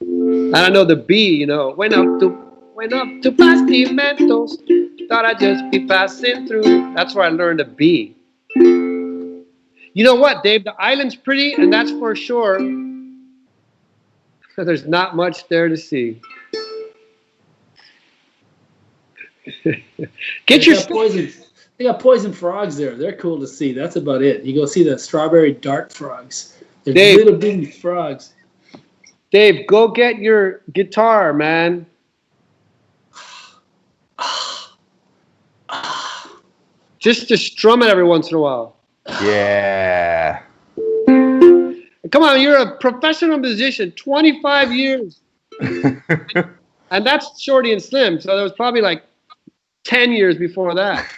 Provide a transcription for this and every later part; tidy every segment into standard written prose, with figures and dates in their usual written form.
And I know the B, you know, went up to Pastimentos. Thought I'd just be passing through. That's where I learned the B. You know what, Dave? The island's pretty, and that's for sure. There's not much there to see. Get your poison. They got poison frogs there. They're cool to see. That's about it. You go see the strawberry dart frogs. They're Dave, little bitty frogs. Dave, go get your guitar, man. Just to strum it every once in a while. Yeah. Come on, you're a professional musician, 25 years. And that's Shorty and Slim, so there was probably like 10 years before that.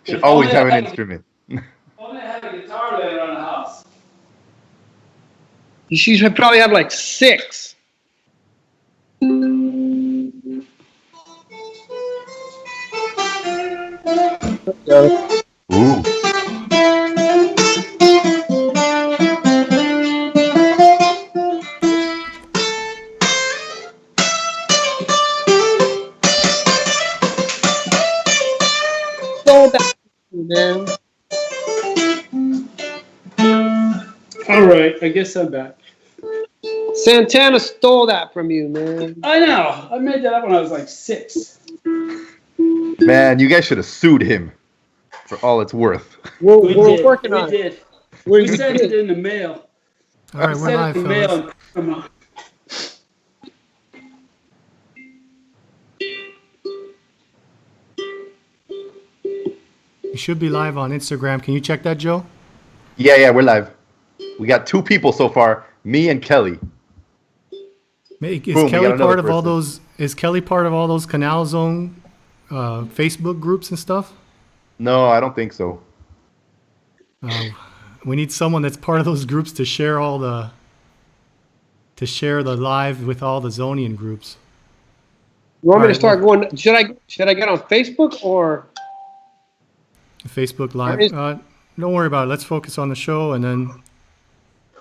Should always have an instrument. Only had a guitar laying around the house. You should probably have like 6. Ooh. Man. All right, I guess I'm back. Santana stole that from you, man. I know. I made that up when I was like 6. Man, you guys should have sued him for all it's worth. We're working on it. We sent it in the mail. All right, we're live, fellas. Come on. You should be live on Instagram. Can you check that, Joe? Yeah, we're live. We got 2 people so far, me and Kelly. Is Kelly part of all those? Is Kelly part of all those Canal Zone Facebook groups and stuff? No, I don't think so. We need someone that's part of those groups to share the live with all the Zonian groups. You want me to start going? Should I get on Facebook or Facebook Live? Don't worry about it. Let's focus on the show, and then.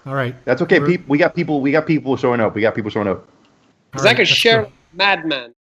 All right. That's okay. We got people showing up. Because I could share Madman.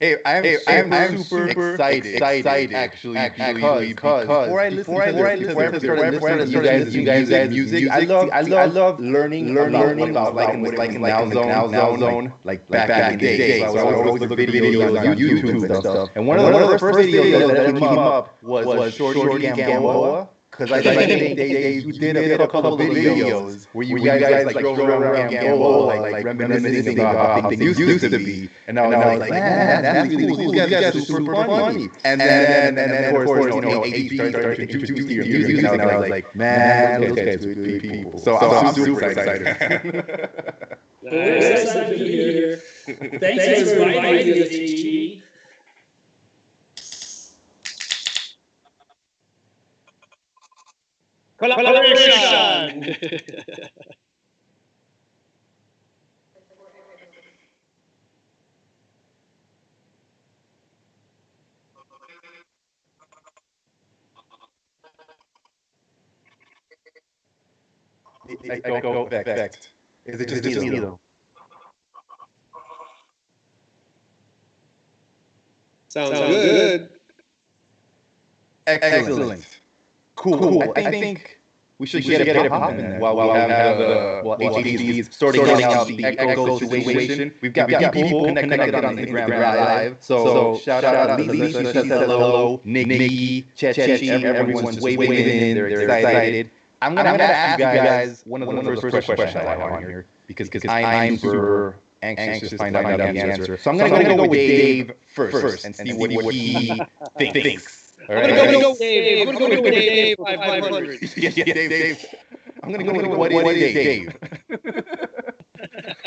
Hey, I'm super excited actually because before I started you guys music, I love learning about like in the Canal Zone, like back in the day. So I would always look at videos on YouTube and stuff. And one of the first videos that came up was Shorty Gamboa. Because I think they did a couple of videos where you guys like drove around Gamboa, like reminiscing about how things used to be. And I was like, man, that's really cool. You guys are super funny. And then of course, HB started introducing your music, and I was like, man, those guys are good people. So I'm super excited. We're excited to be here. Thanks for inviting us, HB. Collaboration. Go back. Is it just me though? Sounds good. Excellent. Cool. I think we should get it popping then while we have HDs sorting out the echo situation. We've got people connected on the Instagram Live. So shout out Lily, she says hello. Nikki, Chechi, everyone's waving in. They're excited. I'm gonna ask you guys one of the first questions I want here because I'm super anxious to find out the answer. So I'm gonna go with Dave first and see what he thinks. All right. I'm gonna go with Dave. I'm gonna go with Dave 500. Yeah, Dave. I'm gonna go with what is Dave?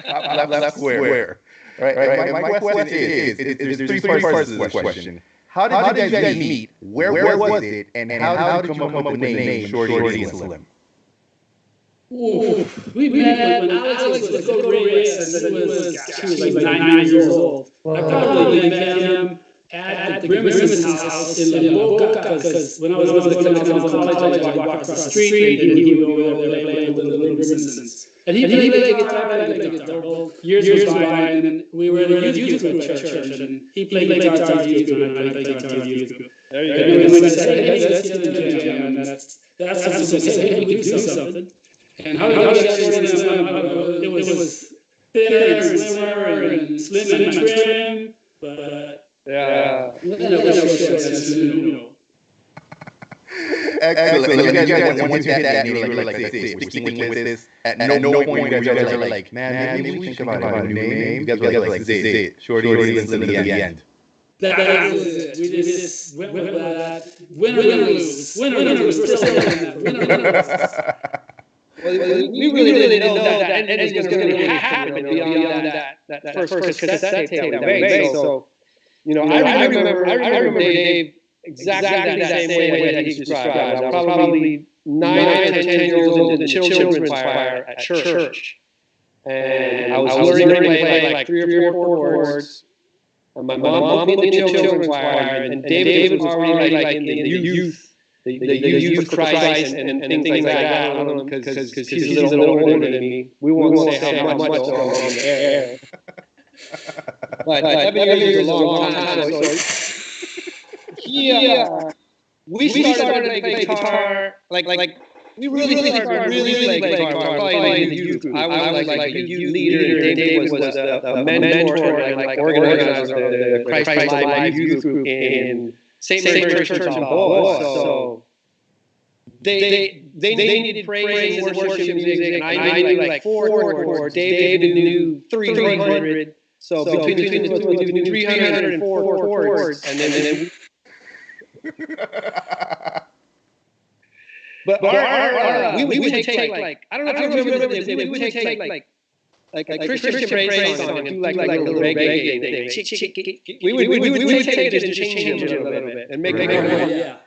Left square. All right. My question is there's three parts to this question. How did you guys meet? Where was it? And how did you come up with the name Shorty Slim? Ooh, we met when Alex was a race and she was like 9 years old. I probably met him at the Grimace's house in La Boca because when I was in college, I walked across the street and he would go over there playing with the little Grimacens. And he played guitar, I played guitar. Well, years went by and then we were in a youth group at church and he played guitar in the youth group and I played guitar in the youth group. There you go. And when I said, hey, let's get into the jam, and that's what I said, hey, we can do something. And how did I get Shorty Slim? It was thinner and slimmer and slim and trim, but Yeah. Excellent. You guys, once you had that, you were like, we're sticking with this. At no point you guys are like, man, maybe we think about a new name. You guys were like, say it. Shorty Slim at the end. That was it. We just went with that. Win or lose. Win or lose. We're still in that. Win or lose. Well, we really didn't know that ending was going to happen beyond that first cassette tape that we made. So, I remember Dave exactly the same way that he described. I was probably 9 or 10 years old in the children's choir at church. And I was learning to play like 3 or 4 chords. And my mom put me in the children's choir, and David was already like in the youth. The youth Christ and things like that, because she's a little older than me. We won't say how much on the air. But 7 years is a long time. So we started to play guitar, like we really started really play guitar probably in the youth group. I was like the youth leader, and Dave was the mentor and like organizer of the Christ Live youth group in St. Mary's Church on Boa. So they needed praise and worship music, and I knew like 4 chords. David knew 300. So between the two of us, we knew 304 chords, and then But we would take like, I don't know if you remember this, we would take like a Christian praise song and do like a little reggae thing. We would take it and change it a little bit and make it more. Yeah.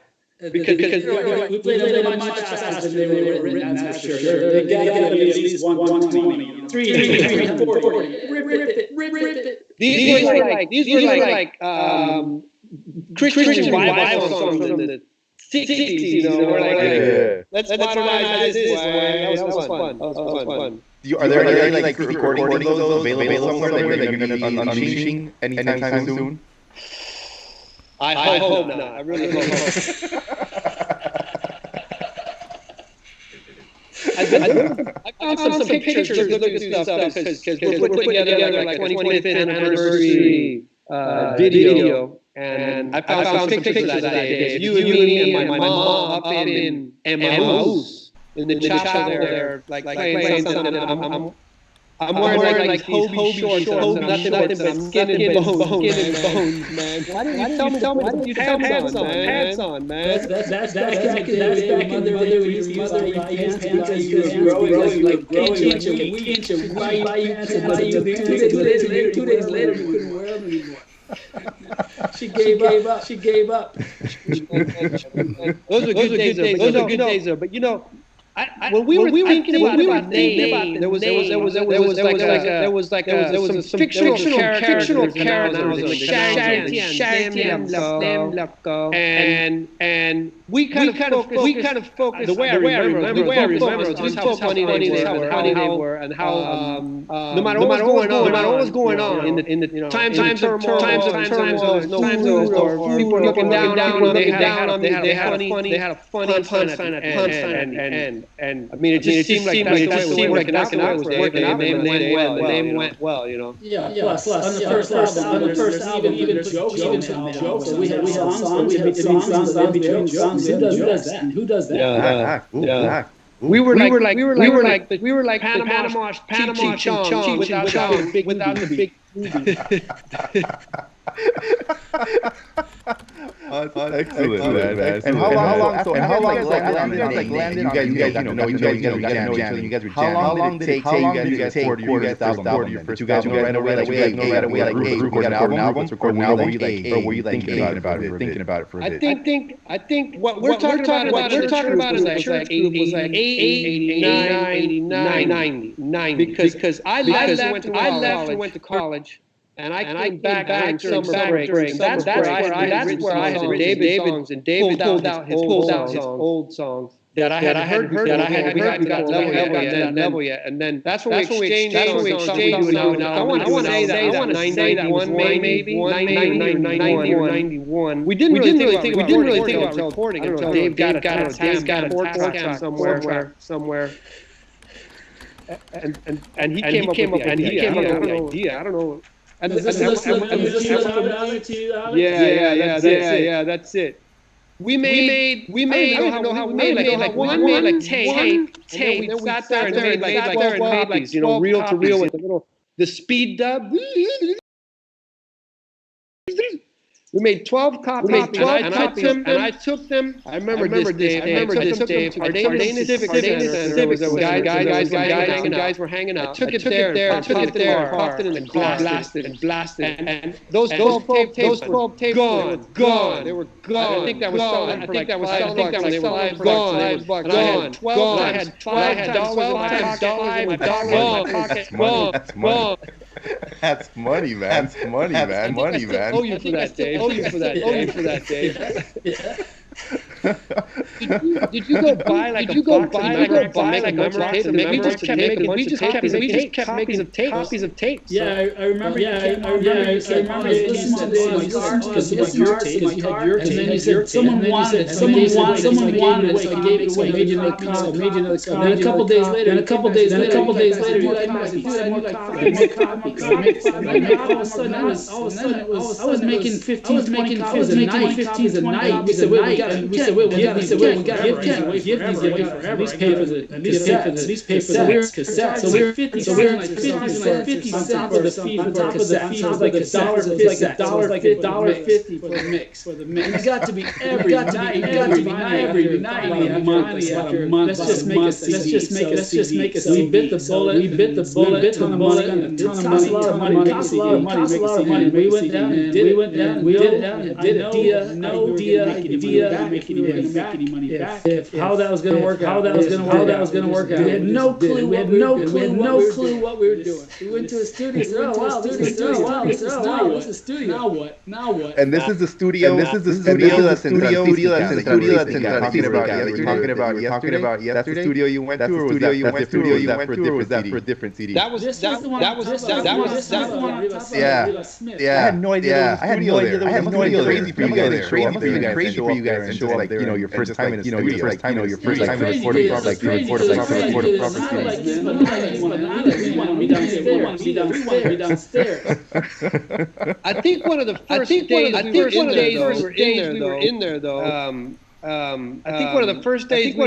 Because we played a little much faster than they were written, that's for sure. They got to be at least 120, 340. Rip it. These were like Christian Bible songs from the 60s, we're like, let's modernize this way. That was fun. Are there any like recordings of those available somewhere that you're going to be unleashing anytime soon? I hope not. I really hope not. I found some pictures looking through stuff because we're putting together like 25th anniversary video. And I found pictures of that day. You and me and my mom up in Emmaus in the chapel there, like playing something. I'm wearing like Hobie shorts, nothing but skin and bones, man. Why didn't you tell me to put pants on, man? That's back in the mother when you used to buy pants because you were growing like inch a week, and buy pants, and 2 days later you couldn't wear them anymore. She gave up. She gave up. Those were good days. Those are good days, though. But you know, when we were thinking about names, there was some fictional characters, and we kind of focused. The way I remember it, just how funny they were, and how no matter what was going on in the times of turmoil, no food or people looking down on me, they had a funny punchline at the end. And I mean, it just seemed like that's the way working out was working out. The name went well, you know. Yeah. Plus on the first album, even jokes. We had songs in between songs. Who does that? Yeah. We were like Panama without the big Excellent, man. And how long did it take you guys to record your first album? You guys know right away, record an album, or were you thinking about it for a bit? I think what we're talking about in the church group was like 89, 90. Because I left and went to college. And I came back during summer break. That's where I had David songs, and David pulled out his old songs that I hadn't heard. We hadn't got that level yet. And then that's when we exchanged. I want to say that 91 maybe 91. We didn't really think about recording until Dave got a four track somewhere. And he came up with the idea. I don't know. And that's it. We made like one tape, and then we sat there and made like 12 copies, you know, reel to reel with the speed dub. We made 12 copies, and I took them. I remember this, Dave. Our Civic Center. Guys were hanging out. I took it there, popped it in, and blasted. And those 12 tapes gone. They were gone. I think that was selling for like $5. And I had 12 dollars in my pocket. Gone. That's money, man. I owe you for that, Dave. Did you go buy like a memory tape? We just kept making copies of tapes. Yeah, I remember. I remember listening to this because you had your tape, and then you said someone wanted it, so I gave it away. Made you another copy. And a couple days later, I more copies. All of a sudden, I was making 15 copies a night. We said, we got to give these away forever. These papers, cassettes. So we were 50 cents for the fee for the cassette. So it was like $1.50 for the mix. And it got to be every night, monthly. Let's just make a CD. We bit the bullet, ton of money. Cost a lot of money. We went down and did it. Making any money back. How that was going to work out. We had no clue what we were doing. We went to a studio. This is a studio. Now what? And this is the studio. That's the studio you went to, or was that for a different CD? That was I had no idea. I had no idea. Crazy for you guys to show up, like, you know, your first time in a studio, your first time to record a proper CD. Downstairs. I think one of the first days we were in there though. I think one of the first days we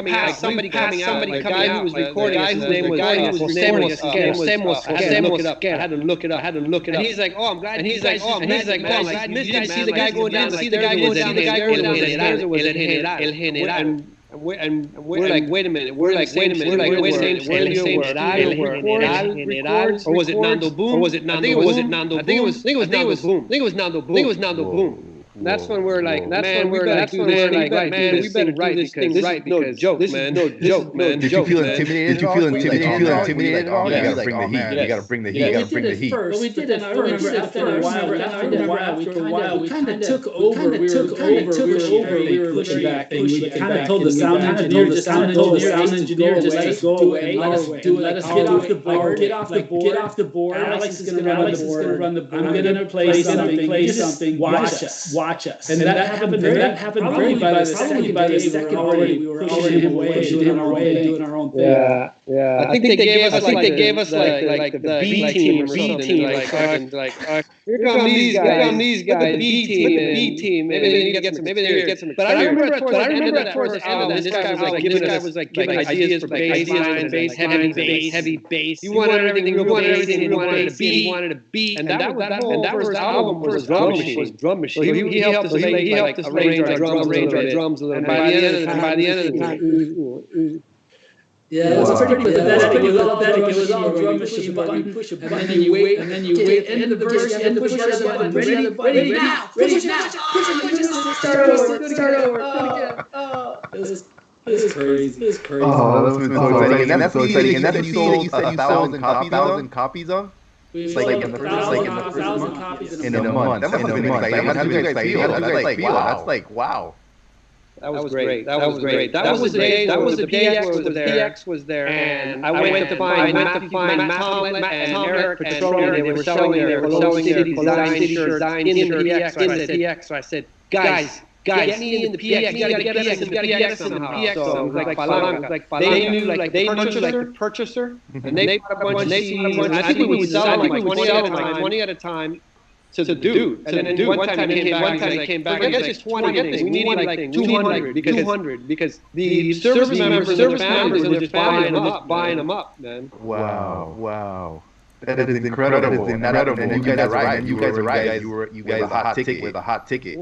passed somebody coming out. A guy who was recording. His name was I had to look it up. And he's like, "Oh, I'm glad." And he's like, "Oh, I'm glad you didn't see the guy going down. See the guy going down. El general." we're like, wait a minute. We're like, wait a minute. We're like, wait a minute. We're in General, or was it Nando Boom? Or was it Nando? Was it Nando Boom? I think it was Nando Boom. I think it was Nando Boom. I think it was Nando Boom. That's when we're like, man, we better do this thing right, man. We better do this thing right because this is no joke, man. Did you feel intimidated? Did you feel intimidated at all? You gotta bring the heat. You gotta bring the heat. You gotta bring the heat. But we did it first. After a while, we kind of took over. We were pushing back. We kind of told the sound engineer, just let us go away. Let us do it. Let us get off the board. Get off the board. Alex is going to run the board. I'm going to play something. Watch us. And that happened really by the second day. We were already him away, doing our own thing. Yeah. I think they gave us like the B team or something. Like here come these guys. The B team. Maybe they get some. But I remember that towards the end of that, this guy was like giving ideas for bass lines, heavy bass. You wanted everything. You wanted a beat. And that first album was drum machine. So he helped us arrange our drums a little bit. And by the end of the time. Yeah, it was pretty good. It was all drum machine. You push a button, and then you wait, end of the verse, end of the verse, button, ready now, push it, start over. It was crazy. Oh, that was so exciting. And that's so exciting. And that's you sold 1,000 copies of? In a month. That must have been exciting. How did you guys feel? That's like, wow. That was great. That was the day. That was the PX was there, and I went to find Matt Tomlin and Eric Petroni. They were selling their design shirts in the PX. So I said, guys, get me in the PX. You gotta get us in the PX somehow. So it was like they knew the purchaser, and they bought a bunch of CDs. And I think we would sell them like 20 at a time. To the dude, and then one time he came back. Forget this 20 thing. We needed like 200 because the service members and their families were just buying them up, man. Wow. That is incredible. And you guys arrived. You guys with a hot ticket.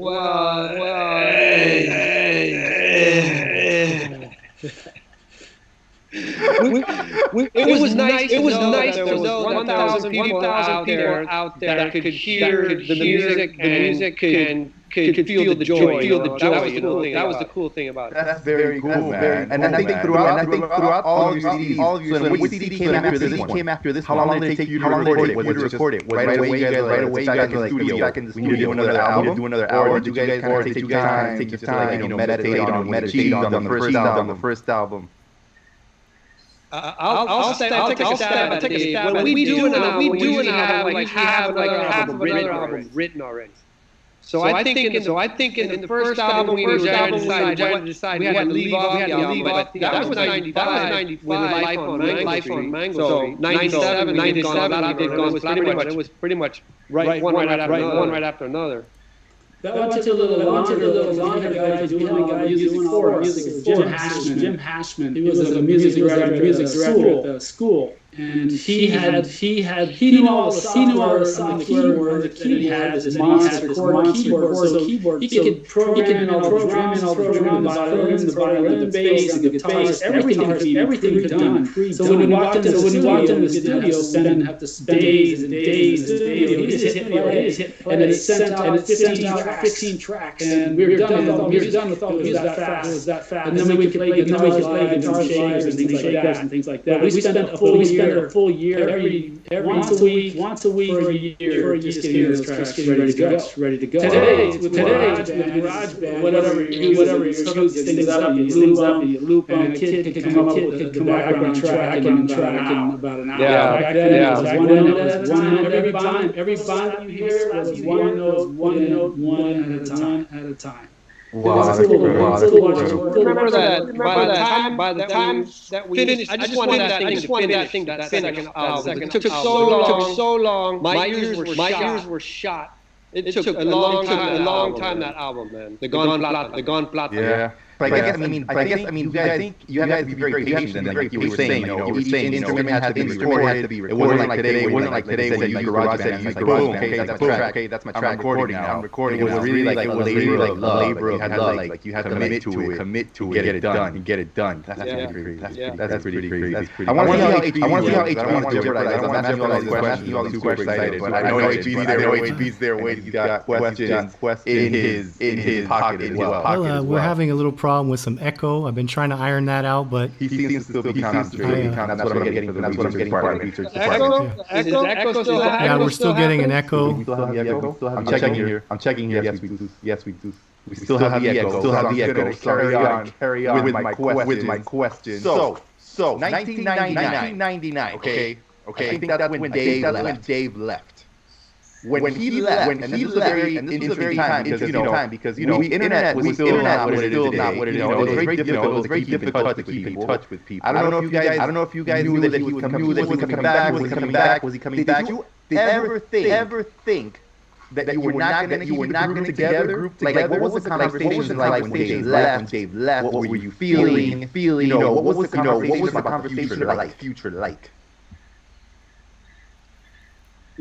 It was nice. It was nice. There was 1,000 people out there that could hear the music and could feel the joy. That was the cool thing about it. That's very cool, man. And I think throughout all of your CDs, which CD came after this? How long did it take you to record it? Was it record it? Right away, you guys back in the studio. We need to do another album. Or did you guys kind of take your time, meditate on the first album? I'll take a stab at it. When we do an album, we have another album written already. So I think in the first album we had to decide we had to leave off the album, but that was 95 with Life on Mango Street. 97, it was pretty much one right after another. That went a little longer. The guy doing music for us, Jim Hashman. He was a music director at the school. And he knew all the keyboard that he had as his monster keyboard. So he could program all the drums, the violin, the bass, the guitars, everything could be done. So when we walked into the studio, have to days and days in the studio. He just hit and it sent out 15 tracks. And we were done with all the music that fast. And then we could play guitars live, guitar shakers and things like that. We spent a full year, every once a week for a year, just getting those tracks ready to go. Today, with GarageBand, whatever you hook things up, you loop, and a kid can come up with the background track in about an hour. Back then, it was one note every bond that you hear was one note, at a time. Wow, that's cool. Remember that by the time that we finished, I just wanted that thing to finish. It took so long. My ears were shot. It took a long time that album, man. The Gone Plata. Yeah. But I guess, you guys have to be very patient. And like you were saying, each instrument has to be recorded. It wasn't like today when you use GarageBand, it's like, boom, okay, that's my track. I'm recording. It was really like a labor of love. Like you had to commit to it, get it done. That's pretty crazy. I want to see how HB's I don't want to jeopardize. I'm asking all these questions. I'm super excited, but I know HB's there waiting. He's got questions in his pocket as well. We're having a little problem with some echo. I've been trying to iron that out, but he seems to still be concentrating. That's what I'm getting for the research part. Echo still happening? yeah, we're still getting an echo. We still have the echo. I'm checking here. Yes, we do. We still have the echo. Carry on with my questions. So 1999. Okay. I think that's when Dave left. When he left, and this is a very interesting time because the internet was still not what it is today. It was very difficult to keep in touch with people. I don't know if you guys knew that he was coming back. Was he coming back? Did you ever think that you were not going to get together? Like what was the conversation like when Dave left? What were you feeling? What was the conversation about the future like?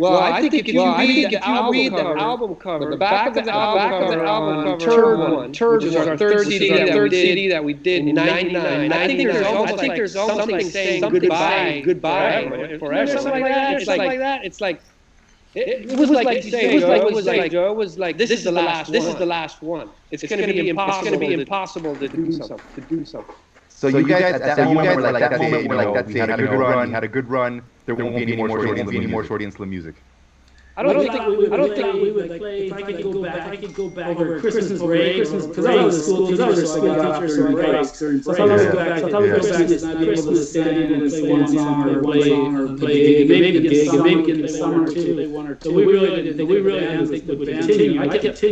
Well, I think if you read the album cover, the back of the album cover, Turd was our third CD that we did in '99. I think there's almost like saying goodbye forever, something like that. It's like it was like Joe was like this is the last one. It's going to be impossible to do something. So you guys at that moment were like, that's it. You had a good run. There won't be any more Shorty and Slim music. I don't think we would play. If I could go back over Christmas break, because I was a school teacher, so I got off during breaks. So I thought we'd go back and be able to stand in and play one song or play maybe get the summer too. So we really didn't think we would continue. I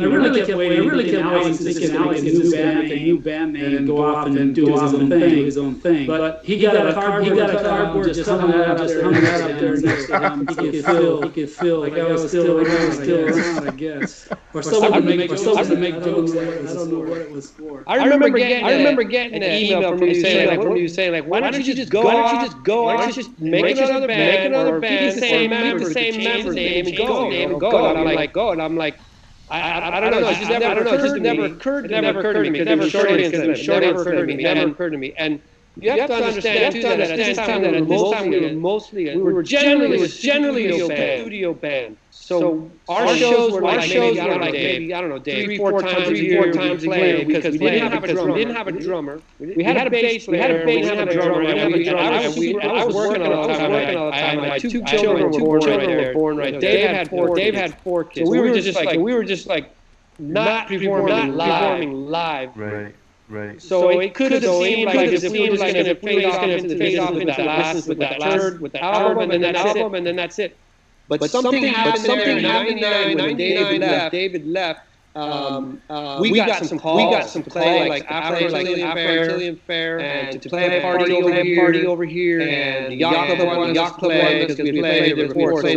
really kept waiting. Alex thinking Alex a new bandmate and go off and do his own thing. But he got a cardboard just hung that out there next to him. He could feel like I was still around, I guess. Or someone would make jokes. I don't know what it was for. I remember getting an email from you saying like, why don't you just go? Why don't you just make another band or be the same member, name and go. And I'm like, I don't know. It just never occurred to me. It never occurred to me. And you have to understand too that at this time we were generally a studio band. So our shows were like maybe I don't know, Dave, 3-4 times a year because we didn't have a drummer. We had a bass player. We didn't have a drummer. I was working all the time. My two children were born right there. Dave had 4 kids. So we were just like not performing live. Right. So it could have seemed like if we were just going to fade off into that Turd with the album, and then that's it. But something happened in '99 when David left. We got some calls to play like after Anniversaries Fair and to play a party over here and the yacht club one because we played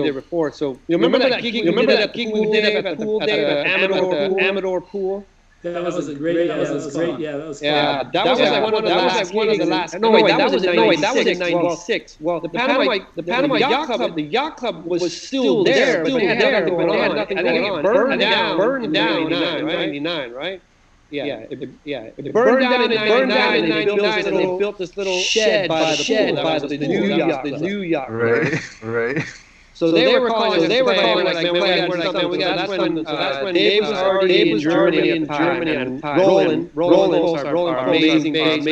there before. So you remember that gig we did at the Amador Pool? That was great. That was like one of the last. No, wait, that was in '96. Well, the Panama Yacht Club was still there, but they had nothing going on. I think it burned down in '99, right? Yeah. It burned down in '99, and they built this little shed by the new yacht. Right. So they were calling like, man, we got something. That's when Dave was already in Germany at the time. Roland, our amazing bass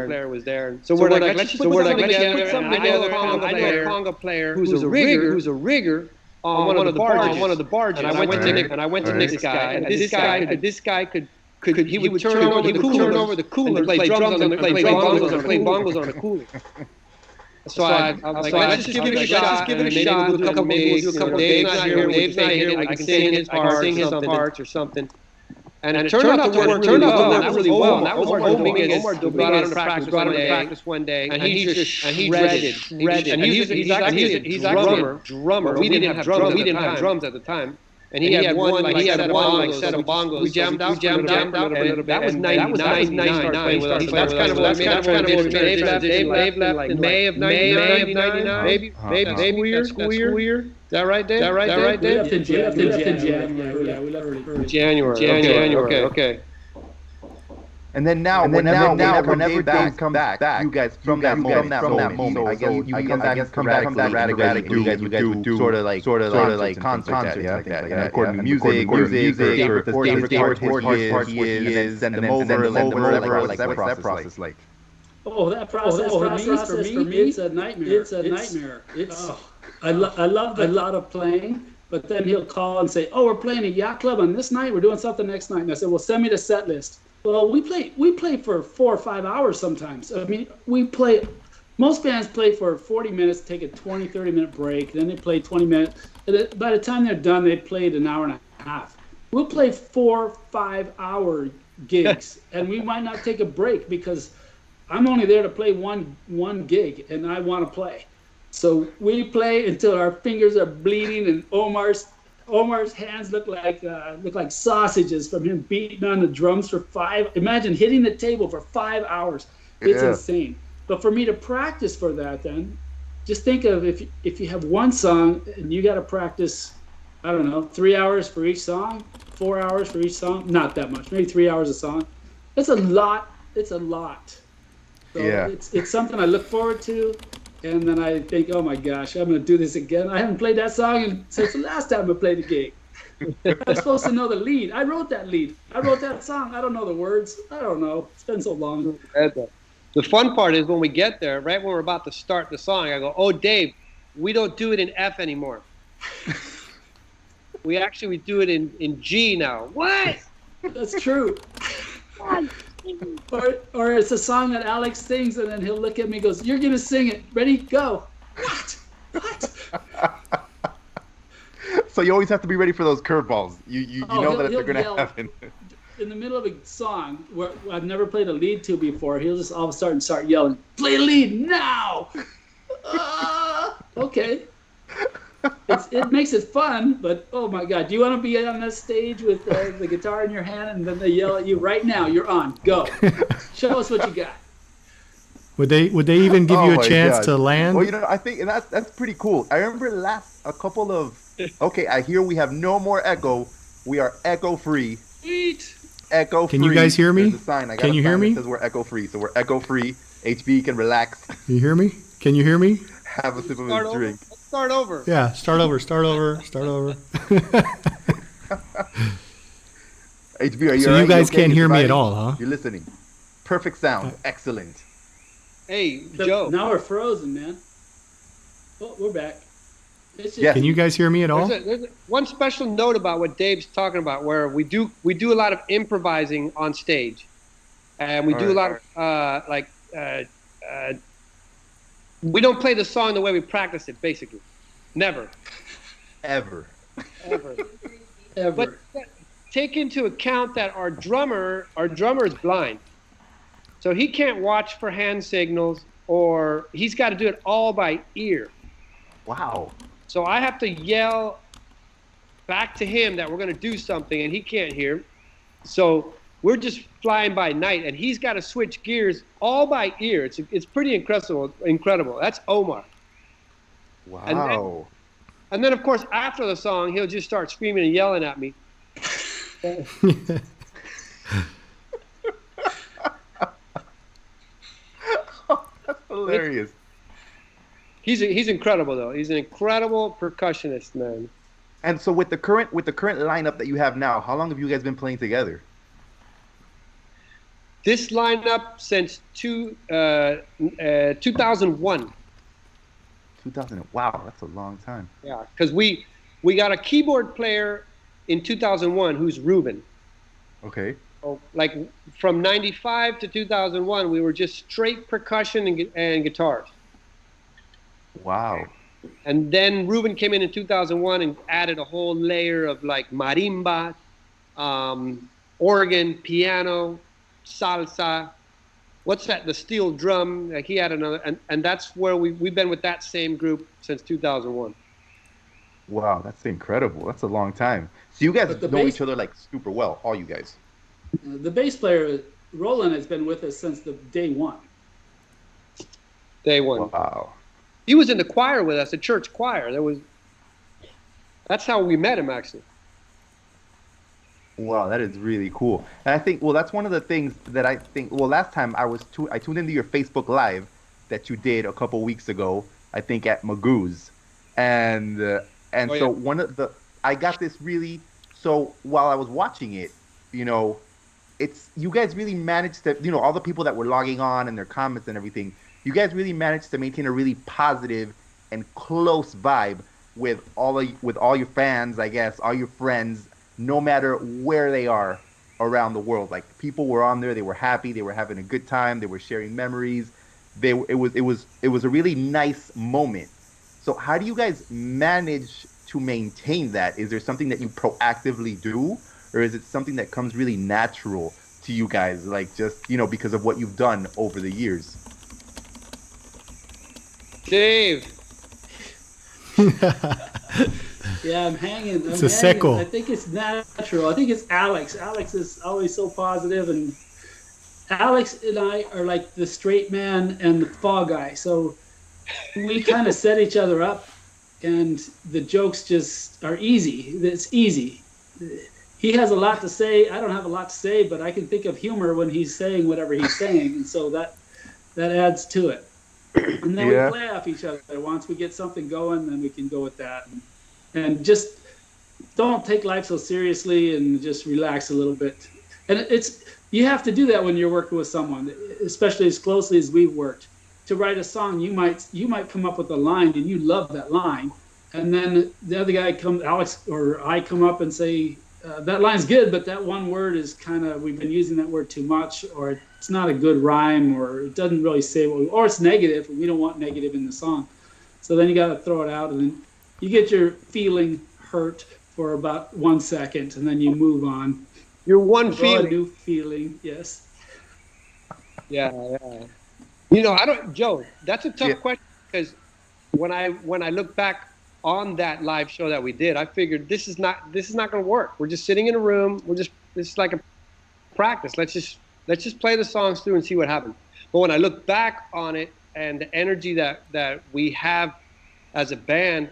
player was there. So we're like, let's put something together. I know a conga player who's a rigger on one of the barges. And I went to Nick's guy, and this guy could he would turn over the cooler, play drums on play bongos on the cooler. So I was like, let's just give it a shot. Maybe we'll do a couple Dave's not here. I can sing his parts or something. And it turned out to work really well. That was Omar brought out to practice one day, and he just shredded. And he's a drummer. We didn't have drums at the time. And he had one set of bongos. We jammed out a little bit. That was 99. That's kind of what made Dave left in May of 99. Maybe school year. Is that right, Dave? We left in January. Yeah, we left early. January. Okay. And then now, whenever Dave comes back, you guys from that moment, I guess you come back to Radical. You guys would do sort of like concerts like that. And according to music, or Dave record he is, and then send them over. What's that process like? Oh, that process for me, it's a nightmare. I love the lot of playing, but then he'll call and say, "Oh, we're playing a yacht club on this night. We're doing something next night." And I said, "Well, send me the set list." Well, we play for 4 or 5 hours sometimes. I mean, most bands play for 40 minutes, take a 20, 30-minute break, then they play 20 minutes. And by the time they're done, they played an hour and a half. We'll play 4, 5-hour gigs, and we might not take a break because I'm only there to play one gig, and I want to play. So we play until our fingers are bleeding, and Omar's hands look like sausages from him beating on the drums for 5. Imagine hitting the table for 5 hours. It's insane. But for me to practice for that, then just think of if you have one song and you got to practice, I don't know, 3 hours for each song, 4 hours for each song. Not that much, maybe 3 hours a song. It's a lot. So it's something I look forward to. And then I think, oh my gosh, I'm going to do this again. I haven't played that song since the last time I played the gig. I'm supposed to know the lead. I wrote that lead. I wrote that song. I don't know the words. I don't know. It's been so long. The fun part is when we get there, right when we're about to start the song, I go, "Oh, Dave, we don't do it in F anymore. we do it in G now." What? That's true. Or it's a song that Alex sings, and then he'll look at me and goes, "You're going to sing it. Ready? Go." What? So you always have to be ready for those curveballs. You know that they're going to happen. In the middle of a song where I've never played a lead to before, he'll just all of a sudden start yelling, "Play a lead now!" Okay. It makes it fun, but oh my God, do you want to be on that stage with the guitar in your hand and then they yell at you, "Right now, you're on, go. Show us what you got." Would they even give you a chance to land? Well, I think that's pretty cool. I remember a couple of I hear we have no more echo. We are echo free. Sweet. Echo free. Can you guys hear me? Can you hear me? It says we're echo free, so we're echo free. HB can relax. Can you hear me? Can you hear me? Have a sip of his drink. Start over. Yeah, start over. HB, are you So you guys can't hear me at all, huh? You're listening. Perfect sound. Excellent. Hey, Joe. Now we're frozen, man. Oh, we're back. Can you guys hear me at all? There's one special note about what Dave's talking about, where we do a lot of improvising on stage, and we do a lot of we don't play the song the way we practice it. Basically, never, ever. But take into account that our drummer is blind, so he can't watch for hand signals, or he's got to do it all by ear. Wow. So I have to yell back to him that we're going to do something, and he can't hear. So we're just flying by night, and he's got to switch gears all by ear. It's pretty incredible. That's Omar. Wow. And then, of course, after the song, he'll just start screaming and yelling at me. That's hilarious. He's incredible, though. He's an incredible percussionist, man. And so with the current lineup that you have now, how long have you guys been playing together? This lineup since 2001. 2000. Wow, that's a long time. Yeah, because we got a keyboard player in 2001 who's Ruben. Okay. So, like from 95 to 2001, we were just straight percussion and guitars. Wow. And then Ruben came in 2001 and added a whole layer of like marimba, organ, piano, salsa. What's that? The steel drum. Like he had another, and that's where we've been with that same group since 2001. Wow, that's incredible. That's a long time. So you guys But the know bass each other like super well, all you guys. the bass player Roland has been with us since the day one. Day one. Wow. He was in the choir with us, the church choir. That's how we met him actually. Wow, that is really cool. And I think, well, that's one of the things that I think, well, last time I tuned into your Facebook Live that you did a couple weeks ago, I think at Magoo's. And and Oh so yeah. one of the I got this really so while I was watching it, you know, it's you guys really managed to, all the people that were logging on and their comments and everything, you guys really managed to maintain a really positive and close vibe with all your fans, I guess, all your friends, no matter where they are around the world. Like people were on there, they were happy, they were having a good time, they were sharing memories. It was a really nice moment. So how do you guys manage to maintain that? Is there something that you proactively do, or is it something that comes really natural to you guys, like just because of what you've done over the years? Dave. Yeah, I'm hanging. It's I'm a hanging. seco. I think it's natural. I think it's Alex. Alex is always so positive, and Alex and I are like the straight man and the fall guy. So we kind of set each other up, and the jokes just are easy. It's easy. He has a lot to say. I don't have a lot to say, but I can think of humor when he's saying whatever he's saying, and so that adds to it. And then Yeah. we play off each other. Once we get something going, then we can go with that, and just don't take life so seriously, and just relax a little bit. And it's you have to do that when you're working with someone, especially as closely as we've worked. To write a song, you might come up with a line and you love that line, and then the other guy Alex or I come up and say that line's good, but that one word is kind of we've been using that word too much, or it's not a good rhyme, or it doesn't really say what or it's negative, and we don't want negative in the song. So then you got to throw it out, and then you get your feeling hurt for about 1 second, and then you move on. You're one Draw a feeling. new feeling, yes. Yeah, yeah. I don't, Joe. That's a tough Yeah. question because when I look back on that live show that we did, I figured this is not going to work. We're just sitting in a room. This is like a practice. Let's just play the songs through and see what happens. But when I look back on it and the energy that we have as a band,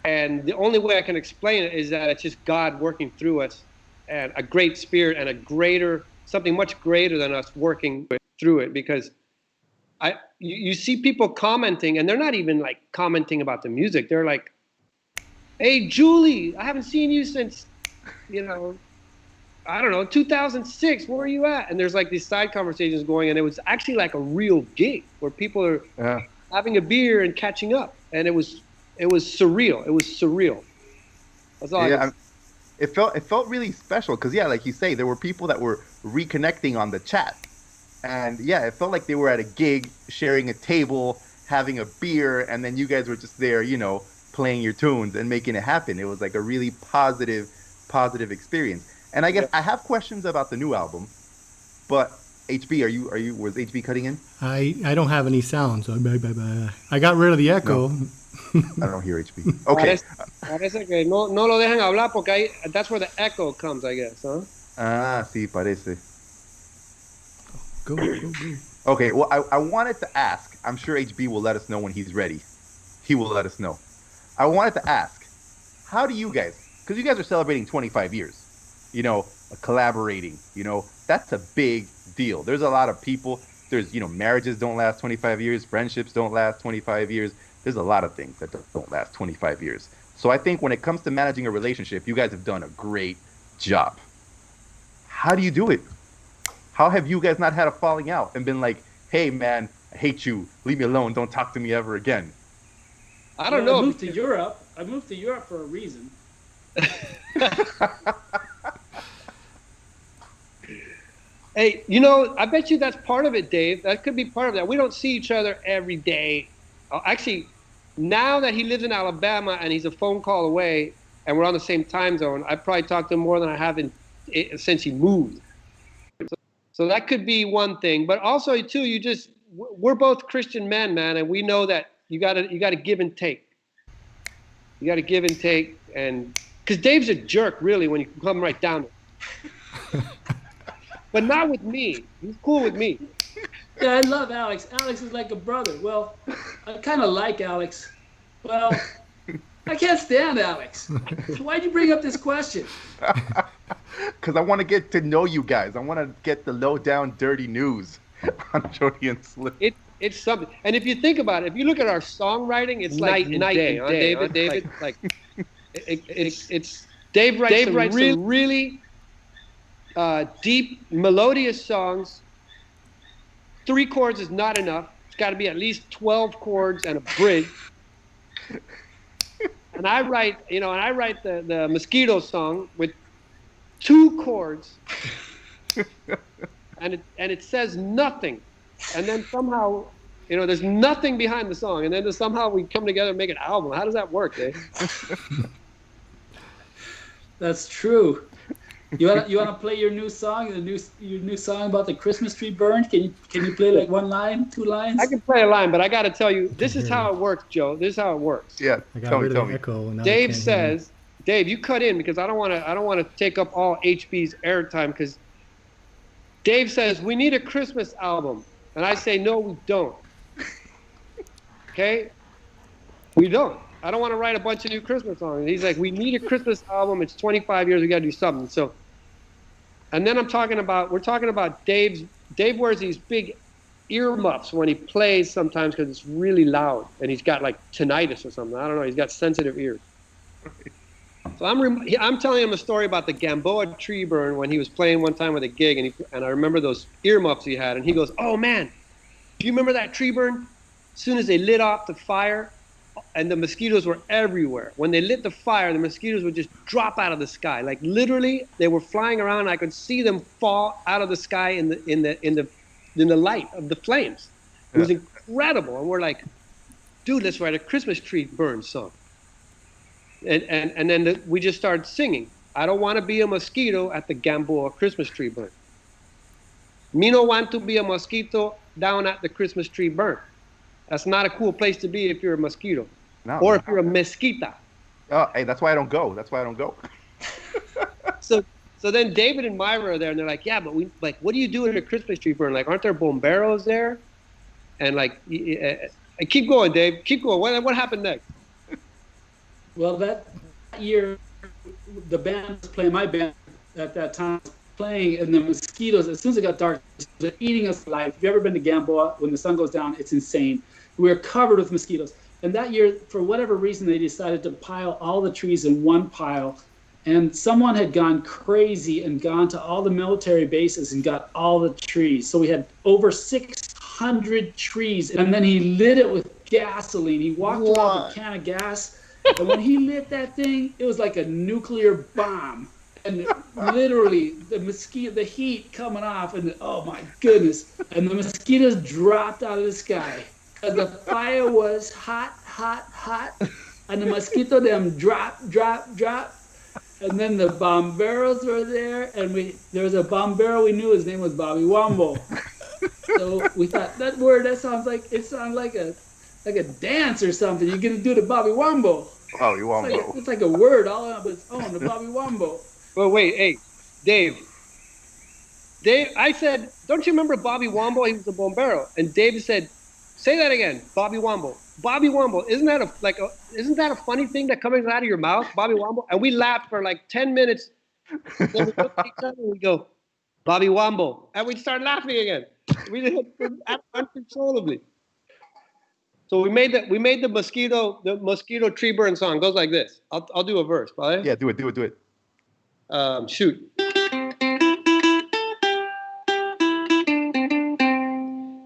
and the only way I can explain it is that it's just God working through us, and a great spirit and something much greater than us working through it because. You see people commenting, and they're not even like commenting about the music. They're like, "Hey, Julie, I haven't seen you since, you know, I don't know, 2006. Where are you at?" And there's like these side conversations going, and it was actually like a real gig where people are Yeah. having a beer and catching up, and it was surreal. It was surreal. That's all I can Yeah. say. It felt really special because, yeah, like you say, there were people that were reconnecting on the chat. And yeah, it felt like they were at a gig, sharing a table, having a beer, and then you guys were just there, playing your tunes and making it happen. It was like a really positive experience. And I guess Yeah. I have questions about the new album, but HB, was HB cutting in? I don't have any sounds. I got rid of the No, echo. I don't hear HB. Okay. Parece que no lo dejan hablar porque that's where the echo comes, I guess, huh? Ah, sí, parece. Go, go, go. Okay, well, I wanted to ask. I'm sure HB will let us know when he's ready. He will let us know. I wanted to ask, how do you guys, because you guys are celebrating 25 years, collaborating, that's a big deal. There's a lot of people, marriages don't last 25 years, friendships don't last 25 years. There's a lot of things that don't last 25 years. So I think when it comes to managing a relationship, you guys have done a great job. How do you do it? How have you guys not had a falling out and been like, hey, man, I hate you. Leave me alone. Don't talk to me ever again. I don't Well, know. I moved to Europe. I moved to Europe for a reason. Hey, I bet you that's part of it, Dave. That could be part of that. We don't see each other every day. Actually, now that he lives in Alabama and he's a phone call away and we're on the same time zone, I probably talk to him more than I have since he moved. So that could be one thing. But also, too, we're both Christian men, man, and we know that you gotta give and take. You got to give and take, and because Dave's a jerk, really, when you come right down to it. But not with me. He's cool with me. Yeah, I love Alex. Alex is like a brother. Well, I kind of like Alex. Well, I can't stand Alex. Why'd you bring up this question? Because I want to get to know you guys. I want to get the low down dirty news on Shorty and Slim. It's something. And if you think about it, if you look at our songwriting, it's like night and day, huh, David? Like it's Dave writes some really deep, melodious songs. 3 chords is not enough. It's got to be at least 12 chords and a bridge. And I write the Mosquito song with 2 chords, and it says nothing. And then somehow, there's nothing behind the song, and then somehow we come together and make an album. How does that work, Dave? That's true. You wanna play your new song, your new song about the Christmas tree burn? Can you play like 1 line, 2 lines? I can play a line, but I got to tell you, this is how it works, Joe. This is how it works. Yeah, I got rid of the echo. Now Dave says, Dave, you cut in because I don't want to take up all HB's airtime, because Dave says we need a Christmas album, and I say no, we don't. Okay, we don't. I don't want to write a bunch of new Christmas songs. And he's like, we need a Christmas album. It's 25 years. We got to do something. So, and then we're talking about Dave wears these big earmuffs when he plays sometimes because it's really loud, and he's got like tinnitus or something. I don't know. He's got sensitive ears. So I'm telling him a story about the Gamboa tree burn when he was playing one time with a gig, and I remember those earmuffs he had, and he goes, "Oh man, do you remember that tree burn? As soon as they lit off the fire, and the mosquitoes were everywhere. When they lit the fire, the mosquitoes would just drop out of the sky. Like literally, they were flying around. And I could see them fall out of the sky in the light of the flames. It was incredible. And we're like, dude, let's write a Christmas tree burn song. And then we just started singing. I don't want to be a mosquito at the Gamboa Christmas tree burn. Me no want to be a mosquito down at the Christmas tree burn. That's not a cool place to be if you're a mosquito. No, or if you're a mesquita. Oh, hey, that's why I don't go. That's why I don't go. So then David and Myra are there, and they're like, yeah, but what do you do at a Christmas tree burn? Like, aren't there bomberos there? And like, keep going, Dave. Keep going. What happened next? Well, that year, the band was playing, my band at that time was playing, and the mosquitoes, as soon as it got dark, they're eating us alive. If you've ever been to Gamboa, when the sun goes down, it's insane. We were covered with mosquitoes. And that year, for whatever reason, they decided to pile all the trees in one pile. And someone had gone crazy and gone to all the military bases and got all the trees. So we had over 600 trees. And then he lit it with gasoline. He walked around with a can of gas. And when he lit that thing, it was like a nuclear bomb. And literally, the heat coming off, and oh my goodness. And the mosquitoes dropped out of the sky. And the fire was hot, hot, hot. And the mosquito them drop. And then the bomberos were there, and there was a bombero we knew, his name was Bobby Wombo. So we thought, that sounds like a dance or something. You're gonna do the Bobby Wombo. Bobby Wombo. It's like a word all on its own, the Bobby Wombo. Well, wait, hey, Dave, I said, don't you remember Bobby Wombo? He was a bombero. And Dave said, say that again, Bobby Wombo. Bobby Wombo, isn't that a funny thing that comes out of your mouth, Bobby Wombo? And we laughed for like 10 minutes. Then we look at each other and we go, Bobby Wombo. And we start laughing again. We did it uncontrollably. So we made the mosquito tree burn song. It goes like this. I'll do a verse, right? Yeah, do it. Shoot.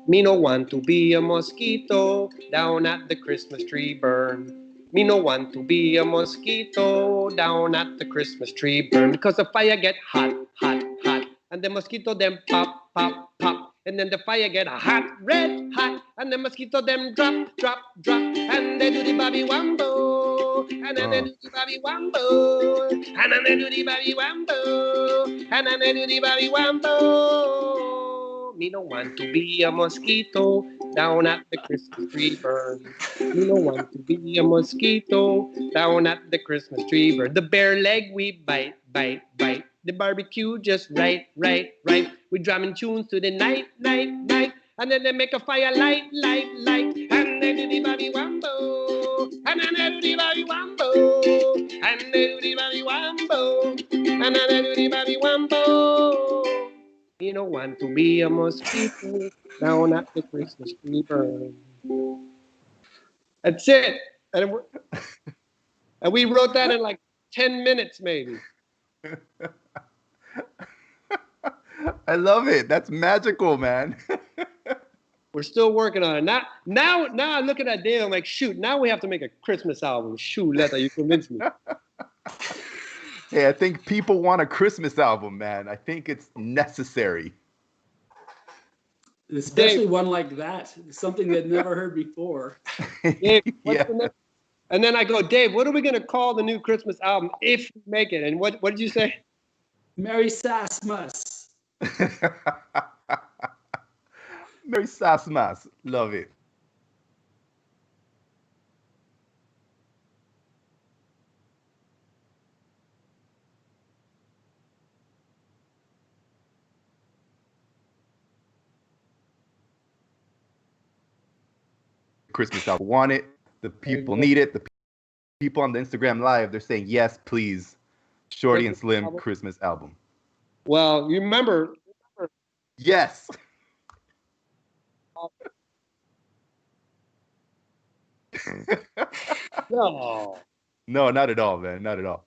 Me no want to be a mosquito down at the Christmas tree burn. Me no want to be a mosquito down at the Christmas tree burn. Because the fire get hot, hot, hot. And the mosquito them pop, pop, pop. And then the fire get hot, red hot. And the mosquito them drop, drop, drop. And they do the Bobby Wombo. And then they do the Bobby Wombo. And then they do the Bobby Wombo. And then they do the Bobby Wombo. Me no want to be a mosquito down at the Christmas tree burn. Me no want to be a mosquito down at the Christmas tree burn. The bare leg we bite, bite, bite. The barbecue just right, right, right. We drumming tunes to the night, night, night. And then they make a fire light, light, light. And they do the bobby wambo. And then they do the bobby wambo. And they do the bobby wambo. And then they do the bobby wambo. You don't want to be a mosquito down at the Christmas tree burn. That's it. And, and we wrote that in like 10 minutes, maybe. I love it. That's magical, man. We're still working on it. Now I look at that day. I'm like, shoot. Now we have to make a Christmas album. Shoot, Letta, you convinced me. Hey, I think people want a Christmas album, man. I think it's necessary. Especially Dave, one like that, something they'd never heard before. Dave, what's Yeah. the next? And then I go, Dave, what are we going to call the new Christmas album if we make it? And what did you say? Merry Sassmas. Merry Sasmas. Love it. Christmas album. Want it. The people need it. The people on the Instagram Live, they're saying, yes, please. Shorty and Slim Album? Christmas album. Well, you remember Yes. no. No, not at all, man. Not at all.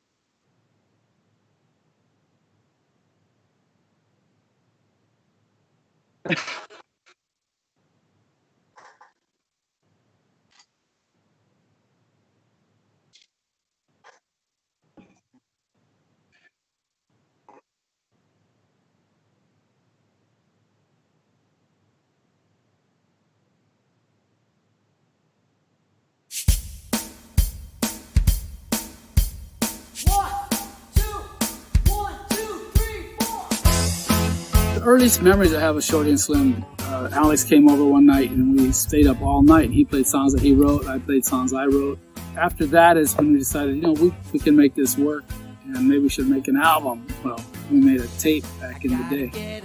The earliest memories I have of Shorty and Slim, Alex came over one night and we stayed up all night. He played songs that he wrote, I played songs I wrote. After that is when we decided, we can make this work and maybe we should make an album. Well, we made a tape back in the day.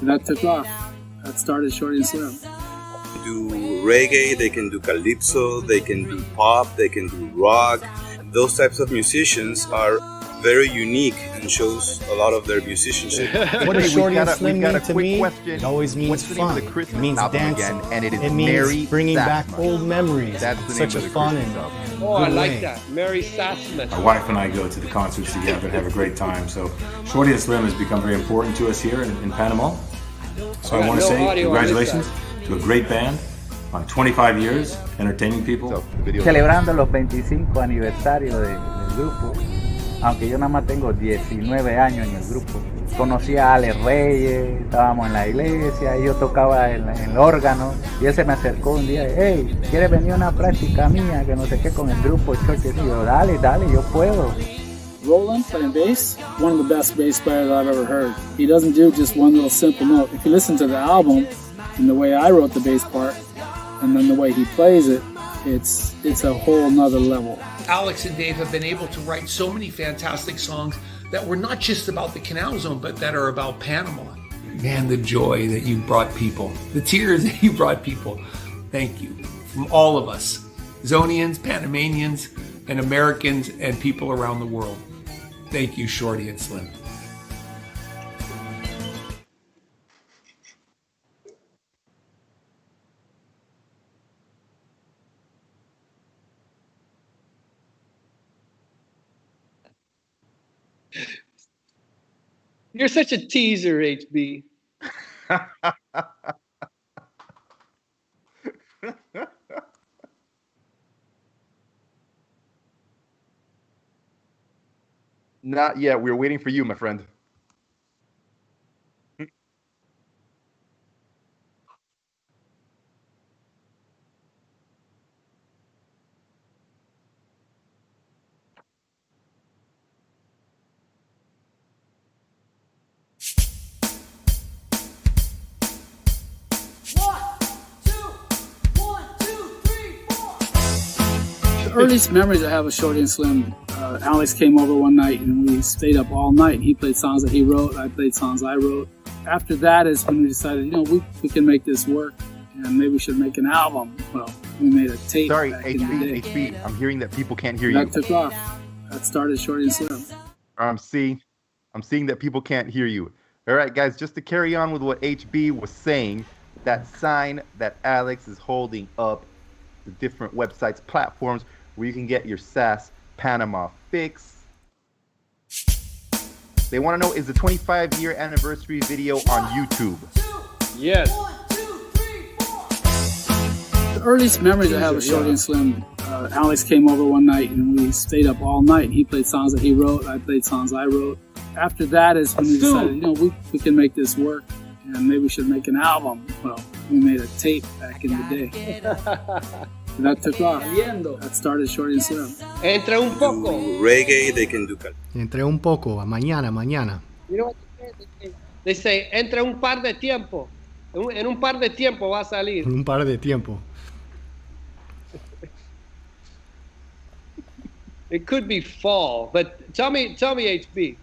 And that took off. That started Shorty and Slim. Do reggae, they can do calypso, they can do pop, they can do rock. Those types of musicians are very unique and shows a lot of their musicianship. What does Shorty and Slim we've got mean a to quick me? question. It always means What's the name of fun. the Christmas It means album dancing. again? And it is It means Merry bringing back Sassmas. old memories. That's the name Such of a the fun Christmas and album. Oh, I good like way. that. Mary Sassman. My wife and I go to the concerts together and have a great time. So Shorty and Slim has become very important to us here in Panama. So I want to no say audio on this congratulations to a great band on 25 years entertaining people. So, video. Celebrando los 25 aniversarios del grupo, aunque yo nada más tengo 19 años en el grupo. Conocí a Alex Reyes, estábamos en la iglesia, y yo tocaba el órgano, y él se me acercó un día, hey, ¿quieres venir a una práctica mía, que no sé qué, con el grupo Shorty? Y yo, dale, yo puedo. Roland playing bass, one of the best bass players I've ever heard. He doesn't do just one little simple note. If you listen to the album and the way I wrote the bass part and then the way he plays it, it's a whole nother level. Alex and Dave have been able to write so many fantastic songs that were not just about the Canal Zone, but that are about Panama. Man, the joy that you brought people, the tears that you brought people. Thank you from all of us, Zonians, Panamanians, and Americans, and people around the world. Thank you, Shorty and Slim. You're such a teaser, HB. Not yet. We're waiting for you, my friend. earliest memories I have of Shorty and Slim, Alex came over one night and we stayed up all night. He played songs that he wrote, I played songs I wrote. After that is when we decided, we can make this work and maybe we should make an album. Well, we made a tape. Sorry, back in the day. HB, I'm hearing that people can't hear you. That took off. That started Shorty and Slim. I'm seeing that people can't hear you. All right, guys, just to carry on with what HB was saying, that sign that Alex is holding up, the different websites, platforms where you can get your SAS Panama fix. They want to know, is the 25-year anniversary video on YouTube? Yes. The earliest memories I have of Shorty and Slim, Alex came over one night and we stayed up all night. He played songs that he wrote, I played songs I wrote. After that is when we decided, we can make this work and maybe we should make an album. Well, we made a tape back in the day. That took off. That started Shorty and Slim. Entre un poco. Reggae, they can do Entre un poco, mañana. You know what they say? Entre un par de tiempo. En un par de tiempo va a salir. Un par de tiempo. It could be fall, but tell me, HB,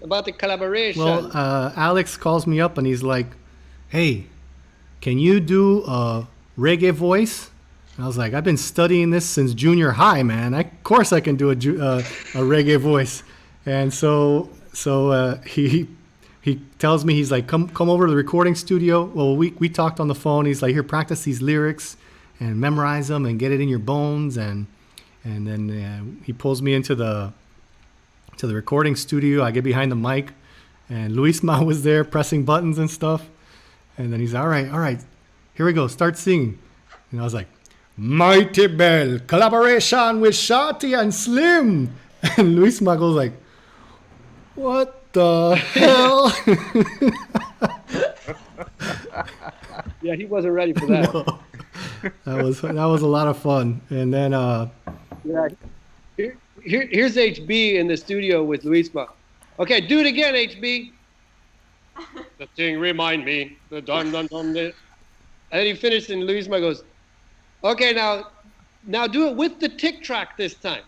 about the collaboration. Well, Alex calls me up and he's like, "Hey, can you do a reggae voice?" And I was like, "I've been studying this since junior high, man. Of course I can do a reggae voice." And so he tells me, he's like, "Come over to the recording studio." Well, we talked on the phone. He's like, "Here, practice these lyrics and memorize them and get it in your bones." And then he pulls me into the recording studio. I get behind the mic, and Luis Ma was there pressing buttons and stuff. And then he's, all right, here we go, start singing. And I was like, "Mighty Bell, collaboration with Shorty and Slim." And Luis Ma goes like, "What the hell?" Yeah, he wasn't ready for that. No. That was a lot of fun. And then yeah, here's HB in the studio with Luisma. Okay, do it again, HB. The thing remind me. The dun dun dun. And then he finished, and Luisma goes, "Okay, now do it with the tick track this time."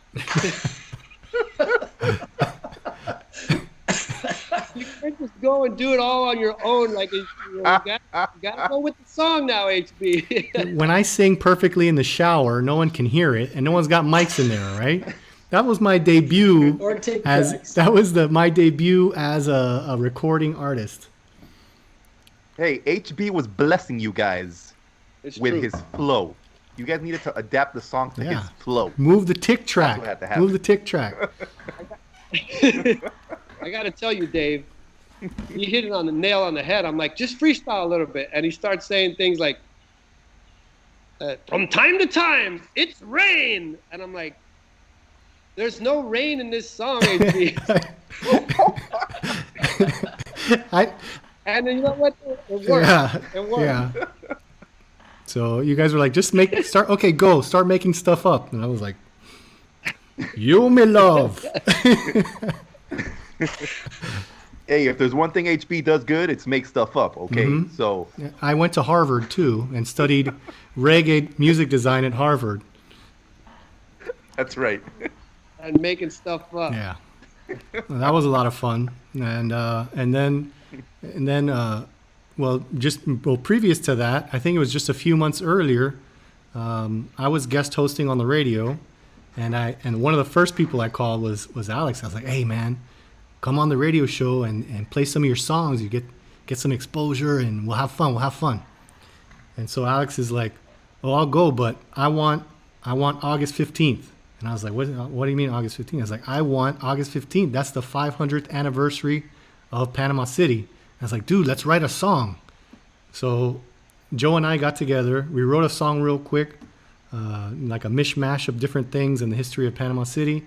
You can't just go and do it all on your own. Like you gotta go with the song now, HB. when I sing perfectly in the shower, no one can hear it, and no one's got mics in there, right? That was my debut my debut as a recording artist. Hey, HB was blessing you guys with his flow. You guys needed to adapt the song to his flow. Move the tick track. That's what had to happen. Move the tick track. I got to tell you, Dave, he hit it on the nail on the head. I'm like, just freestyle a little bit. And he starts saying things like, "From time to time, it's rain." And I'm like, there's no rain in this song, HB. And then you know what? It worked. Yeah, it worked. yeah. So you guys were like, start making stuff up. And I was like, "You me love." Hey, if there's one thing HB does good, it's make stuff up, okay? Mm-hmm. So I went to Harvard too and studied reggae music design at Harvard. That's right. And making stuff up. Yeah, well, that was a lot of fun. And then previous to that, I think it was just a few months earlier, I was guest hosting on the radio, and one of the first people I called was Alex. I was like, "Hey man, come on the radio show and play some of your songs. You get some exposure and we'll have fun." And so Alex is like, "Oh, I'll go, but I want August 15th." And I was like, what do you mean August 15th? I was like, "I want August 15th. That's the 500th anniversary of Panama City." I was like, "Dude, let's write a song." So Joe and I got together. We wrote a song real quick, like a mishmash of different things in the history of Panama City.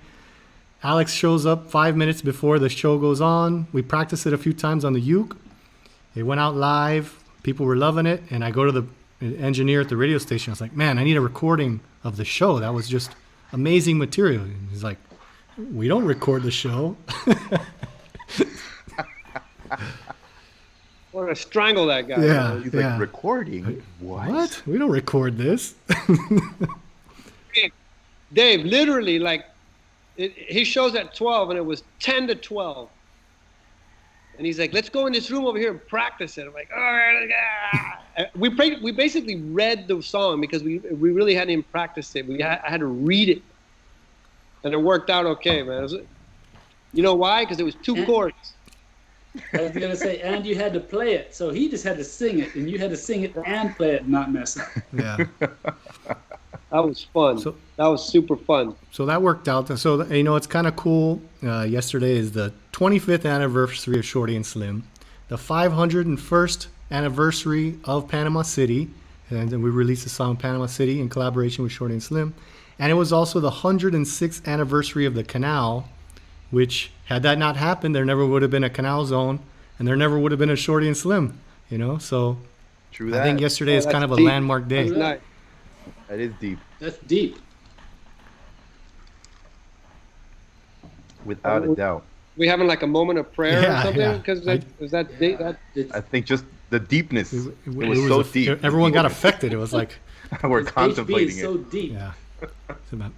Alex shows up 5 minutes before the show goes on. We practiced it a few times on the uke. It went out live. People were loving it. And I go to the engineer at the radio station. I was like, "Man, I need a recording of the show. That was just amazing material." And he's like, "We don't record the show." I want to strangle that guy. Yeah. He's like, "Recording? What? We don't record this." Dave, literally, like, he shows at 12, and it was 10 to 12. And he's like, let's go in this room over here and practice it. I'm like, all right. We basically read the song because we really hadn't even practiced it. I had to read it. And it worked out okay, man. You know why? Because it was 2 chords. I was going to say, and you had to play it. So he just had to sing it, and you had to sing it and play it and not mess up. Yeah. That was fun. That was super fun. So that worked out. So, you know, it's kind of cool. Yesterday is the 25th anniversary of Shorty and Slim, the 501st anniversary of Panama City. And then we released the song Panama City in collaboration with Shorty and Slim. And it was also the 106th anniversary of the Canal, which, had that not happened, there never would have been a Canal Zone, and there never would have been a Shorty and Slim, you know? So True that. I think yesterday is kind of a deep. landmark day. That's nice. That is deep, That's deep. without a doubt. We having like a moment of prayer Yeah, or something? yeah. Because I think just the deepness. It was It so was deep. Everyone got affected. It was like, We're HB contemplating is so it. deep. yeah. It's about-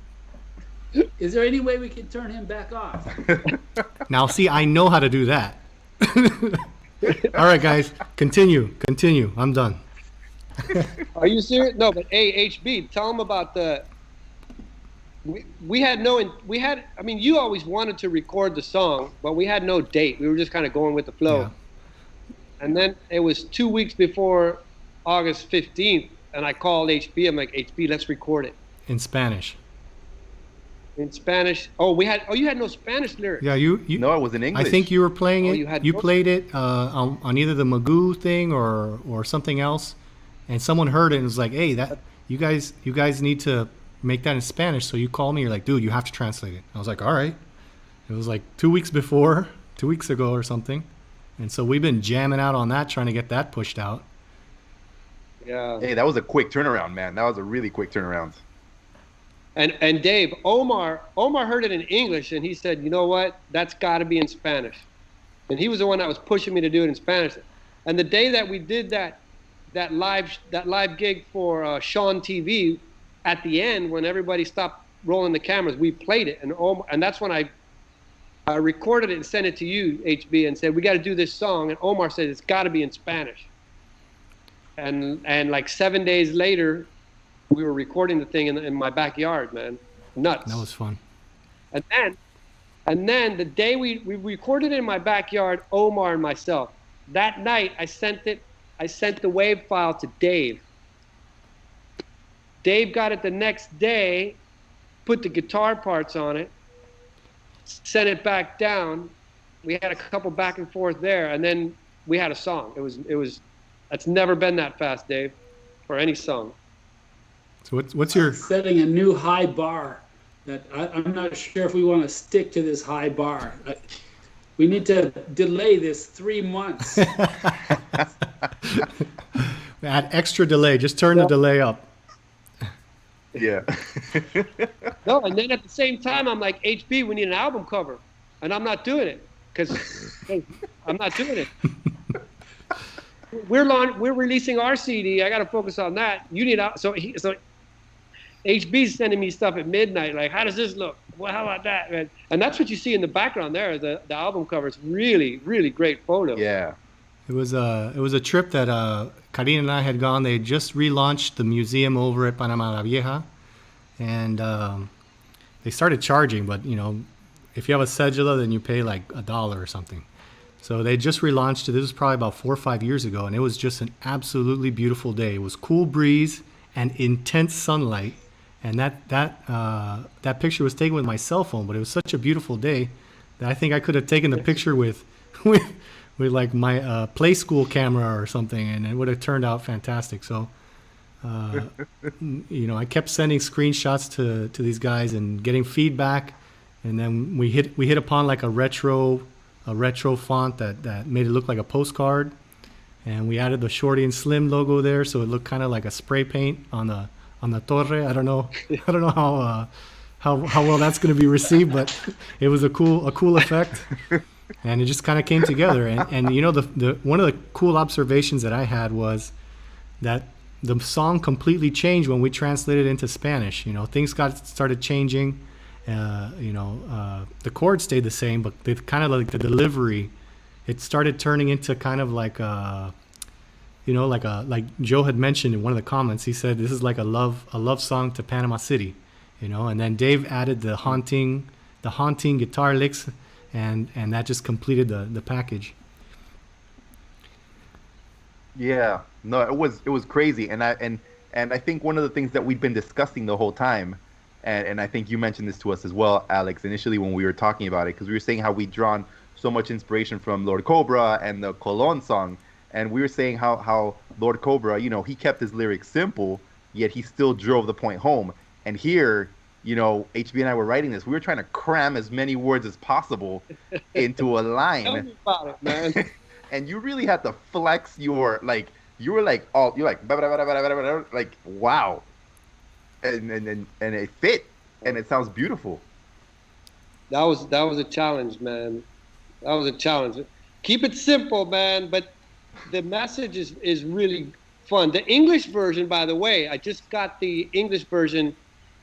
Is there any way we can turn him back off? Now, see, I know how to do that. All right, guys, continue. I'm done. Are you serious? No, but hey, HB, tell them about the. I mean, you always wanted to record the song, but we had no date. We were just kind of going with the flow. Yeah. And then it was 2 weeks before August 15th, and I called HB. I'm like, HB, let's record it In Spanish. in Spanish. Oh, you had no Spanish lyrics. Yeah, you. No, it was in English. I think you were playing Oh, it. you had You both? played it on either the Magoo thing or something else, and someone heard it and was like, "Hey, that you guys need to make that in Spanish." So you called me. You're like, "Dude, you have to translate it." I was like, "All right." It was like 2 weeks ago or something, and so we've been jamming out on that, trying to get that pushed out. Yeah. Hey, that was a quick turnaround, man. That was a really quick turnaround. And Dave, Omar heard it in English, and he said, "You know what? That's got to be in Spanish." And he was the one that was pushing me to do it in Spanish. And the day that we did that live gig for Sean TV, at the end when everybody stopped rolling the cameras, we played it, and that's when I recorded it and sent it to you, HB, and said we got to do this song. And Omar said it's got to be in Spanish. And like 7 days later, we were recording the thing in my backyard, man. Nuts. That was fun. And then the day we recorded it in my backyard, Omar and myself. That night I sent the wave file to Dave. Dave got it the next day, put the guitar parts on it, sent it back down. We had a couple back and forth there, and then we had a song. It was that's never been that fast, Dave, for any song. So what's your Setting a new high bar that I'm not sure if we want to stick to this high bar. We need to delay this 3 months. add extra delay? Just turn the delay up. Yeah. No, and then at the same time, I'm like, HB, we need an album cover, and I'm not doing it because I'm not doing it. We're releasing our CD. I got to focus on that. You need so HB's sending me stuff at midnight. Like, how does this look? Well, how about that, man? And that's what you see in the background there. The album cover is really, really great photo. Yeah. It was a trip that Karina and I had gone. They had just relaunched the museum over at Panama la Vieja, and they started charging. But you know, if you have a cedula, then you pay like $1 or something. So they just relaunched it. This was probably about 4 or 5 years ago, and it was just an absolutely beautiful day. It was cool breeze and intense sunlight, and that picture was taken with my cell phone. But it was such a beautiful day that I think I could have taken the picture with like my play school camera or something, and it would have turned out fantastic. So, you know, I kept sending screenshots to these guys and getting feedback, and then we hit upon like a retro font that made it look like a postcard, and we added the Shorty and Slim logo there, so it looked kind of like a spray paint on the torre. I don't know how well that's going to be received, but it was a cool effect. And it just kind of came together. And you know, the one of the cool observations that I had was that the song completely changed when we translated into Spanish. You know, things started changing. The chords stayed the same, but they kind of like the delivery. It started turning into kind of like like Joe had mentioned in one of the comments. He said this is like a love song to Panama City, you know. And then Dave added the haunting guitar licks, and that just completed the package. Yeah, no, it was crazy, and I think one of the things that we'd been discussing the whole time, and I think you mentioned this to us as well, Alex, initially when we were talking about it, because we were saying how we'd drawn so much inspiration from Lord Cobra and the Colon song, and we were saying how Lord Cobra, you know, he kept his lyrics simple, yet he still drove the point home. And here, you know, HB and I were writing this, we were trying to cram as many words as possible into a line. Tell me about it, man. And you really had to flex your, like, you were like, all, you're like, like, wow. And it fit, and it sounds beautiful. That was a challenge, man. That was a challenge. Keep it simple, man, but the message is really fun. The English version, by the way, I just got the English version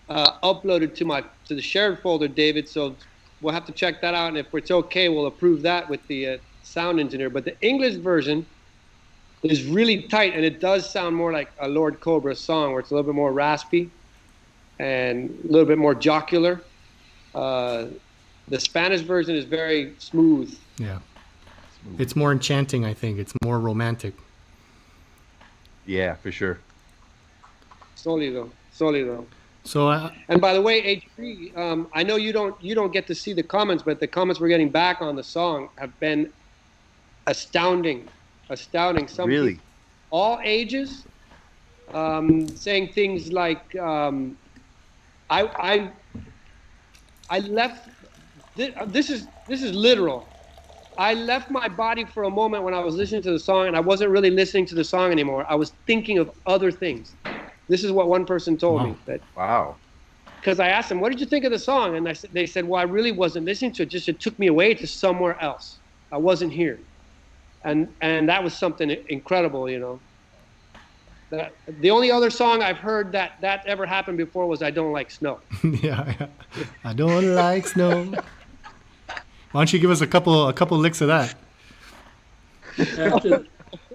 uploaded to the shared folder, David, so we'll have to check that out, and if it's okay, we'll approve that with the sound engineer. But the English version is really tight, and it does sound more like a Lord Cobra song, where it's a little bit more raspy and a little bit more jocular. The Spanish version is very smooth. Yeah, it's more enchanting. I think it's more romantic. Yeah, for sure. Sólido. So, and by the way, HB, I know you don't get to see the comments, but the comments we're getting back on the song have been astounding. Some really, people, all ages, saying things like, I left. This is literal. I left my body for a moment when I was listening to the song, and I wasn't really listening to the song anymore. I was thinking of other things. This is what one person told me. Wow. Because I asked them, what did you think of the song? And they said, well, I really wasn't listening to it. Just it took me away to somewhere else. I wasn't here. And that was something incredible, you know. The only other song I've heard that ever happened before was I Don't Like Snow. yeah. I don't like snow. Why don't you give us a couple licks of that?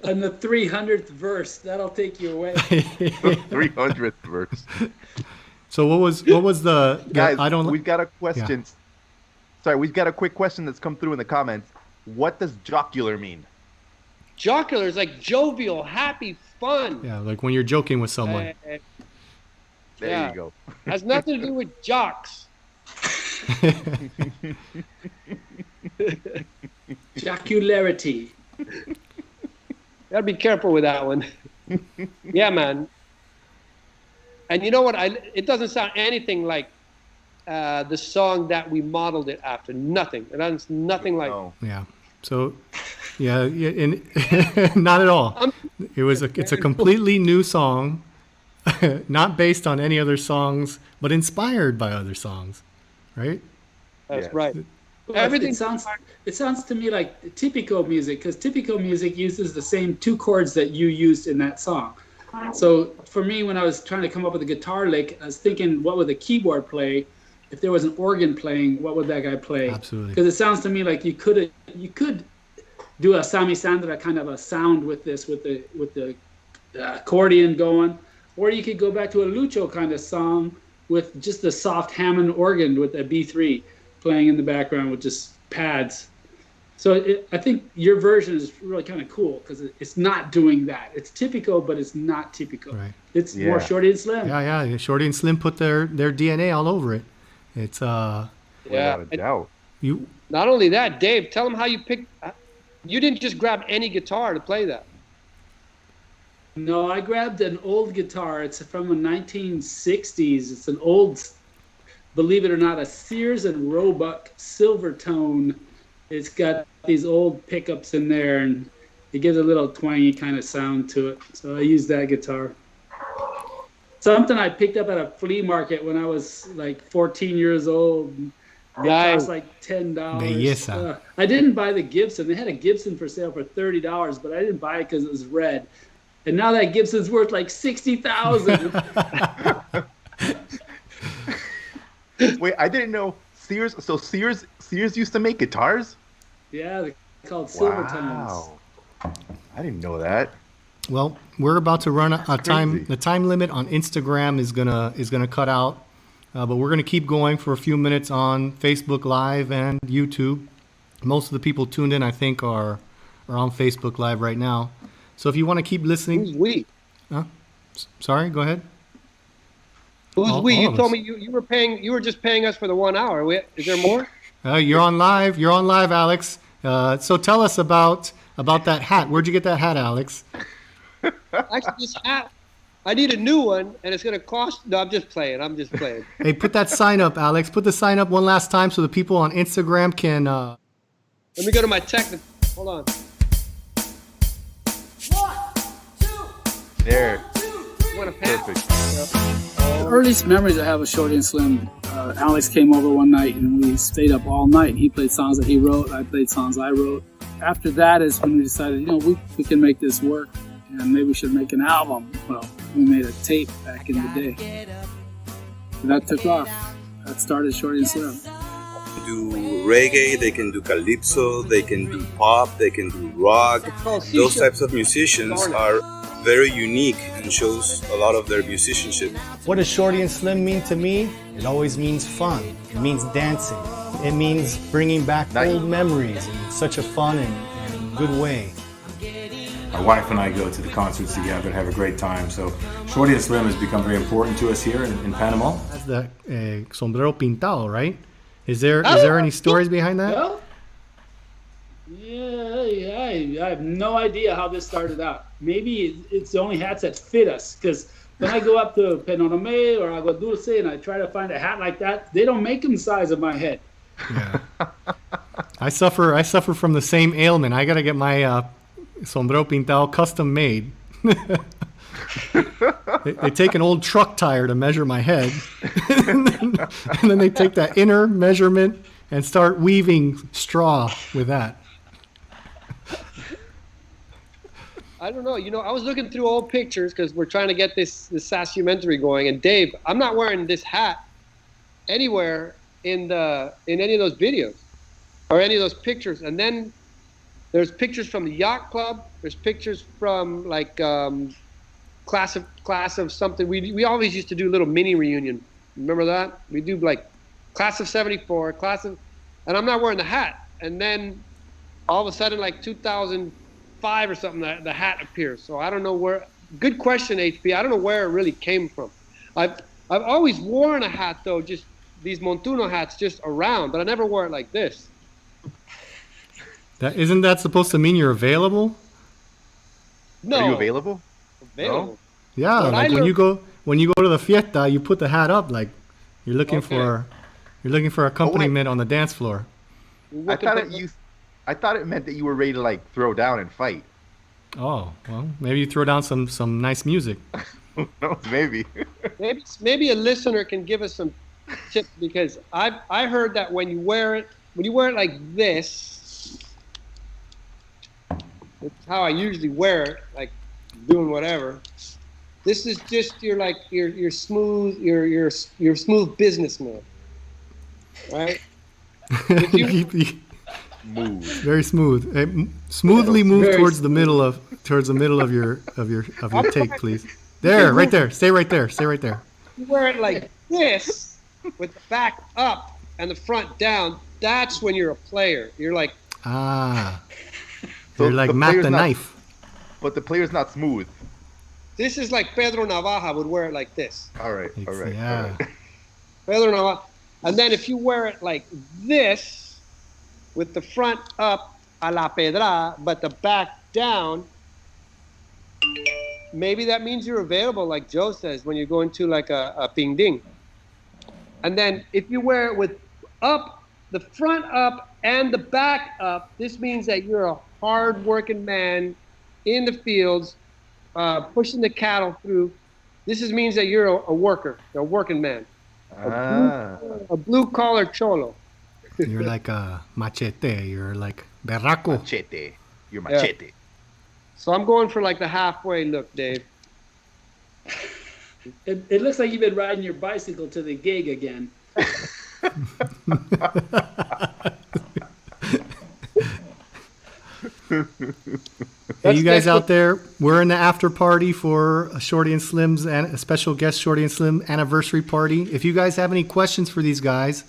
On the 300th verse, that'll take you away. 300th verse. So what was the guys? I don't. We've got a question. Yeah. Sorry, we've got a quick question that's come through in the comments. What does jocular mean? Jocular is like jovial, happy, fun. Yeah, like when you're joking with someone. There you go. Has nothing to do with jocks. Jocularity. Gotta be careful with that one. Yeah, man. And you know what? It doesn't sound anything like the song that we modeled it after. Nothing. It sounds nothing like. Yeah. So, yeah, not at all. It's a completely new song, not based on any other songs, but inspired by other songs, right? That's right. Everything it sounds to me like typical music, because typical music uses the same two chords that you used in that song. So for me, when I was trying to come up with a guitar lick, I was thinking, what would the keyboard play? If there was an organ playing, what would that guy play? Absolutely. Because it sounds to me like you could do a Sammy Sandra kind of a sound with this, with the accordion going, or you could go back to a Lucho kind of song with just the soft Hammond organ with a B3 playing in the background with just pads. So I think your version is really kind of cool because it's not doing that. It's typical, but it's not typical. Right. It's more Shorty and Slim. Yeah. Shorty and Slim put their DNA all over it. It's yeah. Without a doubt. You. Not only that, Dave, tell them how you picked. You didn't just grab any guitar to play that. No, I grabbed an old guitar. It's from the 1960s. It's an old, believe it or not, a Sears and Roebuck Silvertone. It's got these old pickups in there, and it gives a little twangy kind of sound to it. So I used that guitar. Something I picked up at a flea market when I was like 14 years old. It cost like $10. I didn't buy the Gibson. They had a Gibson for sale for $30, but I didn't buy it because it was red. and now that Gibson's worth like 60,000. Wait, I didn't know Sears. So Sears used to make guitars. Yeah, they're called silver tones. Wow, I didn't know that. Well, we're about to run out of time. Crazy. The time limit on Instagram is gonna cut out, but we're gonna keep going for a few minutes on Facebook Live and YouTube. Most of the people tuned in, I think, are on Facebook Live right now. So if you want to keep listening, Who's we? sorry, go ahead. Who's All- we? all You of told us. me you were paying. You were just paying us for the 1 hour. Is there more? You're on live. You're on live, Alex. So tell us about that hat. Where'd you get that hat, Alex? Actually, this hat. I need a new one, and it's gonna cost. No, I'm just playing. Hey, put that sign up, Alex. Put the sign up one last time so the people on Instagram can. Let me go to my technical. Hold on. There, You want a pen? perfect. The earliest memories I have of Shorty and Slim, Alex came over one night and we stayed up all night. He played songs that he wrote, I played songs I wrote. After that is when we decided, we can make this work and maybe we should make an album. Well, we made a tape back in the day. And that took off. That started Shorty and Slim. Do reggae, they can do calypso, they can do pop, they can do rock. Those types of musicians are very unique and shows a lot of their musicianship. What does Shorty and Slim mean to me? It always means fun. It means dancing. It means bringing back old memories in such a fun and good way. My wife and I go to the concerts together and have a great time. So Shorty and Slim has become very important to us here in Panama. That's the sombrero pintado, right? Is there any stories behind that? Well, yeah, I have no idea how this started out. Maybe it's the only hats that fit us. Because when I go up to Panorama or Agua Dulce and I try to find a hat like that, they don't make them the size of my head. Yeah. I suffer from the same ailment. I gotta get my sombrero pintado custom made. They take an old truck tire to measure my head, and then they take that inner measurement and start weaving straw with that. I don't know. I was looking through old pictures because we're trying to get this documentary going. And Dave, I'm not wearing this hat anywhere in any of those videos or any of those pictures. And then there's pictures from the yacht club. There's pictures from like class of something. We always used to do a little mini reunion. Remember that? We do like class of '74, and I'm not wearing the hat. And then all of a sudden, like 2005 or something, the hat appears. So I don't know where. Good question, HP. I don't know where it really came from. I've always worn a hat though, just these Montuno hats just around, but I never wore it like this. Isn't that supposed to mean you're available? No. Are you available? Available. Yeah, But like I when you go to the fiesta, you put the hat up like you're looking Okay. for accompaniment on the dance floor. I thought it meant that you were ready to like throw down and fight. Oh, well, maybe you throw down some nice music. No, maybe. Maybe a listener can give us some tips because I heard that when you wear it like this, it's how I usually wear it, like doing whatever. This is just you're smooth, you're smooth businessman, right? If you, Move. Very smooth. Smoothly move Very towards the middle of your take, please. There, right there. Stay right there. Stay right there. you wear it like this with the back up and the front down, that's when you're a player. You're like, Ah. So You're like the Mac player's the not- knife. But the player's not smooth. this is like Pedro Navaja would wear it like this. All right. All right. Yeah. All right. Pedro Navaja. And then if you wear it like this, with the front up a la pedra, but the back down, maybe that means you're available, like Joe says, when you're going to like a ping ding. And then if you wear it with up, the front up and the back up, this means that you're a hard-working man in the fields, pushing the cattle through. Means that you're a worker, a working man, Ah. a blue-collar cholo. You're like a machete. You're like berraco. Machete. You're machete. So I'm going for like the halfway look, Dave. It looks like you've been riding your bicycle to the gig again. Hey, you guys out there, we're in the after party for Shorty and Slim's and a special guest Shorty and Slim anniversary party. If you guys have any questions for these guys,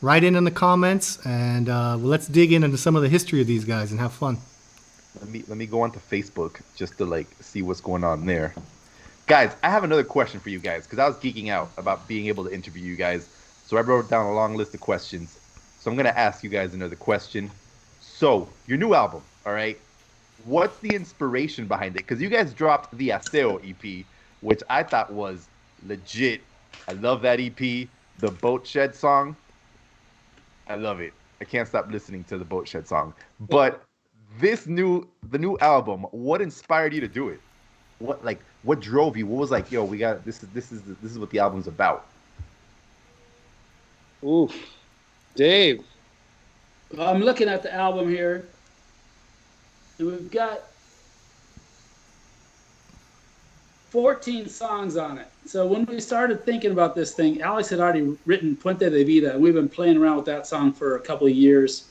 write in the comments, and let's dig into some of the history of these guys and have fun. Let me go onto Facebook just to like see what's going on there. Guys, I have another question for you guys because I was geeking out about being able to interview you guys. So I wrote down a long list of questions. So I'm going to ask you guys another question. So, your new album, all right? What's the inspiration behind it? Because you guys dropped the Aseo EP, which I thought was legit. I love that EP. The Boat Shed song, I love it. I can't stop listening to the Boat Shed song. But the new album, what inspired you to do it? What drove you? What was like, yo, we got this is what the album's about? Oof, Dave. I'm looking at the album here, and we've got 14 songs on it. So when we started thinking about this thing, Alex had already written Puente de Vida, and we've been playing around with that song for a couple of years.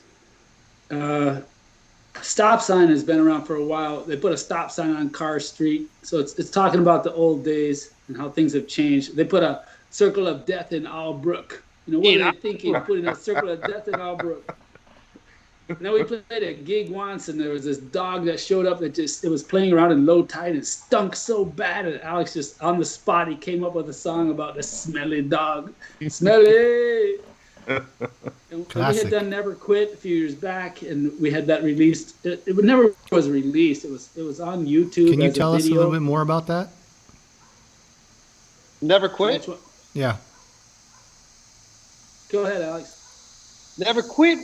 Stop Sign has been around for a while. They put a stop sign on Carr Street, so it's talking about the old days and how things have changed. They put a Circle of Death in Albrook. You know, what are they thinking, putting a Circle of Death in Albrook? And then we played a gig once, and there was this dog that showed up that it was playing around in low tide and stunk so bad. And Alex just on the spot, he came up with a song about the smelly dog. Smelly! And we had done Never Quit a few years back, and we had that released. It never was released. It was on YouTube. Can you tell us a little bit more about that? Never Quit? Yeah. Go ahead, Alex. Never Quit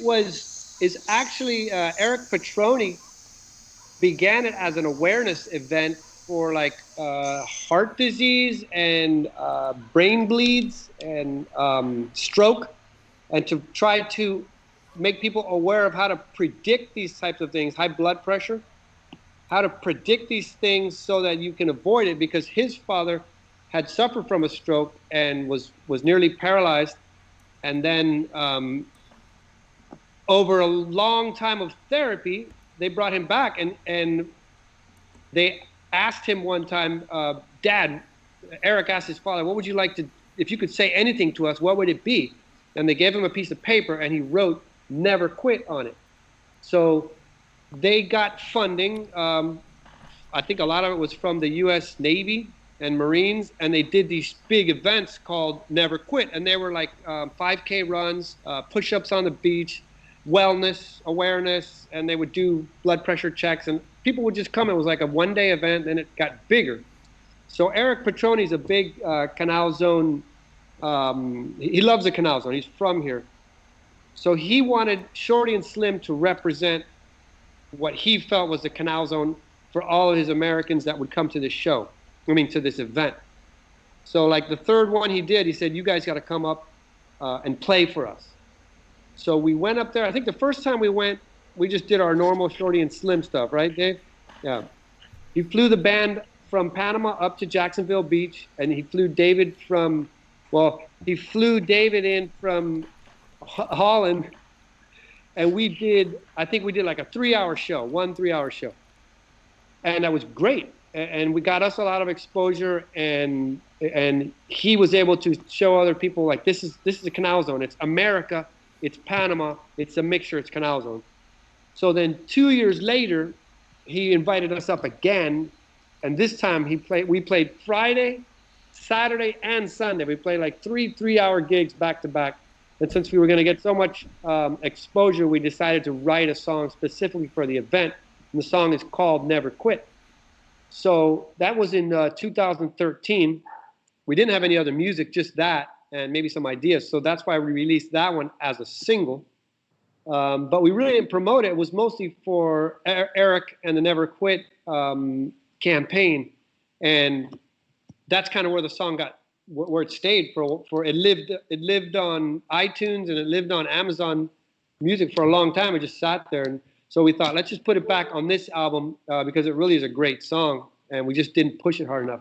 is actually Eric Petroni began it as an awareness event for like heart disease and brain bleeds and stroke, and to try to make people aware of how to predict these types of things, high blood pressure, how to predict these things so that you can avoid it, because his father had suffered from a stroke and was nearly paralyzed. And then over a long time of therapy, they brought him back, and they asked him one time, Dad, Eric asked his father, what would you like to, if you could say anything to us, what would it be? And they gave him a piece of paper, and he wrote Never Quit on it. So they got funding. I think a lot of it was from the U.S. Navy and Marines, and they did these big events called Never Quit, and they were like 5K runs, push-ups on the beach, wellness, awareness, and they would do blood pressure checks, and people would just come. It was like a one-day event, and it got bigger. So Eric Petroni's a big Canal Zone. He loves the Canal Zone. He's from here. So he wanted Shorty and Slim to represent what he felt was the Canal Zone for all of his Americans that would come to this show. To this event. So like the third one he did, he said, you guys got to come up and play for us. So we went up there. I think the first time we went, we just did our normal Shorty and Slim stuff, right, Dave? Yeah. He flew the band from Panama up to Jacksonville Beach, and he flew David in from Holland, and I think we did like a 3-hour show, 3-hour show. And that was great. And we got us a lot of exposure, and he was able to show other people like this is a Canal Zone. It's America, it's Panama, it's a mixture, it's Canal Zone. So then 2 years later, he invited us up again, and this time we played Friday, Saturday, and Sunday. We played like 3-hour gigs back to back. And since we were going to get so much exposure, we decided to write a song specifically for the event, and the song is called Never Quit. So that was in 2013. We didn't have any other music, just that, and maybe some ideas. So that's why we released that one as a single. But we really didn't promote it. It was mostly for Eric and the Never Quit campaign. And that's kind of where the song where it stayed for it lived on iTunes, and it lived on Amazon Music for a long time. It just sat there. And So we thought, let's just put it back on this album because it really is a great song, and we just didn't push it hard enough.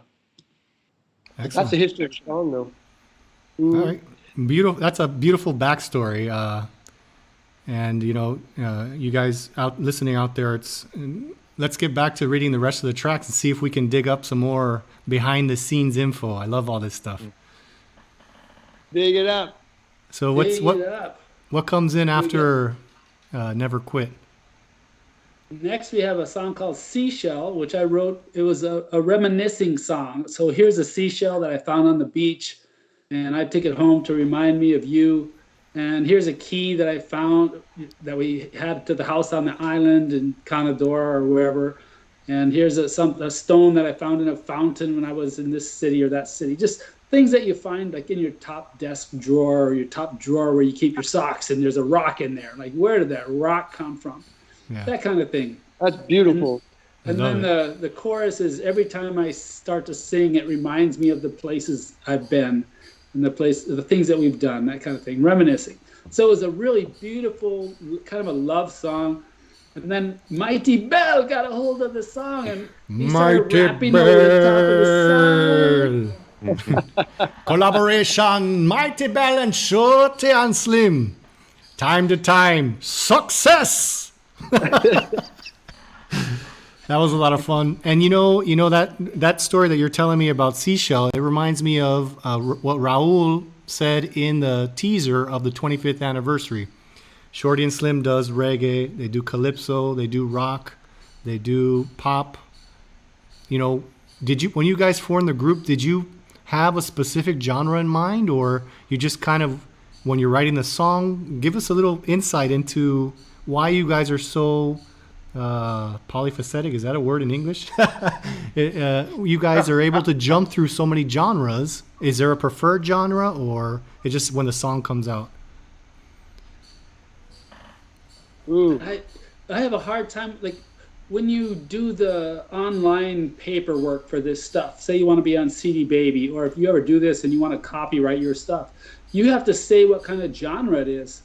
Excellent. That's the history of the song, though. All right, beautiful. That's a beautiful backstory. And you guys out listening out there, let's get back to reading the rest of the tracks and see if we can dig up some more behind the scenes info. I love all this stuff. Dig it up. So what comes in after Never Quit? Next, we have a song called Seashell, which I wrote. It was a reminiscing song. So here's a seashell that I found on the beach, and I took it home to remind me of you. And here's a key that I found that we had to the house on the island in Canadora or wherever. And here's a stone that I found in a fountain when I was in this city or that city. Just things that you find like in your top desk drawer or your top drawer where you keep your socks, and there's a rock in there. Like, where did that rock come from? Yeah. That kind of thing. That's beautiful. And then the chorus is, every time I start to sing, it reminds me of the places I've been and the things that we've done, that kind of thing, reminiscing. So it was a really beautiful, kind of a love song. And then Mighty Bell got a hold of the song, and he started rapping over the top of the song. Collaboration, Mighty Bell and Shorty and Slim. Time to time, success. That was a lot of fun. And that story that you're telling me about Seashell, it reminds me of what Raul said in the teaser of the 25th anniversary. Shorty and Slim does reggae, they do calypso, they do rock, they do pop. When you guys formed the group, did you have a specific genre in mind, or you just kind of, when you're writing the song, give us a little insight into why you guys are so polyphacetic? Is that a word in English? You guys are able to jump through so many genres. Is there a preferred genre, or it's just when the song comes out? Ooh. I have a hard time, like, when you do the online paperwork for this stuff, say you want to be on CD Baby, or if you ever do this and you want to copyright your stuff, you have to say what kind of genre it is.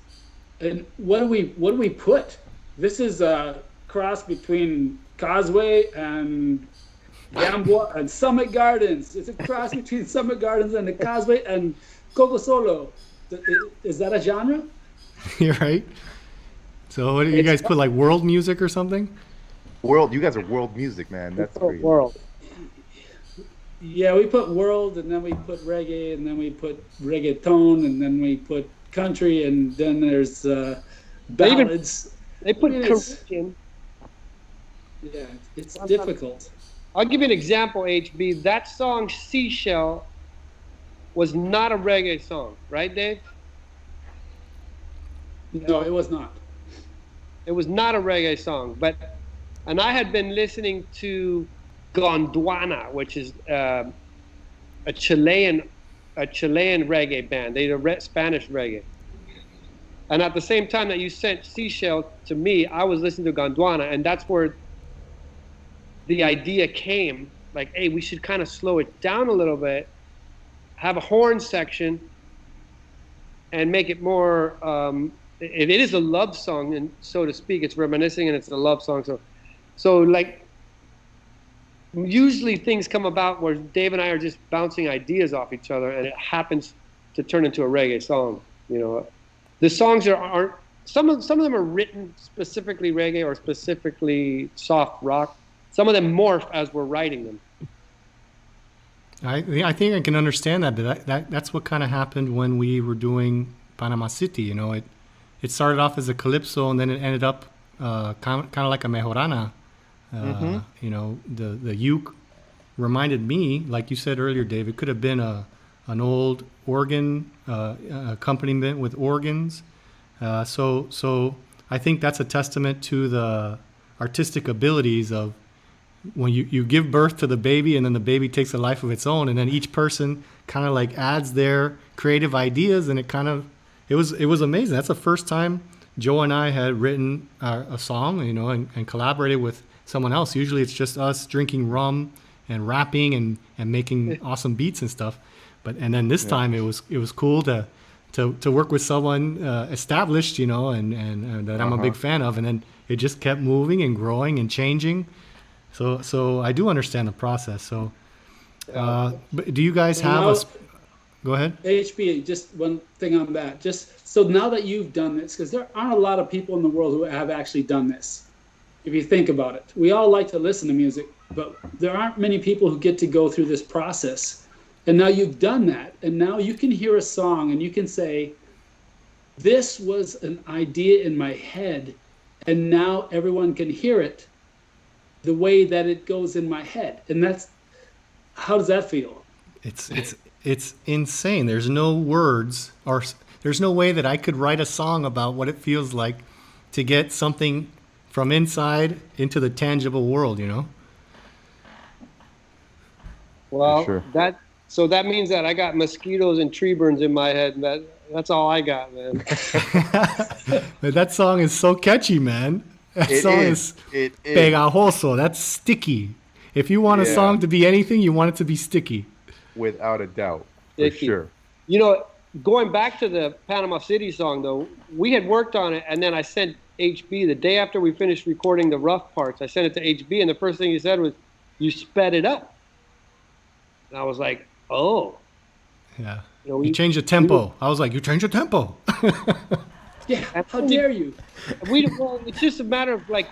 And what do we put? This is a cross between Causeway and Gamboa and Summit Gardens. It's a cross between Summit Gardens and the Causeway and Coco Solo. Is that a genre? You're right. So what do you guys put, like world music or something? You guys are world music, man. That's crazy. World. Yeah, we put world, and then we put reggae, and then we put reggaeton, and then we put country, and then there's ballads. They put Caribbean. Yeah, it's difficult. I'll give you an example, HB. That song, Seashell, was not a reggae song, right, Dave? No, it was not. It was not a reggae song, and I had been listening to Gondwana, which is a Chilean reggae band. They did Spanish reggae. And at the same time that you sent Seashell to me, I was listening to Gondwana, and that's where the idea came. Like, hey, we should kind of slow it down a little bit, have a horn section, and make it more. It is a love song, and so to speak, it's reminiscing, and it's a love song. So like, usually things come about where Dave and I are just bouncing ideas off each other, and it happens to turn into a reggae song. The songs aren't some of them are written specifically reggae or specifically soft rock. Some of them morph as we're writing them. I think I can understand that, but that's what kind of happened when we were doing Panama City. It started off as a calypso, and then it ended up kind of like a mejorana. The uke reminded me, like you said earlier, Dave, it could have been an old organ accompaniment with organs. So I think that's a testament to the artistic abilities of when you give birth to the baby, and then the baby takes a life of its own, and then each person kind of like adds their creative ideas, and it was amazing. That's the first time Joe and I had written a song, and collaborated with someone else. Usually it's just us drinking rum and rapping and making awesome beats and stuff. And then this time it was cool to work with someone established, and that I'm a big fan of. And then it just kept moving and growing and changing. So I do understand the process. So, but do you guys have a? Go ahead. HB, just one thing on that. Just so now that you've done this, because there aren't a lot of people in the world who have actually done this. If you think about it, we all like to listen to music, but there aren't many people who get to go through this process. And now you've done that, and now you can hear a song and you can say, this was an idea in my head, and now everyone can hear it the way that it goes in my head. And that's, how does that feel? It's insane. There's no words, or there's no way that I could write a song about what it feels like to get something from inside into the tangible world, you know? Well, Sure. so that means that I got mosquitoes and tree burns in my head, and that's all I got, man. But that song is so catchy, man. That song is pegajoso. That's sticky. If you want a song to be anything, you want it to be sticky. Without a doubt, for Sticky. sure. You know, going back to the Panama City song, though, we had worked on it, and then I sent HB the day after we finished recording the rough parts. I sent it to HB, and the first thing he said was, "You sped it up." And I was like, "Oh." Yeah. You know, You changed the tempo. I was like, you changed the tempo. Yeah, how dare you? Well, it's just a matter of like,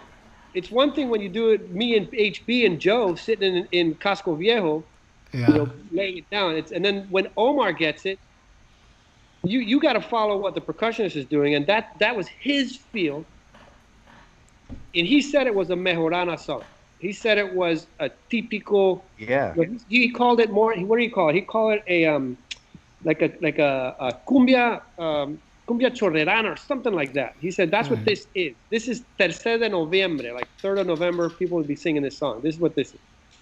it's one thing when you do it, me and HB and Joe sitting in Casco Viejo, Yeah. laying it down. And then when Omar gets it, you got to follow what the percussionist is doing, and that was his feel. And he said it was a mejorana song. He said it was a típico. Yeah. He called it more. What do you call it? He called it a like a cumbia cumbia chorrerana or something like that. He said that's what this is. This is Tercer de Noviembre, like 3rd of November. People would be singing this song. This is what this is,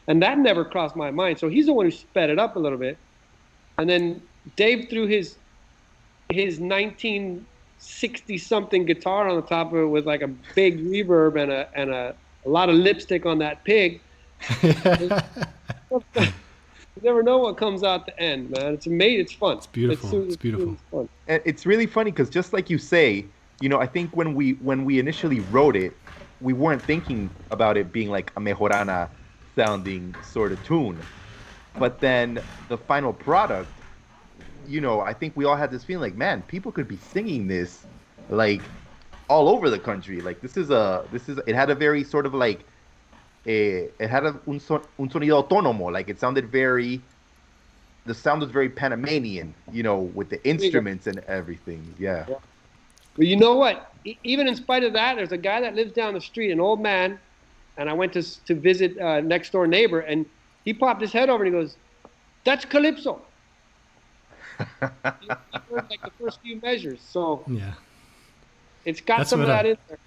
and that never crossed my mind. So he's the one who sped it up a little bit, and then Dave threw his 1960 something guitar on the top of it with like a big reverb and a lot of lipstick on that pig. You never know what comes out the end, man. It's amazing. It's fun. It's beautiful. It's beautiful. It's fun. And it's really funny because just like you say, you know, I think when we initially wrote it, we weren't thinking about it being like a mejorana sounding sort of tune. But then the final product, you know, I think we all had this feeling like, man, people could be singing this like all over the country. Like it had a very sort of like it had un sonido autónomo. Like the sound was very Panamanian, you know, with the instruments and everything. Yeah. But you know what? Even in spite of that, there's a guy that lives down the street, an old man, and I went to visit next door neighbor, and he popped his head over and he goes, "That's calypso." He heard like the first few measures, so Yeah. it's got That's some of what that in there.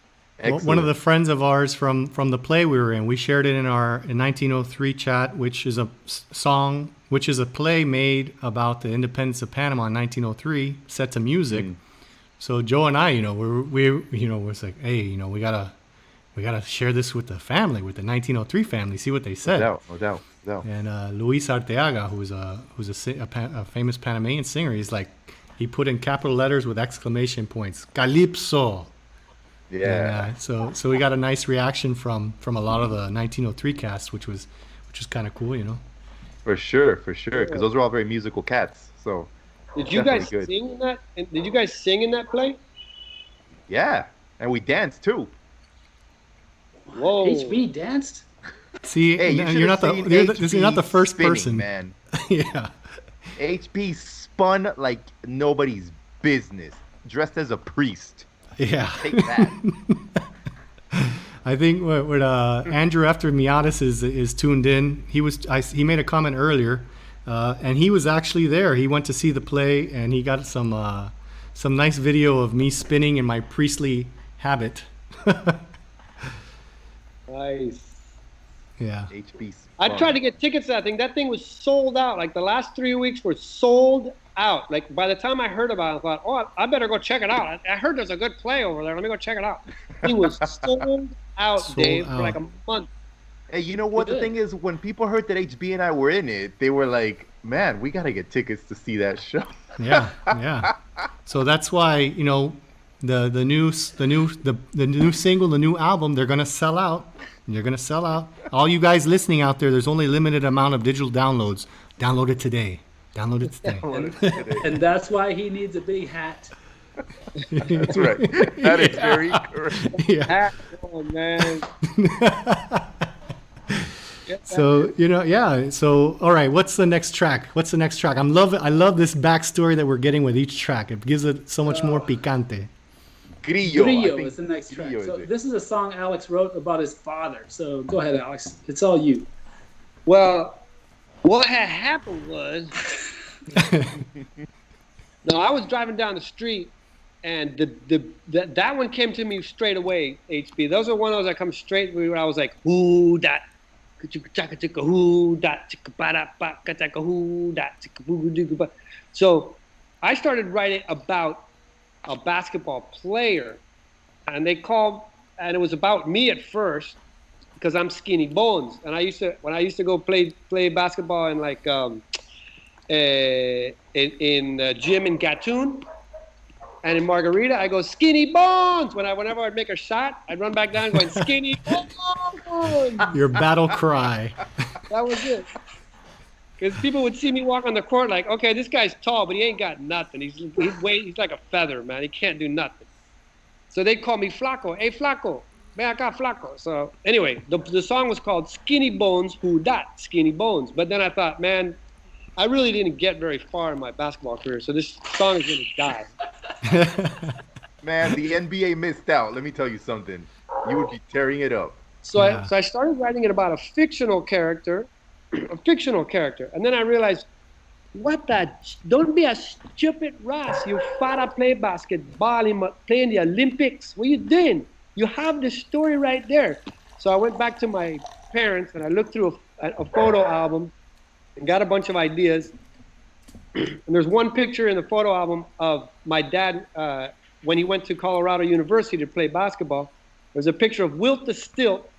One of the friends of ours from the play we were in, we shared it in our 1903 chat, which is a play made about the independence of Panama in 1903, set to music. So Joe and I, you know, we're like, hey, you know, we gotta share this with the family, with the 1903 family, see what they said. No doubt. And Luis Arteaga, who's a famous Panamanian singer, he put in capital letters with exclamation points, Calypso. Yeah. And, so we got a nice reaction from a lot of the 1903 cast, which was kind of cool, you know. For sure, because those are all very musical cats. So Did you guys sing in that? Did you guys sing in that play? yeah, and we danced too. Whoa! HB danced? See, Hey, you're not the first spinning, person, man. Yeah. HB spun like nobody's business, dressed as a priest. Yeah. Take that. I think what Andrew after Miatis is tuned in. He made a comment earlier, and he was actually there. He went to see the play, and he got some nice video of me spinning in my priestly habit. Nice. Yeah. HB. I tried to get tickets to that thing. That thing was sold out. Like the last 3 weeks were sold out. Like by the time I heard about it, I thought, oh, I better go check it out. I heard there's a good play over there. Let me go check it out. It was sold out, Dave, for like a month. Hey, you know what? The thing is, when people heard that HB and I were in it, they were like, man, we got to get tickets to see that show. Yeah. So that's why, you know, the new single, the new album, they're gonna sell out. They're gonna sell out. All you guys listening out there, there's only a limited amount of digital downloads. Download it today. Download it today. And that's why he needs a big hat. That's right. That is very correct. Yeah. Oh man. So yeah. So all right, what's the next track? I love this backstory that we're getting with each track. It gives it so much more picante. Grillo is the next track. Grillo So is it. this is a song Alex wrote about his father. So go ahead, Alex. It's all you. Well, what had happened was, no, I was driving down the street, and that one came to me straight away. HB, those are one of those that come straight where I was like, who that, who that, who that. So I started writing about a basketball player, and it was about me at first, because I'm skinny bones, and when I used to go play basketball in like in gym in Gatun and in Margarita, I go skinny bones. Whenever I'd make a shot, I'd run back down going skinny bones. Your battle cry. That was it. Because people would see me walk on the court like, okay, this guy's tall, but he ain't got nothing. He's like a feather, man. He can't do nothing. So they'd call me Flaco. Hey, Flaco. Ven acá, Flaco. So anyway, the song was called Skinny Bones, Who Dat? Skinny Bones. But then I thought, man, I really didn't get very far in my basketball career, so this song is going to die. Man, the NBA missed out. Let me tell you something. You would be tearing it up. So I started writing it about a fictional character, and then I realized, don't be a stupid ras. You fara play basketball, play in the Olympics. What are you doing? You have the story right there. So I went back to my parents and I looked through a photo album and got a bunch of ideas. And there's one picture in the photo album of my dad when he went to Colorado University to play basketball. There's a picture of Wilt the Stilt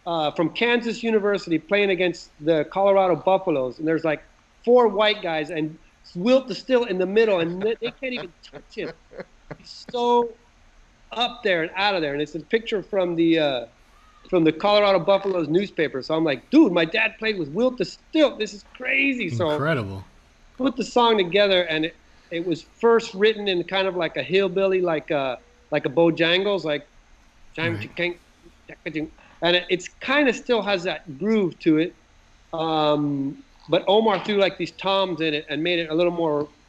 from Kansas University playing against the Colorado Buffaloes. And there's like 4 white guys and Wilt the Stilt in the middle, and they can't even touch him. He's so up there and out of there. And it's a picture from the Colorado Buffaloes newspaper. So I'm like, dude, my dad played with Wilt the Stilt. This is crazy. Incredible. So put the song together, and it was first written in kind of like a hillbilly, like a Bojangles, like, and it's kind of still has that groove to it. But Omar threw like these toms in it and made it a little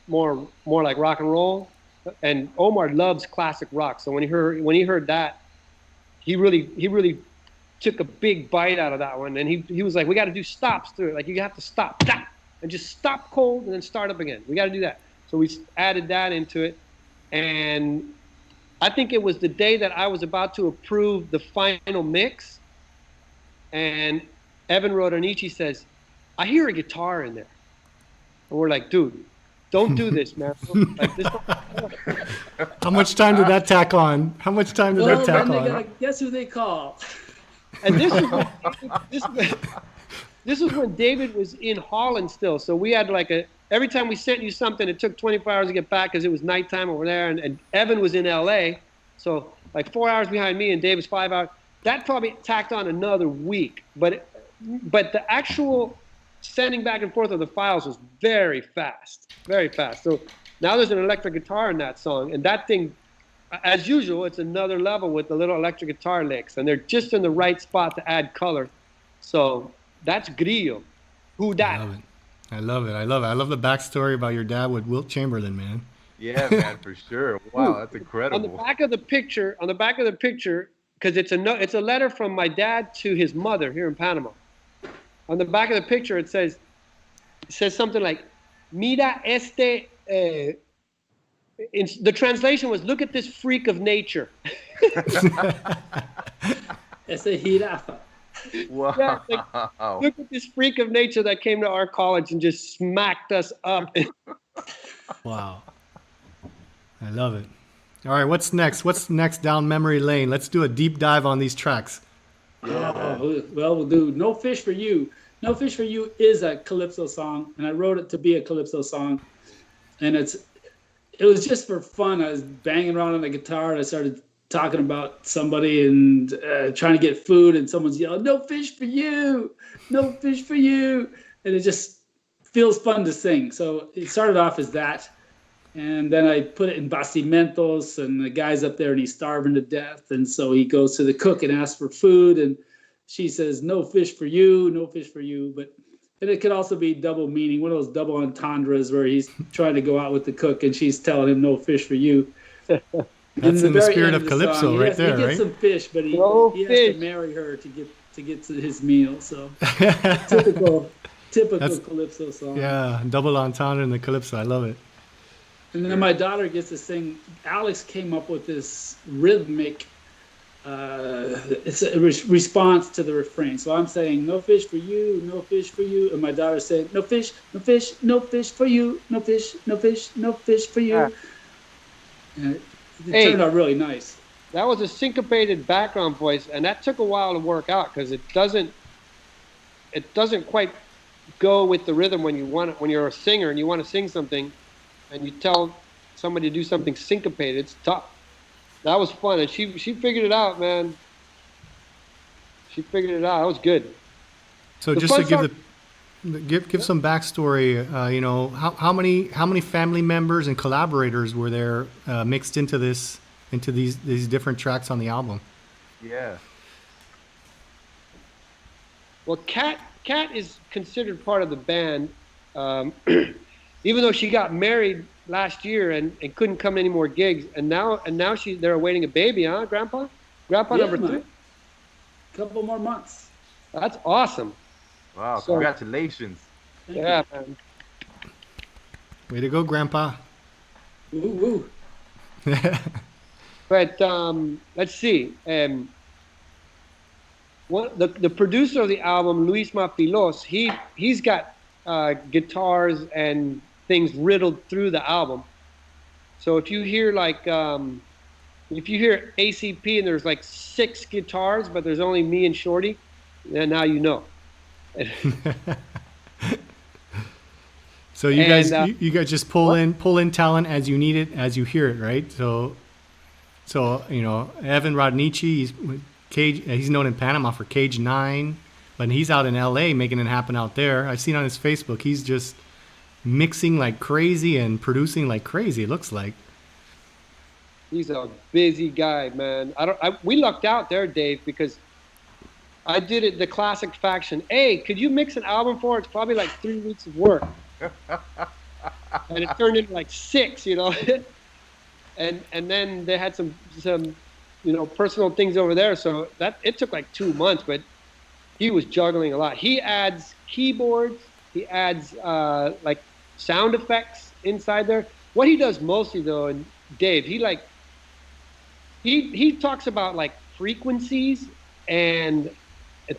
more like rock and roll. And Omar loves classic rock, so when he heard that, he really took a big bite out of that one. And he was like, we got to do stops through it. Like, you have to stop and just stop cold and then start up again. We got to do that. So we added that into it, and I think it was the day that I was about to approve the final mix, and Evan Rodonici says, I hear a guitar in there. And we're like, dude, don't do this, man. Like, this How much time did that tack on? Guess who they call? And this was when David was in Holland still. So we had like every time we sent you something, it took 24 hours to get back because it was nighttime over there. And Evan was in LA. So like 4 hours behind me, and David's 5 hours. That probably tacked on another week. But the actual sending back and forth of the files was very fast, very fast. So now there's an electric guitar in that song, and that thing, as usual, it's another level with the little electric guitar licks, and they're just in the right spot to add color. So that's Grillo. Who dat? I love it. I love the backstory about your dad with Wilt Chamberlain, man. Yeah, man, for sure. Wow, that's incredible. On the back of the picture, because it's a letter from my dad to his mother here in Panama. On the back of the picture, it says something like, "Mira este." The translation was, "Look at this freak of nature." It's a jirafa. Wow. Yeah, like, look at this freak of nature that came to our college and just smacked us up. Wow. I love it. All right, what's next? What's next down memory lane? Let's do a deep dive on these tracks. Well, we'll do No Fish for You. No Fish for You is a Calypso song, and I wrote it to be a Calypso song. And it was just for fun. I was banging around on the guitar, and I started talking about somebody and trying to get food, and someone's yelling, "No fish for you! No fish for you!" And it just feels fun to sing. So it started off as that. And then I put it in bastimentos, and the guy's up there and he's starving to death. And so he goes to the cook and asks for food, and she says, "No fish for you, no fish for you." But and it could also be double meaning, one of those double entendres where he's trying to go out with the cook and she's telling him, "No fish for you." That's in the spirit of Calypso right there, right? He right? gets some fish, but he has to marry her to get to his meal. So typical Calypso song. Yeah, double entendre in the Calypso. I love it. And then my daughter gets to sing. Alex came up with this rhythmic, it's a response to the refrain. So I'm saying, "No fish for you, no fish for you." And my daughter's saying, "No fish, no fish, no fish for you, no fish, no fish, no fish for you." And it turned out really nice. That was a syncopated background voice, and that took a while to work out because it doesn't quite go with the rhythm when you're a singer and you want to sing something. And you tell somebody to do something syncopated, it's tough. That was fun, and she figured it out, man. She figured it out. That was good. So just to give some backstory, how many family members and collaborators were there mixed into these different tracks on the album? Yeah. Well, Kat is considered part of the band. Even though she got married last year and couldn't come to any more gigs, and now they're awaiting a baby, huh, Grandpa number 2. Couple more months. That's awesome. Wow! Congratulations. Yeah, man. Way to go, Grandpa. Woo woo. But let's see. The producer of the album, Luis Mafilos, he's got guitars and things riddled through the album. So if you hear ACP and there's like 6 guitars, but there's only me and Shorty, then now you know. So you guys just pull in talent as you need it, as you hear it, right? So Evan Rodnici, he's known in Panama for Cage 9, but he's out in LA making it happen out there. I've seen on his Facebook, he's just mixing like crazy and producing like crazy, it looks like. He's a busy guy, man. We lucked out there, Dave, because I did it the classic fashion. Hey, could you mix an album for it? It's probably like 3 weeks of work. And it turned into like 6, and then they had some personal things over there, so that it took like 2 months, but he was juggling a lot. He adds keyboards, he adds like sound effects inside there. What he does mostly though, and Dave, he talks about like frequencies and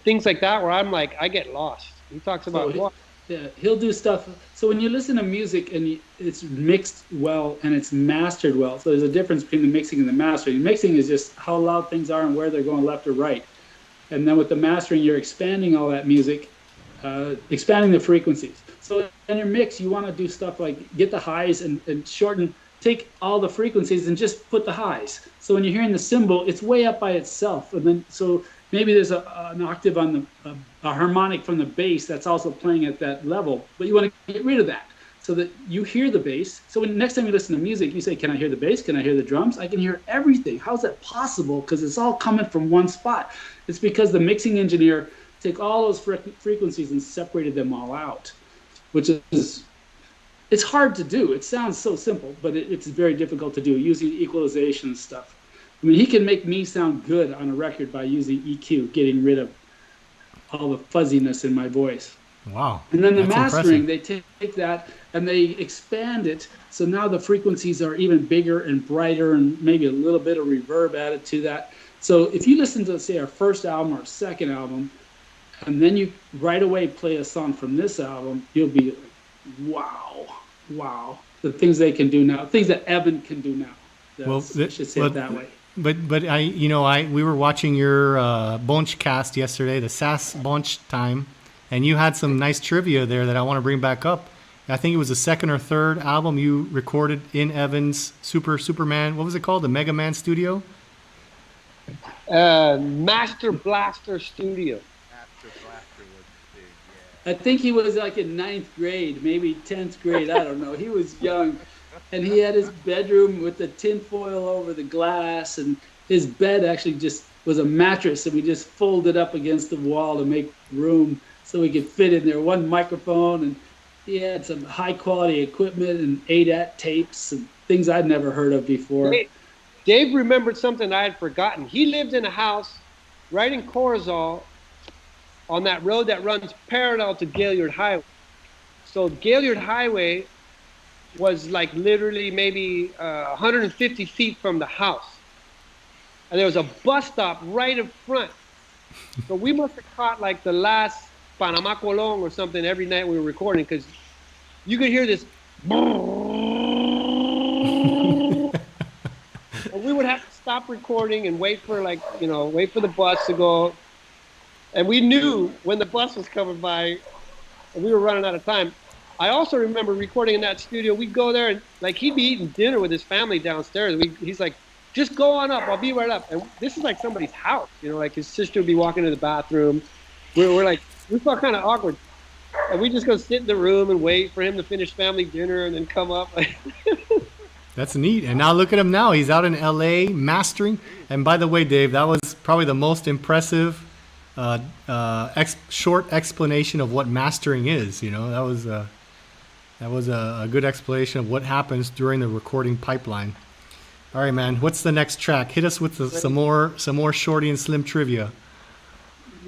things like that where I'm like, I get lost. He talks about what? Yeah, he'll do stuff. So when you listen to music and it's mixed well and it's mastered well, so there's a difference between the mixing and the mastering. Mixing is just how loud things are and where they're going left or right. And then with the mastering, you're expanding all that music, expanding the frequencies. So in your mix, you want to do stuff like get the highs and shorten, take all the frequencies and just put the highs. So when you're hearing the cymbal, it's way up by itself. And then so maybe there's an octave on a harmonic from the bass that's also playing at that level, but you want to get rid of that so that you hear the bass. So when next time you listen to music, you say, "Can I hear the bass? Can I hear the drums? I can hear everything." How's that possible? Because it's all coming from one spot. It's because the mixing engineer took all those frequencies and separated them all out, which is, it's hard to do. It sounds so simple, but it's very difficult to do using equalization and stuff. I mean, he can make me sound good on a record by using EQ, getting rid of all the fuzziness in my voice. Wow. And then the That's mastering, impressive. they take that and they expand it. So now the frequencies are even bigger and brighter and maybe a little bit of reverb added to that. So if you listen to, say, our first album or second album, and then you right away play a song from this album, you'll be like, wow. The things they can do now, things that Evan can do now. I should say it that way. But we were watching your Bonch cast yesterday, the SAS Bonch time, and you had some nice trivia there that I want to bring back up. I think it was the second or third album you recorded in Evans Superman. What was it called? The Mega Man Studio. Master Blaster Studio. I think he was like in 9th grade, maybe 10th grade. I don't know. He was young. And he had his bedroom with the tinfoil over the glass. And his bed actually just was a mattress. And we just folded up against the wall to make room so we could fit in there. One microphone. And he had some high quality equipment and ADAT tapes and things I'd never heard of before. Dave remembered something I had forgotten. He lived in a house right in Corozal on that road that runs parallel to Gaillard Highway. So Gaillard Highway was like literally maybe 150 feet from the house. And there was a bus stop right in front. So we must have caught like the last Panama Colón or something every night we were recording, because you could hear this. And we would have to stop recording and wait for the bus to go. And we knew when the bus was coming by and we were running out of time. I also remember recording in that studio. We'd go there and like he'd be eating dinner with his family downstairs. He's like, just go on up. I'll be right up. And this is like somebody's house, like his sister would be walking to the bathroom. We're like, we felt kind of awkward. And we just go sit in the room and wait for him to finish family dinner and then come up. That's neat. And now look at him now. He's out in LA mastering. And by the way, Dave, that was probably the most impressive short explanation of what mastering is. That was a good explanation of what happens during the recording pipeline. All right, man. What's the next track? Hit us with some more Shorty and Slim trivia.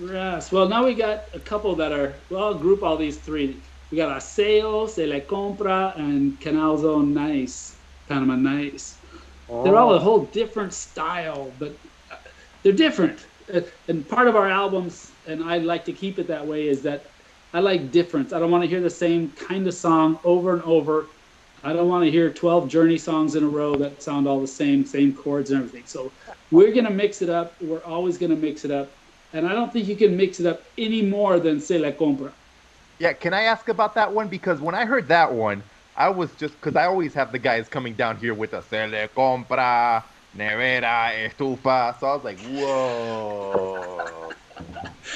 Yes. Well, now we got a couple that are, well, I'll group all these three. We got Aseo, Se Le Compra, and Canal Zone Nice, Panama Nice. Oh. They're all a whole different style, but they're different. And part of our albums, and I like to keep it that way, is that I like difference. I don't want to hear the same kind of song over and over. I don't want to hear 12 Journey songs in a row that sound all the same chords and everything. So we're going to mix it up. We're always going to mix it up. And I don't think you can mix it up any more than Se La Compra. Yeah, can I ask about that one? Because when I heard that one, I was just, because I always have the guys coming down here with a Se Le Compra, Nevera, Estufa. So I was like, whoa.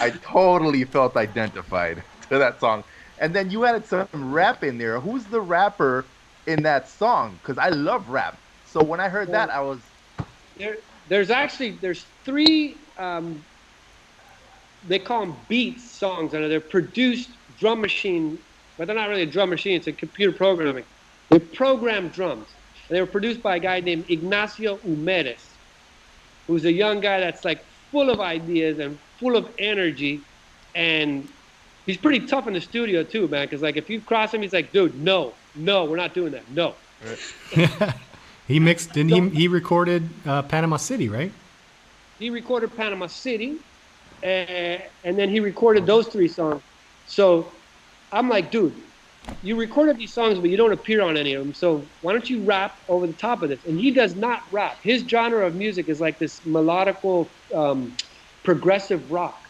I totally felt identified to that song. And then you added some rap in there. Who's the rapper in that song? Because I love rap. So when I heard that, I was... There's three... they call them beats songs, and they're produced drum machine, but they're not really a drum machine, it's a computer programming. They're programmed drums. And they were produced by a guy named Ignacio Humeres, who's a young guy that's like full of ideas and full of energy. And he's pretty tough in the studio too, man, because like if you cross him, he's like, dude, no, we're not doing that, no. He mixed, he recorded Panama City, right? He recorded Panama City. And then he recorded those three songs. So I'm like, dude, you recorded these songs, but you don't appear on any of them. So why don't you rap over the top of this? And he does not rap. His genre of music is like this melodical, progressive rock.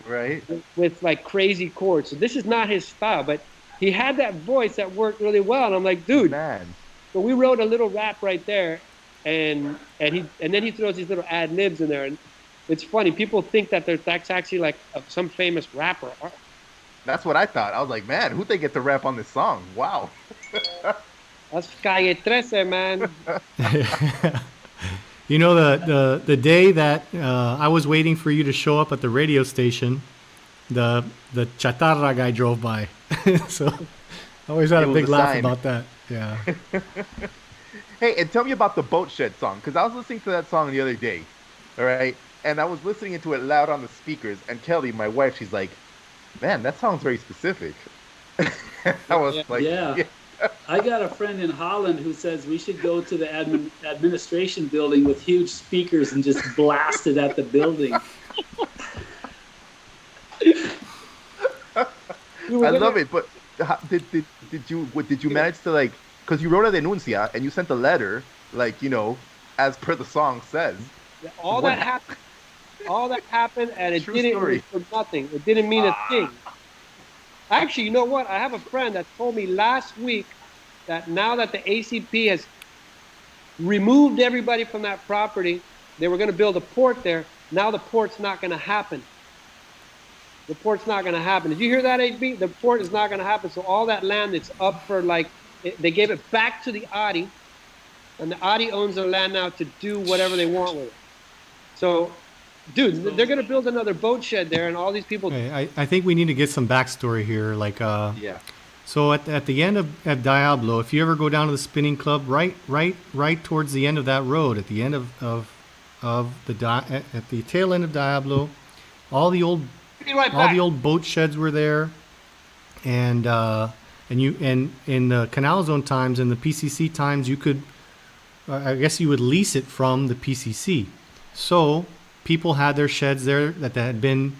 Right. With like crazy chords. So this is not his style, but he had that voice that worked really well. And I'm like, dude. Man. So we wrote a little rap right there. And then he throws these little ad libs in there. And it's funny. People think that that's actually like some famous rapper. That's what I thought. I was like, man, who'd they get to rap on this song? Wow. That's Calle 13, man. The day that I was waiting for you to show up at the radio station, the chatarra guy drove by. So I always had a big laugh about that. Yeah. Hey, and tell me about the Boat Shed song, because I was listening to that song the other day, all right? And I was listening to it loud on the speakers, and Kelly, my wife, she's like, man, that sounds very specific. I was yeah. I got a friend in Holland who says we should go to the administration building with huge speakers and just blast it at the building. I love it, but did you manage to, like, because you wrote a denuncia and you sent a letter, like, as per the song says. All that happened, and it True didn't story. for nothing. It didn't mean a thing. Actually, you know what? I have a friend that told me last week that now that the ACP has removed everybody from that property, they were going to build a port there. Now the port's not going to happen. The port's not going to happen. Did you hear that, HB? The port is not going to happen. So all that land that's up for they gave it back to the Adi, and the Adi owns the land now to do whatever they want with it. So, dude, they're going to build another boat shed there, and all these people. Okay, I think we need to get some backstory here. Like, Yeah. so at the end of Diablo, if you ever go down to the spinning club, right towards the end of that road, at the end at the tail end of Diablo, all the old boat sheds were there, and in the Canal Zone times and the PCC times, you could, I guess you would lease it from the PCC. So people had their sheds there that had been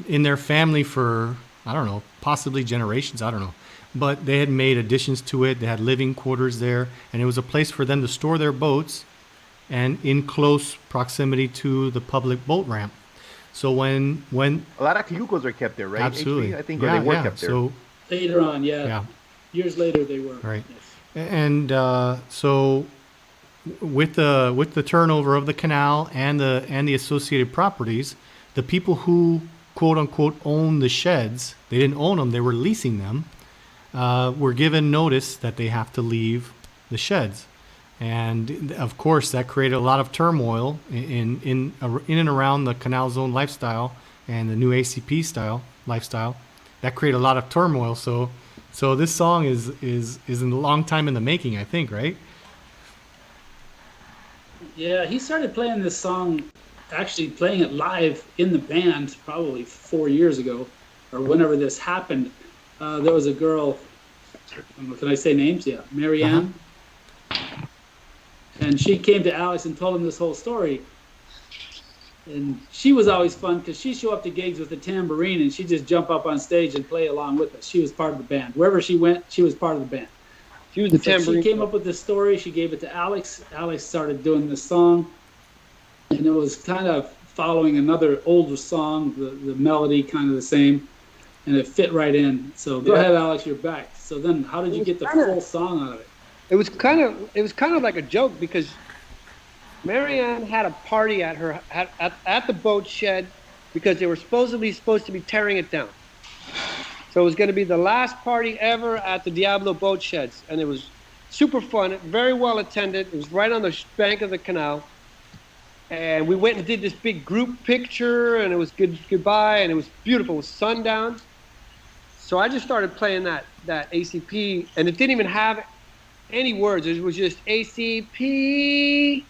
in their family for, I don't know, possibly generations, I don't know. But they had made additions to it. They had living quarters there, and it was a place for them to store their boats and in close proximity to the public boat ramp. So when A lot of cayucos are kept there, right? absolutely, HB? I think they were kept there. So Later on, yeah. Years later, they were. right, Yes. and so with the turnover of the canal and the associated properties, the people who quote unquote own the sheds, they didn't own them; they were leasing them. Were given notice that they have to leave the sheds, and of course that created a lot of turmoil in and around the Canal Zone lifestyle and the new ACP style lifestyle. That created a lot of turmoil. So this song is a long time in the making, I think, right? Yeah, he started playing this song, actually playing it live in the band probably 4 years ago, or whenever this happened. There was a girl, can I say names? Yeah, Marianne. And she came to Alex and told him this whole story. And she was always fun because she'd show up to gigs with a tambourine and she'd just jump up on stage and play along with us. She was part of the band. Wherever she went, she was part of the band. She was the tambourine. She came up with this story. She gave it to Alex. Alex started doing this song. And it was kind of following another older song, the melody kind of the same. And it fit right in. So go ahead, Alex, you're back. So then how did you get the full song out of it? It was kind of like a joke because Marianne had a party at the boat shed because they were supposed to be tearing it down. So it was going to be the last party ever at the Diablo boat sheds, and it was super fun, very well attended. It was right on the bank of the canal, and we went and did this big group picture, and it was goodbye, and it was beautiful. It was sundown. So I just started playing that ACP, and it didn't even have any words. It was just ACP,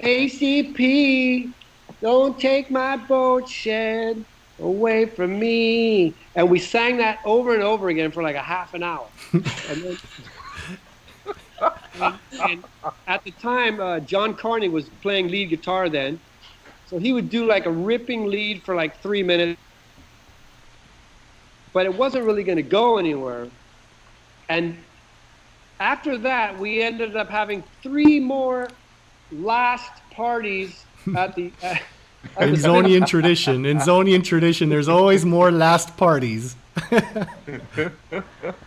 ACP, don't take my boat shed away from me. And we sang that over and over again for like a half an hour. and at the time, John Carney was playing lead guitar then. So he would do like a ripping lead for like 3 minutes. But it wasn't really going to go anywhere. And after that, we ended up having 3 more last parties at the... In Zonian tradition, there's always more last parties.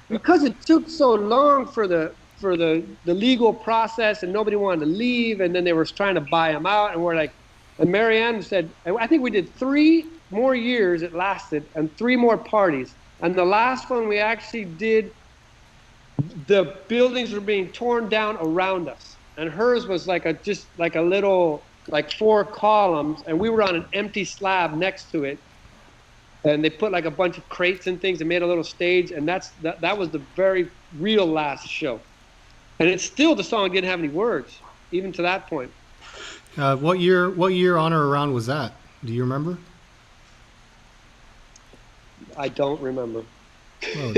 Because it took so long for the legal process, and nobody wanted to leave, and then they were trying to buy them out, and we're like, and Marianne said, I think we did 3 more years it lasted, and 3 more parties, and the last one we actually did, the buildings were being torn down around us, and hers was just like a little, like 4 columns, and we were on an empty slab next to it, and they put like a bunch of crates and things and made a little stage, and that was the very real last show. And it's still, the song didn't have any words, even to that point. What year on or around was that? Do you remember? I don't remember. Oh.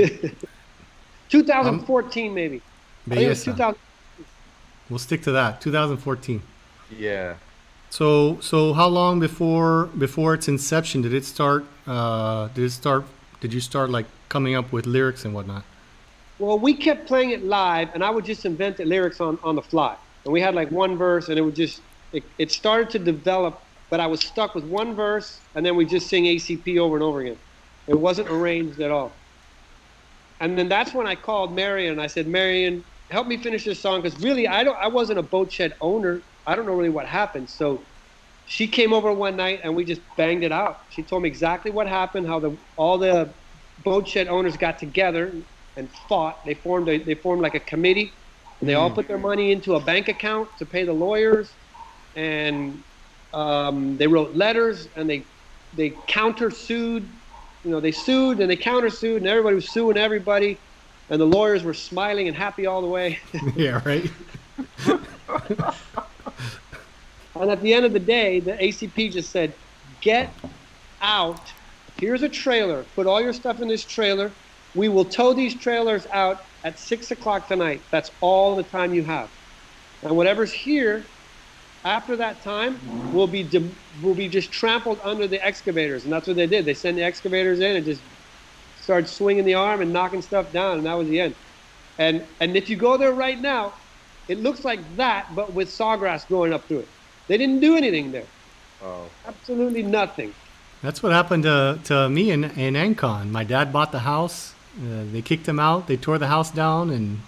2014 maybe. I think it was 2000. We'll stick to that. 2014. Yeah. So how long before its inception did it start? Did you start like coming up with lyrics and whatnot? Well, we kept playing it live, and I would just invent the lyrics on the fly. And we had like 1 verse, and it started to develop, but I was stuck with 1 verse, and then we just sing ACP over and over again. It wasn't arranged at all. And then that's when I called Marion and I said, Marion, help me finish this song, because really I wasn't a boat shed owner. I don't know really what happened. So she came over one night and we just banged it out. She told me exactly what happened, how all the boat shed owners got together and fought. They formed like a committee, and they all put their money into a bank account to pay the lawyers, and they wrote letters, and they countersued. You know, they sued and they countersued, and everybody was suing everybody, and the lawyers were smiling and happy all the way. Yeah, right. And at the end of the day, the ACP just said, get out. Here's a trailer. Put all your stuff in this trailer. We will tow these trailers out at 6 o'clock tonight. That's all the time you have. And whatever's here after that time will be just trampled under the excavators. And that's what they did. They sent the excavators in and just started swinging the arm and knocking stuff down. And that was the end. And if you go there right now, it looks like that, but with sawgrass growing up through it. They didn't do anything there. Oh. Absolutely nothing. That's what happened to me in Ancon. My dad bought the house. They kicked him out. They tore the house down, and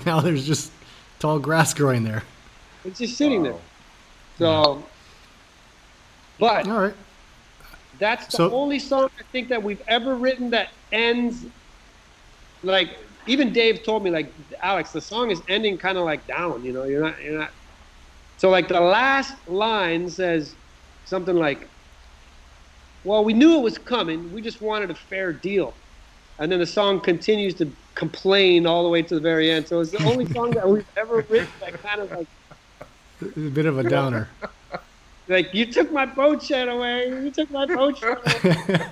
now there's just tall grass growing there. It's just sitting there. So, but all right, that's the only song I think that we've ever written that ends like. Even Dave told me, like, Alex, the song is ending kind of like down. You know, you're not. So like the last line says something like, well, we knew it was coming. We just wanted a fair deal. And then the song continues to complain all the way to the very end. So it's the only song that we've ever written that kind of like. A bit of a downer. Like, you took my boat shed away. You took my boat shed away.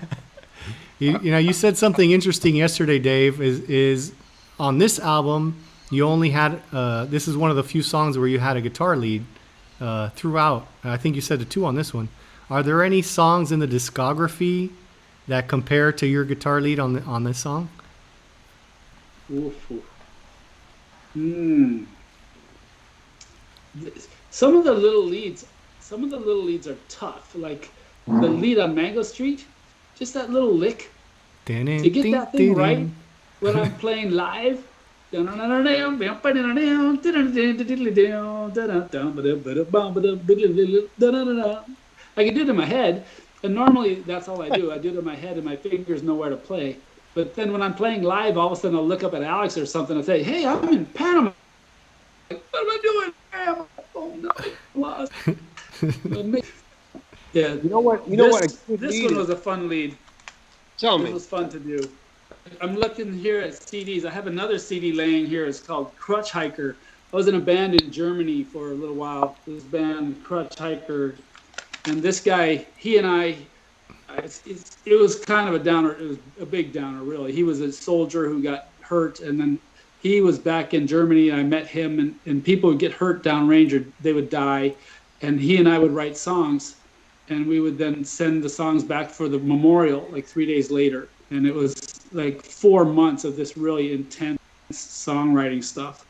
You know, you said something interesting yesterday, Dave, is on this album, you only had, this is one of the few songs where you had a guitar lead throughout. I think you said the two on this one. Are there any songs in the discography that compare to your guitar lead on this song? Some of the little leads are tough. Like the lead on Mango Street, just that little lick. To get that thing right when I'm playing live. I can do it in my head, and normally that's all I do. I do it in my head, and my fingers know where to play. But then when I'm playing live, all of a sudden I'll look up at Alex or something and say, "Hey, I'm in Panama. Like, what am I doing? Oh no, I'm lost." Yeah, you know what? This one was a fun lead. Tell me. It was fun to do. I'm looking here at CDs. I have another CD laying here. It's called Crutch Hiker. I was in a band in Germany for a little while. This band, Crutch Hiker. And this guy, he and I, it was kind of a downer. It was a big downer, really. He was a soldier who got hurt, and then he was back in Germany, and I met him, and people would get hurt downrange, or they would die, and he and I would write songs, and we would then send the songs back for the memorial like 3 days later. And it was like 4 months of this really intense songwriting stuff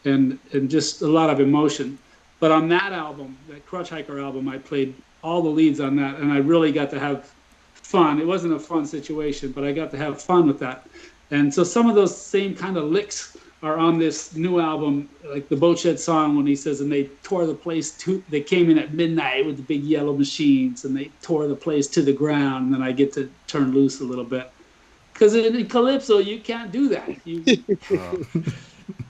and just a lot of emotion. But on that album, that Crutch Hiker album, I played all the leads on that, and I really got to have fun. It wasn't a fun situation, but I got to have fun with that. And so some of those same kind of licks are on this new album, like the Boat Shed song when he says, and they tore the place they came in at midnight with the big yellow machines, and they tore the place to the ground, and then I get to turn loose a little bit. Because in Calypso, you can't do that.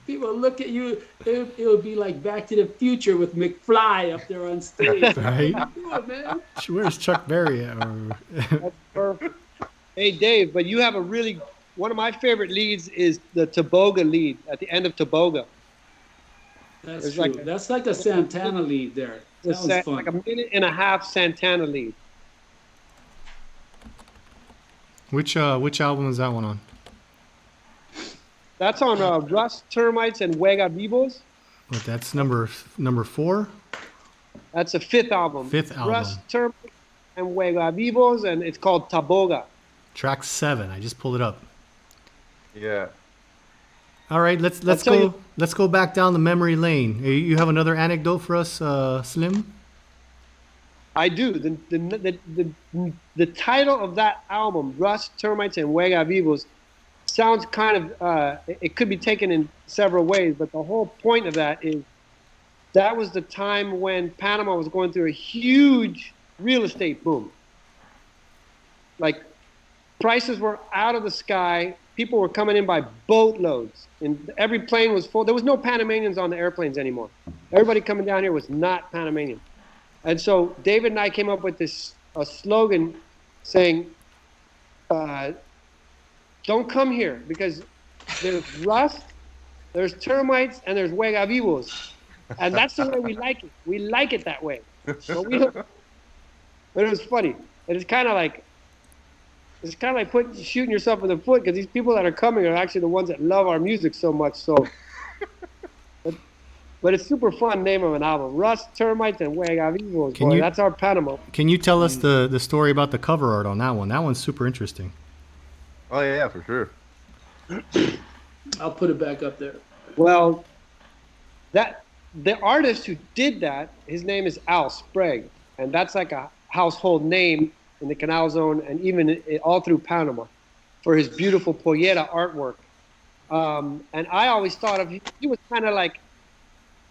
People look at you, it would be like Back to the Future with McFly up there on stage. Right? What are you doing, man? Where's Chuck Berry at? That's perfect. Hey, Dave, but you have one of my favorite leads is the Toboga lead at the end of Toboga. That's true. That's like a Santana lead there. That was fun. Like a minute and a half Santana lead. Which album is that one on? That's on Rust, Termites, and Huega Vivos. But that's number 4? That's the fifth album. Rust, Termites, and Huega Vivos, and it's called Toboga. Track 7. I just pulled it up. Yeah. All right, let's go back down the memory lane. You have another anecdote for us, Slim? I do. The title of that album, Rust, Termites, and Huega Vivos, sounds kind of, it could be taken in several ways, but the whole point of that is that was the time when Panama was going through a huge real estate boom. Like, prices were out of the sky. People were coming in by boatloads, and every plane was full. There was no Panamanians on the airplanes anymore. Everybody coming down here was not Panamanian. And so David and I came up with this slogan saying, don't come here because there's rust, there's termites, and there's huega vivos. And that's the way we like it. We like it that way. But we don't. But it was funny. And it's kind of like shooting yourself in the foot because these people that are coming are actually the ones that love our music so much. So, but it's super fun name of an album. Rust, termites, and huega vivos. Boy, that's our Panama. Can you tell us the story about the cover art on that one? That one's super interesting. Oh yeah, for sure. I'll put it back up there. Well, the artist who did that, his name is Al Sprague, and that's like a household name in the Canal Zone and even all through Panama for his beautiful pollera artwork. And I always thought of he was kind of like,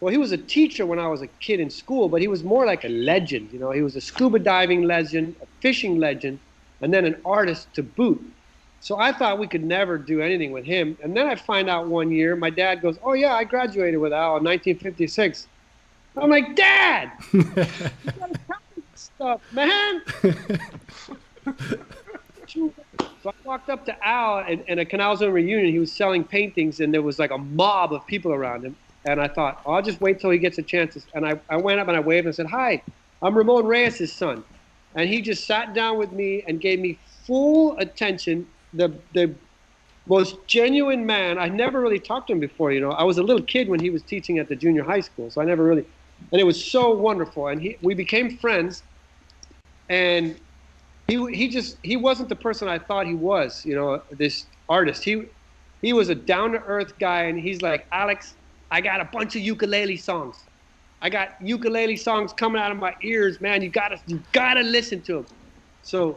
well, he was a teacher when I was a kid in school, but he was more like a legend. You know, he was a scuba diving legend, a fishing legend, and then an artist to boot. So I thought we could never do anything with him. And then I find out one year, my dad goes, oh yeah, I graduated with Al in 1956. I'm like, Dad, you gotta tell me this stuff, man. So I walked up to Al in a Canal Zone reunion. He was selling paintings, and there was like a mob of people around him. And I thought, I'll just wait till he gets a chance. And I went up and I waved and said, hi, I'm Ramon Reyes' son. And he just sat down with me and gave me full attention. The most genuine man. I never really talked to him before, you know. I was a little kid when he was teaching at the junior high school, so I never really, and it was so wonderful. And we became friends, and he wasn't the person I thought he was, you know, this artist. He was a down-to-earth guy, and he's like, Alex, I got a bunch of ukulele songs. I got ukulele songs coming out of my ears, man. You gotta listen to them. So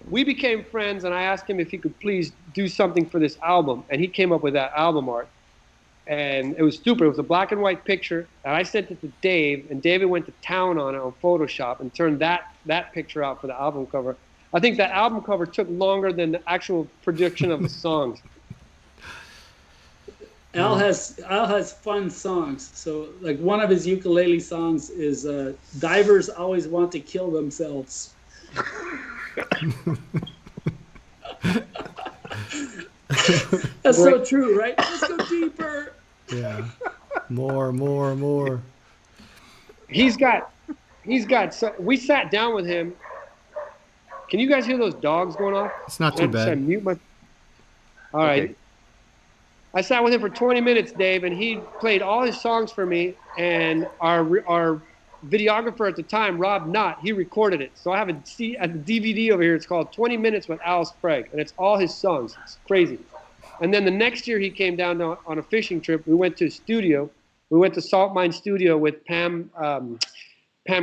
we became friends, and I asked him if he could please do something for this album, and he came up with that album art. And it was stupid. It was a black and white picture, and I sent it to Dave, and David went to town on it on Photoshop and turned that picture out for the album cover. I think that album cover took longer than the actual production of the songs. Al has fun songs. So like one of his ukulele songs is Divers Always Want to Kill Themselves. That's so true, right? Let's go deeper. Yeah. More. He's got we sat down with him. Can you guys hear those dogs going off? It's not too bad. All right. Okay. I sat with him for 20 minutes, Dave, and he played all his songs for me, and our videographer at the time, Rob Knott, he recorded it. So I have a DVD over here. It's called 20 Minutes with Al Sprague, and it's all his songs. It's crazy. And then the next year he came down on a fishing trip. We went to his studio. We went to Salt Mine Studio with Pam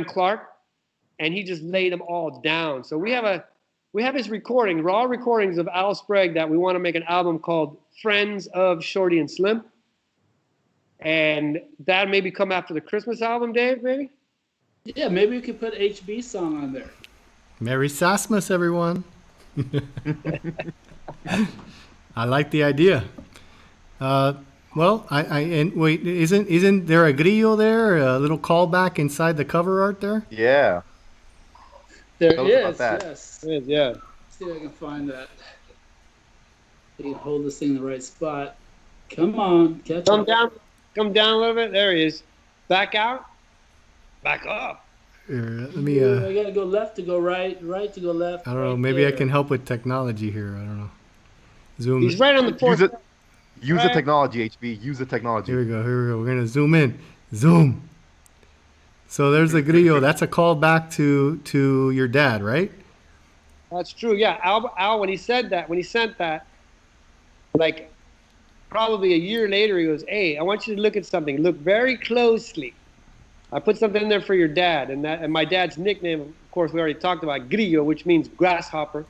Clark, and he just laid them all down. So we have his recording, raw recordings of Al Sprague that we want to make an album called Friends of Shorty and Slim. And that maybe come after the Christmas album, Dave, maybe? Yeah, maybe we could put HB's song on there. Merry Sassmas, everyone. I like the idea. Well, wait, isn't there a grillo there? A little callback inside the cover art there? Yeah. There is, yes. It is, yeah. Let's see if I can find that. I can hold this thing in the right spot. Come on, catch up. Come down a little bit. There he is. Back out. Back up. Here, let me. I gotta go left to go right, right to go left. I don't know. Maybe I can help with technology here. I don't know. Zoom. He's right on the fourth. Use the technology, HB. Use the technology. Here we go. We're gonna zoom in. Zoom. So there's a grillo. That's a call back to your dad, right? That's true. Yeah. Al, when he sent that, like probably a year later, he goes, "Hey, I want you to look at something. Look very closely. I put something in there for your dad." And my dad's nickname, of course, we already talked about, Grillo, which means grasshopper.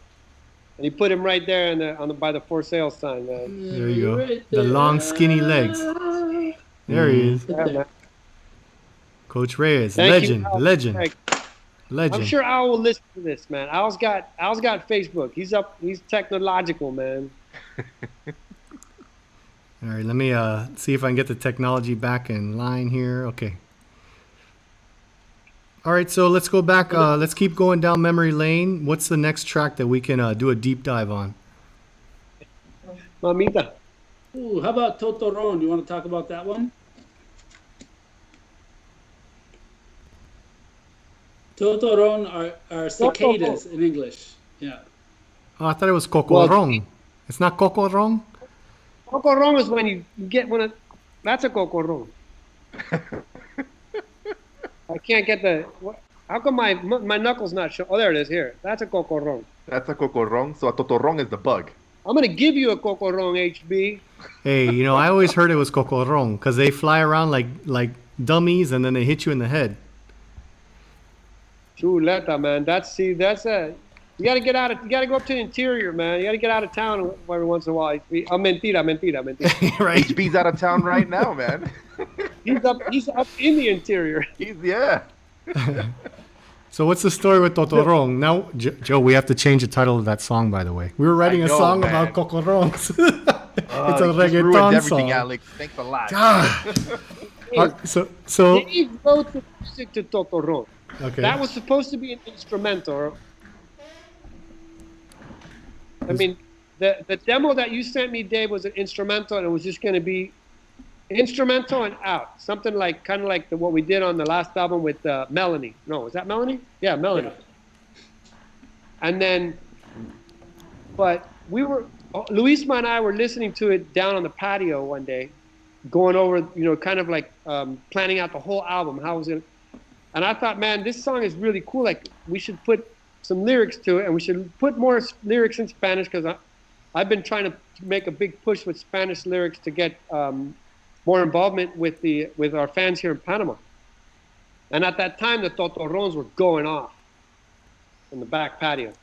And he put him right there by the for sale sign, man. There you go. The long, skinny legs. There he is. Yeah, man. Coach Reyes, Thank you, legend, Al. legend, I'm legend. sure Al will listen to this, man. Al's got Facebook. He's technological, man. All right, let me see if I can get the technology back in line here. Okay. All right, so let's go back. Let's keep going down memory lane. What's the next track that we can do a deep dive on? Mamita. Ooh, how about Totoron? You want to talk about that one? Totoron are cicadas in English. Yeah. Oh, I thought it was Cocorong. It's not Cocorong? Cocorong is when you get one of. That's a cocorong. I can't get the. How come my knuckles not show? Oh, there it is. Here, that's a cocorong. That's a cocorong. So a totorong is the bug. I'm gonna give you a cocorong, HB. Hey, you know, I always heard it was Cocorong because they fly around like dummies and then they hit you in the head. Chuleta, man. That's a. You gotta get out of. You gotta go up to the interior, man. You gotta get out of town every once in a while. Mentira. Right. HB's out of town right now, man. He's up in the interior. Yeah. So what's the story with Totorong? Now, Joe, we have to change the title of that song, by the way. We were writing a song about Cocorongs. It's a reggaeton everything, song. Alex. Thanks a lot. So Dave wrote the music to Totorong. okay. That was supposed to be an instrumental. I mean, the demo that you sent me, Dave, was an instrumental, and it was just going to be instrumental and out. Something like, kind of like what we did on the last album with Melanie. No, was that Melanie? Yeah, Melanie. Yeah. And then, but Luisma and I were listening to it down on the patio one day, going over, kind of like planning out the whole album, how it was going to. And I thought, man, this song is really cool. Like, we should put some lyrics to it, and we should put more lyrics in Spanish, because I've been trying to make a big push with Spanish lyrics to get more involvement with our fans here in Panama. And at that time, the Totorons were going off in the back patio.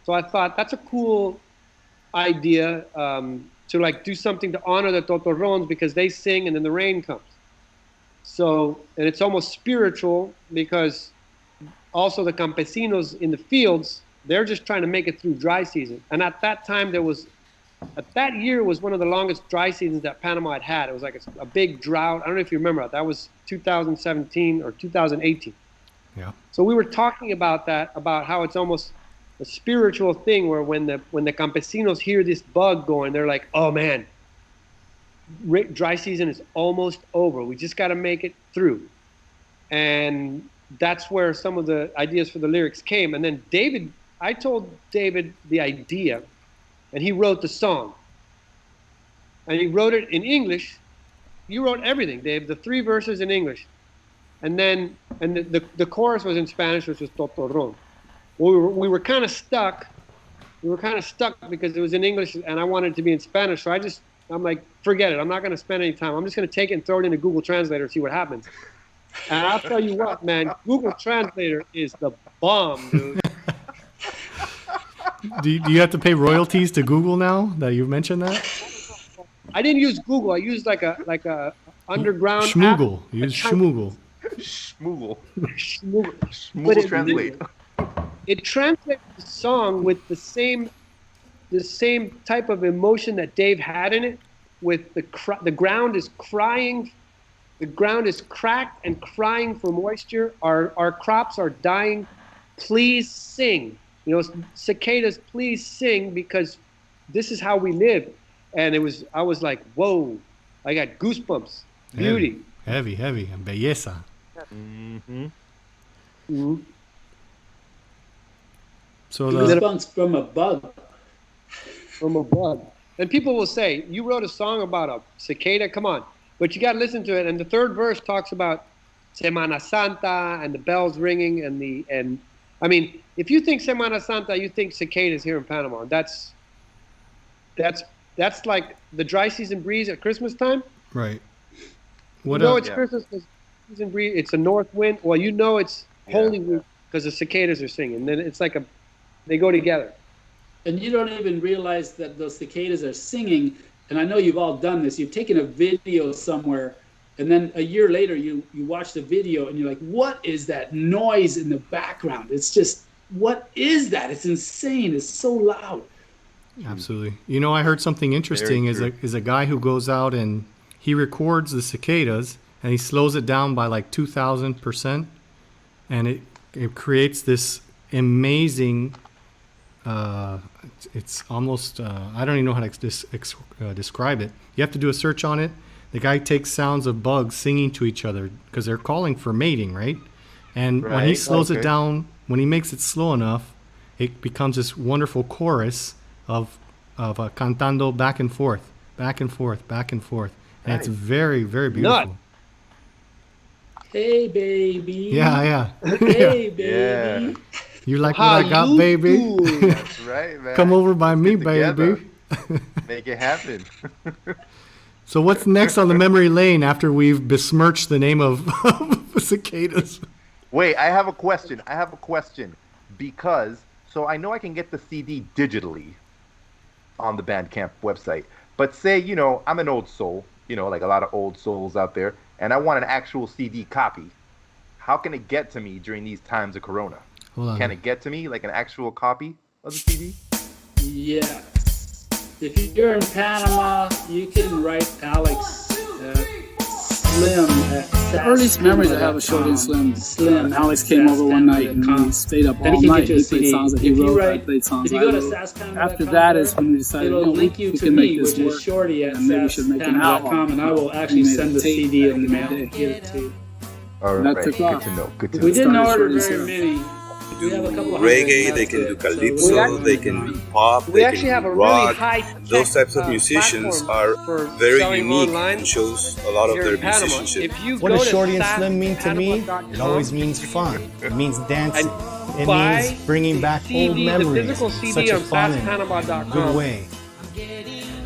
So I thought that's a cool idea to like do something to honor the Totorons, because they sing and then the rain comes. So, and it's almost spiritual, because also the campesinos in the fields, they're just trying to make it through dry season. And at that time, that year was one of the longest dry seasons that Panama had had. It was like a big drought. I don't know if you remember that. That was 2017 or 2018. Yeah. So we were talking about that, about how it's almost a spiritual thing, where when the campesinos hear this bug going, they're like, oh man, dry season is almost over. We just got to make it through. And that's where some of the ideas for the lyrics came. And then I told David the idea, and he wrote the song. And he wrote it in English. You wrote everything, Dave, the 3 verses in English. And then the chorus was in Spanish, which was Totorón. We were kind of stuck. We were kind of stuck because it was in English and I wanted it to be in Spanish. So I'm like, forget it. I'm not going to spend any time. I'm just going to take it and throw it into Google Translator and see what happens. And I'll tell you what, man, Google Translator is the bomb, dude. do you have to pay royalties to Google now that you mentioned that? I didn't use Google. I used like a underground Schmoogle. app. You use Schmoogle. Schmoogle. Schmoogle Translate. It translates the song with the same type of emotion that Dave had in it. With the ground is crying, the ground is cracked and crying for moisture. Our crops are dying. Please sing, cicadas. Please sing, because this is how we live. And I was like, whoa, I got goosebumps. Beauty. Heavy, and belleza. Mm-hmm. Mm-hmm. So goosebumps from a bug. From a bug. And people will say, you wrote a song about a cicada, come on. But you got to listen to it. And the 3rd verse talks about Semana Santa and the bells ringing and I mean, if you think Semana Santa, you think cicadas here in Panama. That's like the dry season breeze at Christmas time. Right. It's Christmas because season breeze. It's a north wind. Well, it's Holy Week because the cicadas are singing. And then it's like they go together. and you don't even realize that those cicadas are singing. And I know you've all done this. You've taken a video somewhere, and then a year later you watch the video and you're like, what is that noise in the background? It's just, what is that? It's insane. It's so loud. Absolutely. You know, I heard something interesting is a guy who goes out and he records the cicadas and he slows it down by like 2,000%, and it creates this amazing. It's almost I don't even know how to describe it. You have to do a search on it. The guy takes sounds of bugs singing to each other because they're calling for mating, right? And when he slows it down, when he makes it slow enough, it becomes this wonderful chorus of cantando back and forth, back and forth, back and forth, and it's very, very beautiful. Hey baby. Yeah. Hey baby. Yeah. You like what I got, baby? That's right, man. Come over by me, baby. Make it happen. So what's next on the memory lane after we've besmirched the name of cicadas? Wait, I have a question. Because, so I know I can get the CD digitally on the Bandcamp website. But say, you know, I'm an old soul, you know, like a lot of old souls out there, and I want an actual CD copy. How can it get to me during these times of Corona? Hold on. Can it get to me, like an actual copy of the CD? Yeah. If you're in Panama, you can write Alex Slim at The earliest memories I have of Shorty Slim. Alex came over one night and we stayed up all night. He played songs that he wrote. I played songs I wrote. After that is when we decided, we can make this work, Shorty at and maybe we should make an album. and I will actually send the CD in the mail. Give it to you. All That right, took good off. to know. Good to We know. didn't started order Shorty very Slim. many. Do We have a couple reggae, hundred, they can do that's it. So calypso, they can do pop, We they actually can have do a really rock. high Those types of musicians are very selling unique online and shows a lot of here their in Panama. musicianship. If you What go does to Shorty and Slim mean to me? SAFPanama.com, It always means fun. It means dancing. It buy means bringing back CD, old the memories. physical in CD such a on fun and SAFPanama.com. good way.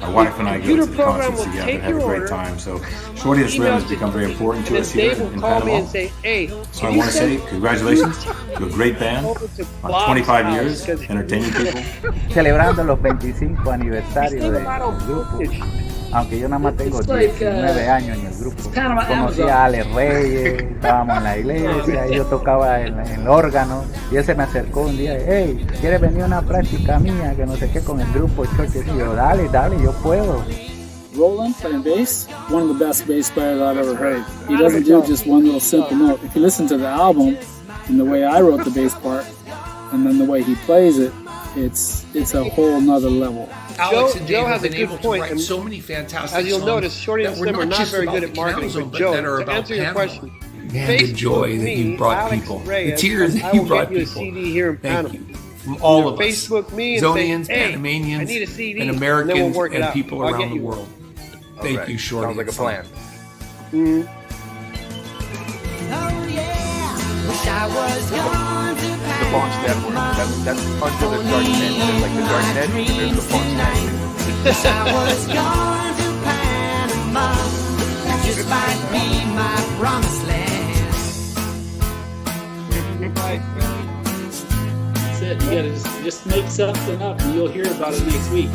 My wife and I go Computer to the program concerts will together take and have a your great order, time. So Shorty and Slim email has to become very important to Then us here Dave will in call me Panama. and say, hey, So I want to say congratulations to a great band over to on Bob's 25 house, years 'cause entertaining people. Celebrando los 25 we aniversarios still del got on grupo. footage. Aunque yo nada más tengo It's like, 19 años en el grupo. Panama Conocí Amazon. a Ale Reyes, estábamos en la iglesia, y yo tocaba el órgano, y él se me acercó un día, hey, ¿quieres venir a una práctica mía? Que no sé qué, con el grupo Shorty. Y yo, dale, yo puedo. Roland playing bass, one of the best bass players I've ever heard. He doesn't do just one little simple note. If you listen to the album and the way I wrote the bass part, and then the way he plays it, it's a whole nother level. Alex and Joe Dave has have a been good able to point, write and so many fantastic As you'll songs notice, Shorty and that were Slim are not just very about good the at Canal marketing, Zone, but Joe, that are to about answer your Panama. question, Man, the joy that you brought Alex people, Reyes, the tears I that you will brought get you a people. CD here in Thank Panama. you. From all of us, Facebook me and say, Zonians, hey, Panamanians, I need a CD, and and then Americans, we'll work it and out. people I'll around get the you world. All Thank right. you, Shorty. Sounds like a plan. Mhm. The launch network. That's under the dark net. There's like the dark net, and there's the launch net. That's it. You gotta just make something up and you'll hear about it next week.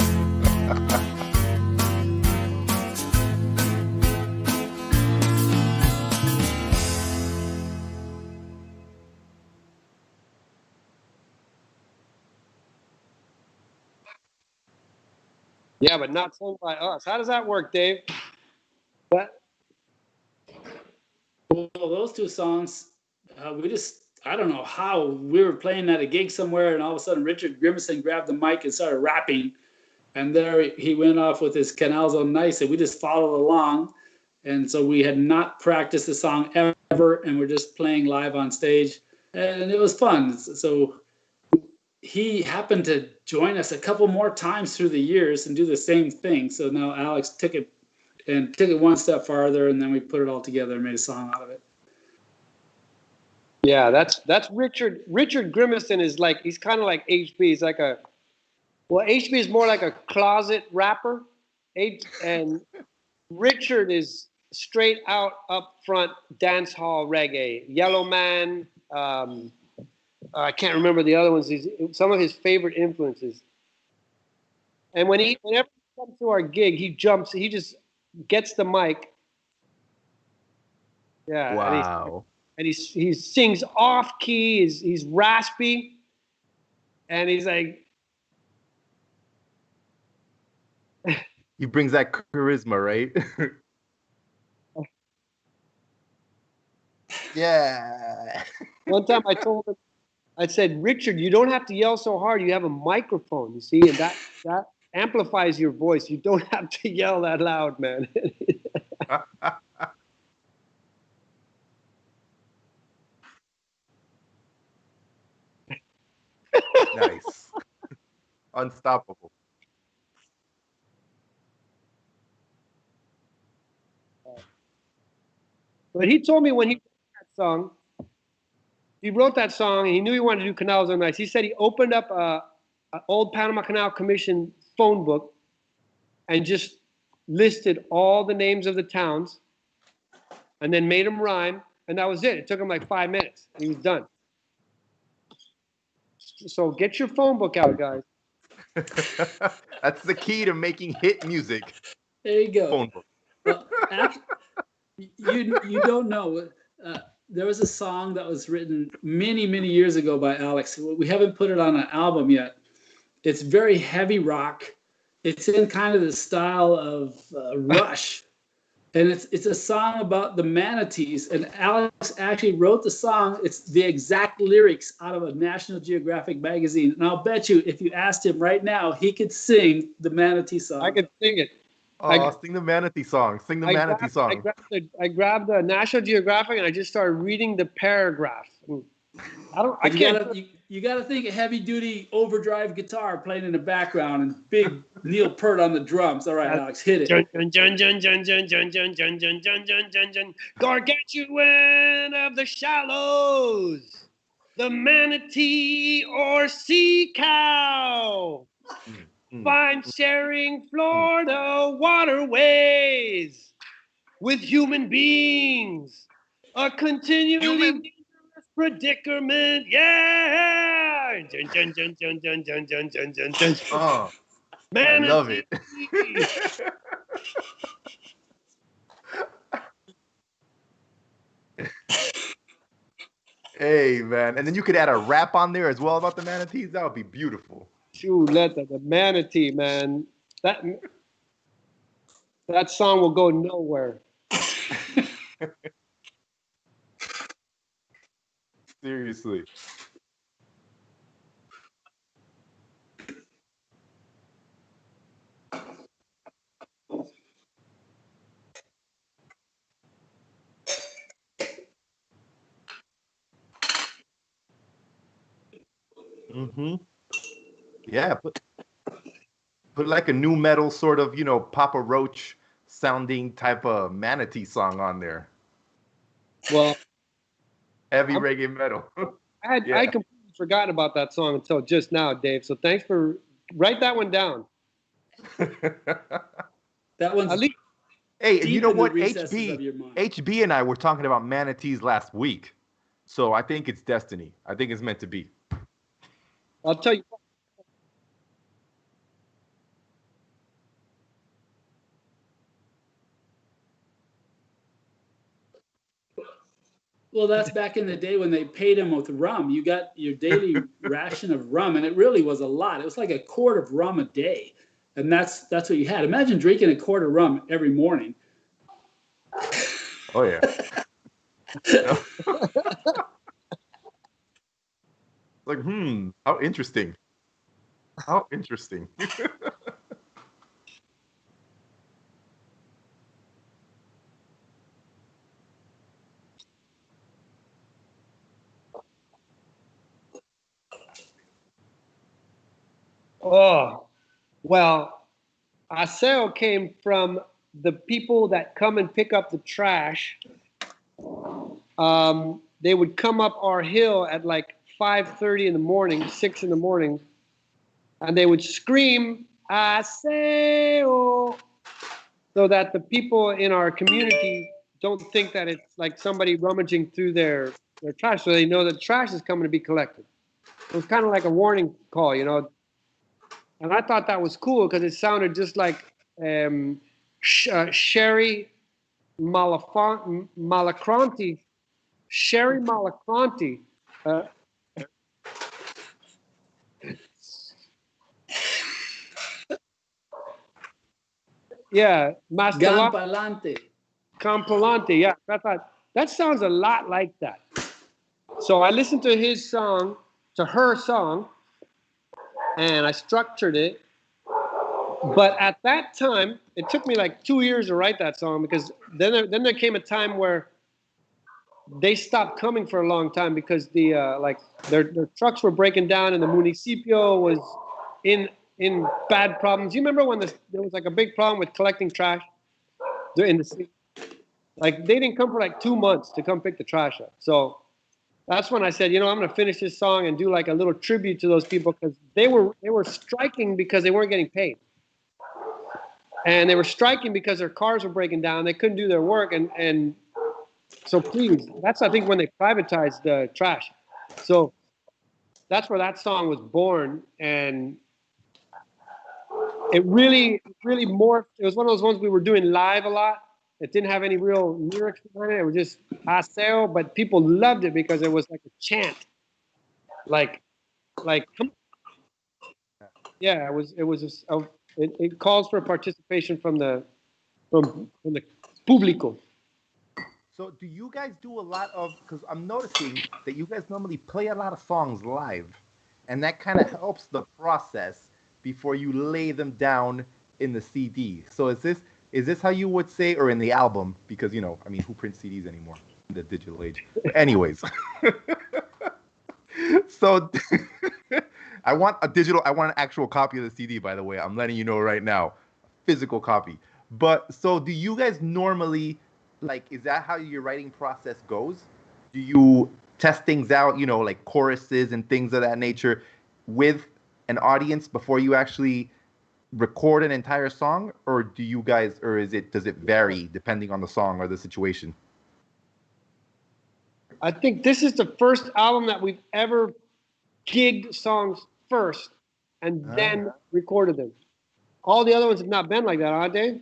Yeah, but not sung by us. How does that work, Dave? That, Well, those two songs, I don't know how, we were playing at a gig somewhere and all of a sudden Richard Grimison grabbed the mic and started rapping. And there he went off with his Canals on Nice and we just followed along. And so we had not practiced the song ever and we're just playing live on stage. And it was fun. So he happened to join us a couple more times through the years and do the same thing. So now Alex took it one step farther, and then we put it all together and made a song out of it. yeah, that's Richard. Richard Grimison is like, he's kind of like HB. He's like HB is more like a closet rapper. And Richard is straight out up front dance hall reggae. Yellow Man. I can't remember the other ones. Some of his favorite influences. And whenever he comes to our gig, he jumps. He just gets the mic. Yeah, Wow. and he sings off key. He's raspy, and he's like, He brings that charisma, right? Yeah. one time I told him, I said, Richard, you don't have to yell so hard. You have a microphone, you see, and that amplifies your voice. You don't have to yell that loud, man. Nice. Unstoppable. But he told me when he wrote that song, and he knew he wanted to do Canals on Ice. He said he opened up an old Panama Canal Commission phone book and just listed all the names of the towns and then made them rhyme, and that was it. It took him like 5 minutes. He was done. So get your phone book out, guys. That's the key to making hit music. There you go. Phone book. Well, actually, you don't know. There was a song that was written many years ago by Alex. We haven't put it on an album yet. It's very heavy rock. It's in kind of the style of Rush, and it's a song about the manatees. And Alex actually wrote the song. It's the exact lyrics out of a National Geographic magazine. And I'll bet you, if you asked him right now, he could sing the manatee song. I could sing it. Sing the manatee song. Sing the manatee song. I grabbed the National Geographic and I just started reading the paragraph. I can't. You got to think a heavy duty overdrive guitar playing in the background and big Neil Peart on the drums. All right, Alex, hit it. Gargantuan of the shallows, the manatee or sea cow. Find sharing Florida waterways with human beings. A continually dangerous predicament. Yeah. Oh, I love it. Hey, man. And then you could add a rap on there as well about the manatees. That would be beautiful. Shoot, the manatee, man. That song will go nowhere. Seriously. Mm-hmm. Yeah, put like a new metal sort of, Papa Roach sounding type of manatee song on there. Well, heavy reggae metal. I completely forgotten about that song until just now, Dave. So thanks for write that one down. That one's hey, you know what? HB and I were talking about manatees last week. So I think it's destiny. I think it's meant to be. I'll tell you. Well, that's back in the day when they paid him with rum. You got your daily ration of rum, and it really was a lot. It was like a quart of rum a day, and that's what you had. Imagine drinking a quart of rum every morning. Oh yeah. Like, how interesting. How interesting. Oh, well, aseo came from the people that come and pick up the trash. They would come up our hill at like 5:30 in the morning, 6 in the morning, and they would scream aseo, so that the people in our community don't think that it's like somebody rummaging through their trash, so they know that trash is coming to be collected. It was kind of like a warning call, and I thought that was cool because it sounded just like Sherry Malacronti. Sherry Malacronti. Uh, yeah, Mastalati. Gampalante. Campolante, yeah. I thought that sounds a lot like that. So I listened to his song, to her song, and I structured it. But at that time, it took me like 2 years to write that song because then there came a time where they stopped coming for a long time because the like their trucks were breaking down and the municipio was in bad problems. You remember when there was like a big problem with collecting trash in the city? Like they didn't come for like 2 months to come pick the trash up. So that's when I said, I'm going to finish this song and do like a little tribute to those people because they were striking because they weren't getting paid. And they were striking because their cars were breaking down. They couldn't do their work. And so please, that's, I think, when they privatized the trash. So that's where that song was born. And it really morphed. It was one of those ones we were doing live a lot. It didn't have any real lyrics behind it. It was just aseo, but people loved it because it was like a chant. Like, yeah, it calls for participation from the público. So do you guys do a lot of, because I'm noticing that you guys normally play a lot of songs live, and that kind of helps the process before you lay them down in the CD. So is this how you would say, or in the album? Because, who prints CDs anymore in the digital age? But anyways. So I want an actual copy of the CD, by the way. I'm letting you know right now. Physical copy. But so do you guys normally, is that how your writing process goes? Do you test things out, like choruses and things of that nature with an audience before you actually record an entire song? Or does it vary depending on the song or the situation? I think this is the first album that we've ever gigged songs first and then recorded them. All the other ones have not been like that, aren't they?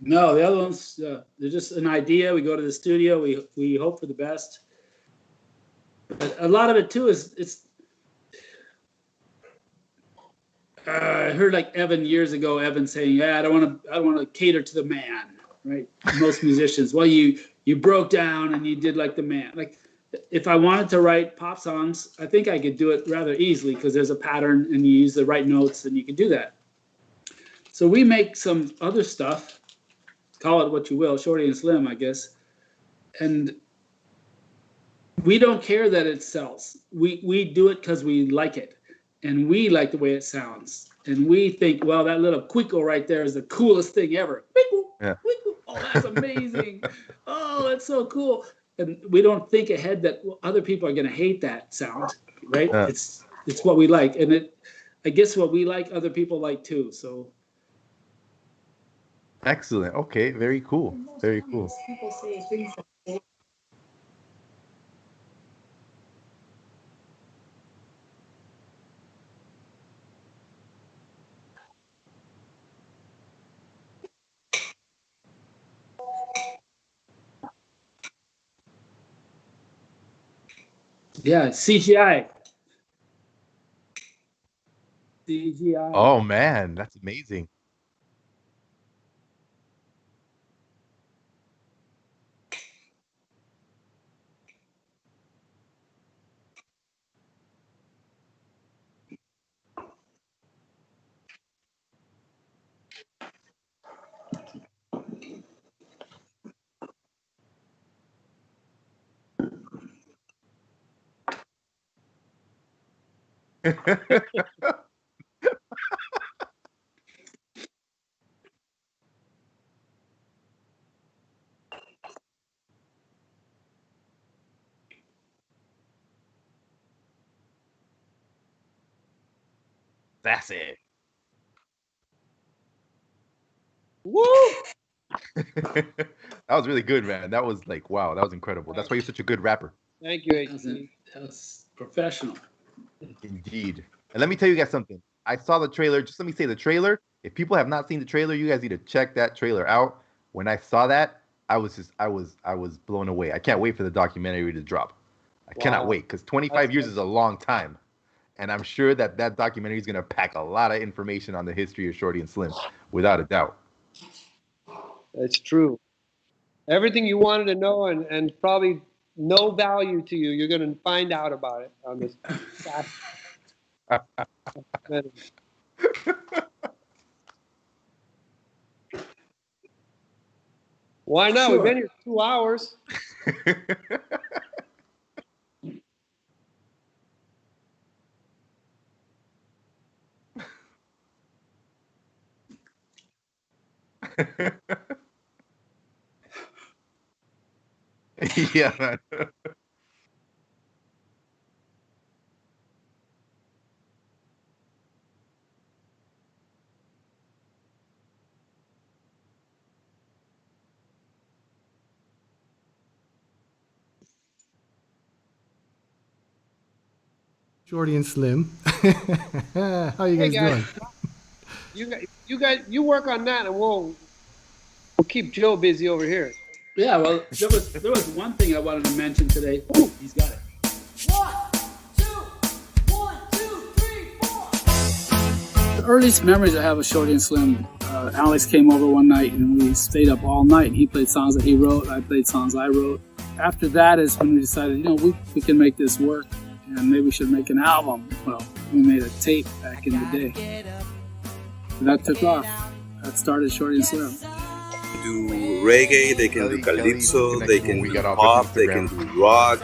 No, the other ones, they're just an idea. We go to the studio, we hope for the best. But a lot of it too is I heard like Evan years ago, saying, "Yeah, I don't want to cater to the man," right? Most musicians, well, you broke down and you did like the man. Like, if I wanted to write pop songs, I think I could do it rather easily because there's a pattern and you use the right notes and you can do that. So we make some other stuff, call it what you will, Shorty and Slim, I guess, and we don't care that it sells. We do it because we like it. And we like the way it sounds. And we think, well, that little quico right there is the coolest thing ever. Quico, yeah. Quico. Oh, that's amazing. Oh, that's so cool. And we don't think ahead that other people are going to hate that sound, right? Yeah. It's what we like. And I guess what we like, other people like too. So. Excellent. Okay. Very cool. Very cool. People say things like Yeah, CGI. CGI. Oh man, that's amazing. That's it. Woo! That was really good, man. That was like, wow, that was incredible. That's why you're such a good rapper. Thank you, That was professional. Indeed. And let me tell you guys something. I saw the trailer. Just let me say the trailer. If people have not seen the trailer, you guys need to check that trailer out. When I saw that, I was blown away. I can't wait for the documentary to drop. I cannot wait because 25 years is a long time. And I'm sure that documentary is going to pack a lot of information on the history of Shorty and Slim, without a doubt. It's true. Everything you wanted to know and probably no value to you, you're going to find out about it on this. Why not? Sure. We've been here 2 hours. Yeah, man. Shorty and Slim. How you Hey guys doing? You work on that, and we'll keep Joe busy over here. Yeah, well, there was one thing I wanted to mention today. Ooh, he's got it. 1, 2, 1, 2, 3, 4. The earliest memories I have of Shorty and Slim, Alex came over one night and we stayed up all night. He played songs that he wrote, I played songs I wrote. After that is when we decided, we can make this work and maybe we should make an album. Well, we made a tape back in the day. And that took off. That started Shorty and Slim. Do reggae, they can do calypso, they can do pop, they can do rock.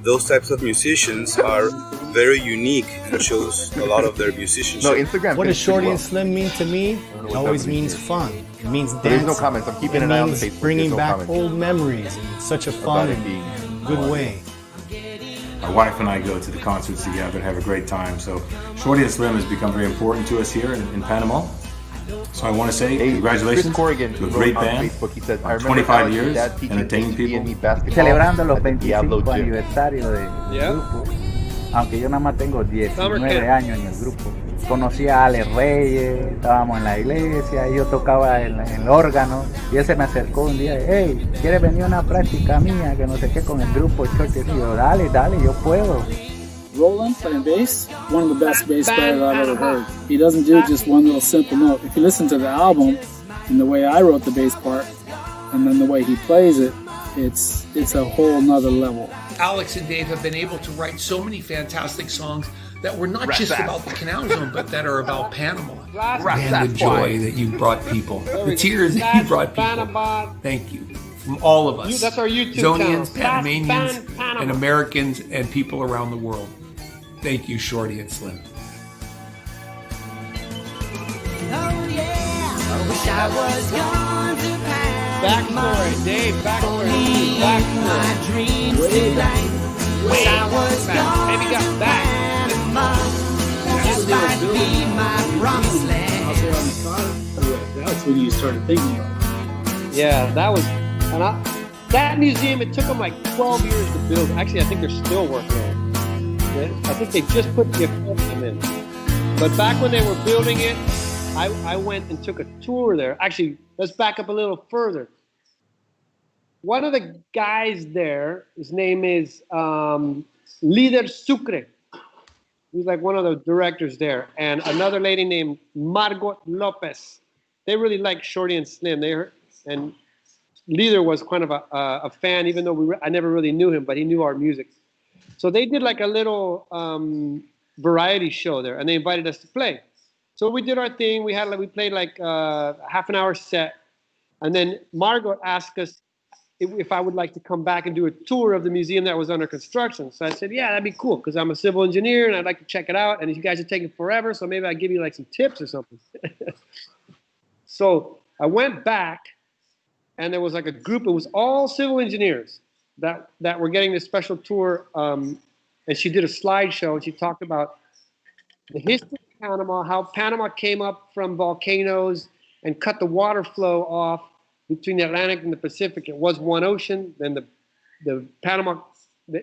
Those types of musicians are very unique and shows a lot of their musicianship. No, Instagram. What does Shorty and Slim mean to me? It always means fun. It means dancing. There's no comments. I'm keeping an eye on the Facebook. Bringing There's no back comments old memories in such a fun and good way. My wife and I go to the concerts together and have a great time. So Shorty and Slim has become very important to us here in Panama. So I want to say congratulations Chris Corrigan to a great on band. Facebook, he says, on 25 years, entertaining people. Celebrando los 25 aniversarios del grupo, aunque yo nada más tengo 19 años en el grupo. Conocí a Ale Reyes, estábamos en la iglesia, y yo tocaba en el órgano, y él se me acercó un día, hey, ¿quieres venir a una práctica mía, que no sé qué, con el grupo Shorty? Y yo, dale, yo puedo. Roland playing bass, one of the best bass players I've ever heard. He doesn't do just one little simple note. If you listen to the album and the way I wrote the bass part and then the way he plays it, it's a whole nother level. Alex and Dave have been able to write so many fantastic songs that were not just about the Canal Zone, but that are about Panama. And the joy that you brought people, the tears that you brought people. Thank you. From all of us. That's our YouTube Zonians, channel. Panamanians, and Americans, and people around the world. Thank you, Shorty and Slim. Backstory, Dave, backstory. Way back. Maybe got back. That's when you started thinking about it. Yeah, that was, that museum, it took them like 12 years to build. Actually, I think they're still working on it. I think they just put the equipment in. But back when they were building it, I went and took a tour there. Actually, let's back up a little further. One of the guys there, his name is Líder Sucre. He's like one of the directors there. And another lady named Margot Lopez. They really like Shorty and Slim. And Líder was kind of a fan, even though I never really knew him, but he knew our music. So they did like a little variety show there, and they invited us to play. So we did our thing. We played like a half an hour set, and then Margot asked us if I would like to come back and do a tour of the museum that was under construction. So I said, yeah, that'd be cool, because I'm a civil engineer and I'd like to check it out. And you guys are taking forever, so maybe I'd give you like some tips or something. So I went back, and there was like a group. It was all civil engineers that were getting this special tour, and she did a slideshow, and she talked about the history of Panama, how Panama came up from volcanoes and cut the water flow off between the Atlantic and the Pacific. It was one ocean. Then the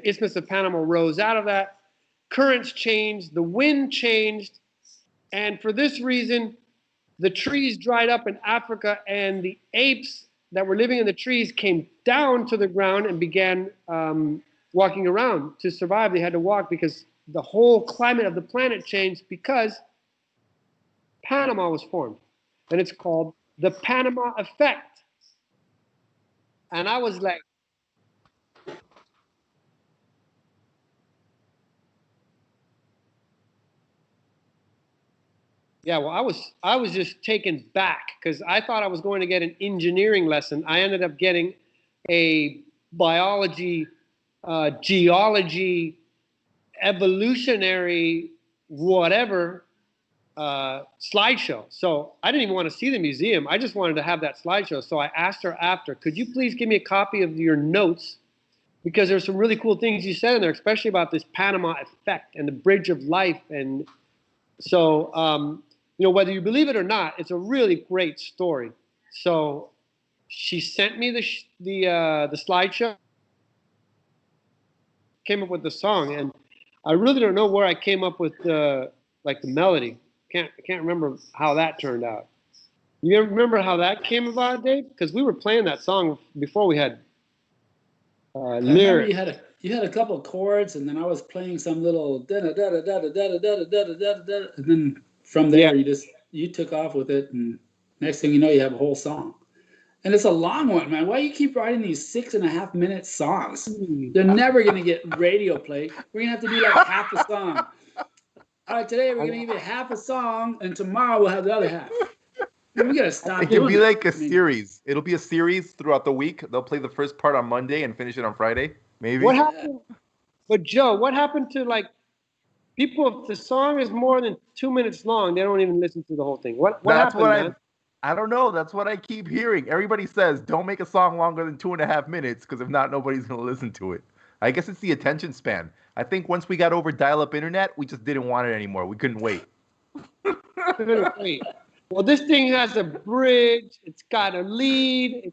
Isthmus of Panama rose out of that. Currents changed, the wind changed, And for this reason, the trees dried up in Africa, and the apes that were living in the trees came down to the ground and began walking around. To survive, they had to walk because the whole climate of the planet changed because Panama was formed. And it's called the Panama Effect. And I was like, yeah, well, I was just taken back because I thought I was going to get an engineering lesson. I ended up getting a biology, geology, evolutionary, whatever slideshow. So I didn't even want to see the museum. I just wanted to have that slideshow. So I asked her after, could you please give me a copy of your notes? Because there's some really cool things you said in there, especially about this Panama Effect and the Bridge of Life. And so, you know, whether you believe it or not, it's a really great story. So she sent me the slideshow, came up with the song, and I really don't know where I came up with the melody. I can't remember how that turned out. You remember how that came about, Dave? Because we were playing that song before we had lyrics. You had a couple of chords, and then I was playing some little da da da da da da da da da da da, and then from there you took off with it, and next thing you know, you have a whole song. And it's a long one, man. Why do you keep writing these 6.5-minute songs? They're never gonna get radio play. We're gonna have to do like half a song. All right, today we're gonna give you half a song, and tomorrow we'll have the other half. We gotta stop. It can be like a series. It'll be a series throughout the week. They'll play the first part on Monday and finish it on Friday. Maybe. What happened? But Joe, what happened to like people? If the song is more than 2 minutes long, they don't even listen to the whole thing. What happened, man? I don't know. That's what I keep hearing. Everybody says don't make a song longer than 2.5 minutes because if not, nobody's gonna listen to it. I guess it's the attention span. I think once we got over dial-up internet, we just didn't want it anymore. We couldn't wait. Well, this thing has a bridge. It's got a lead.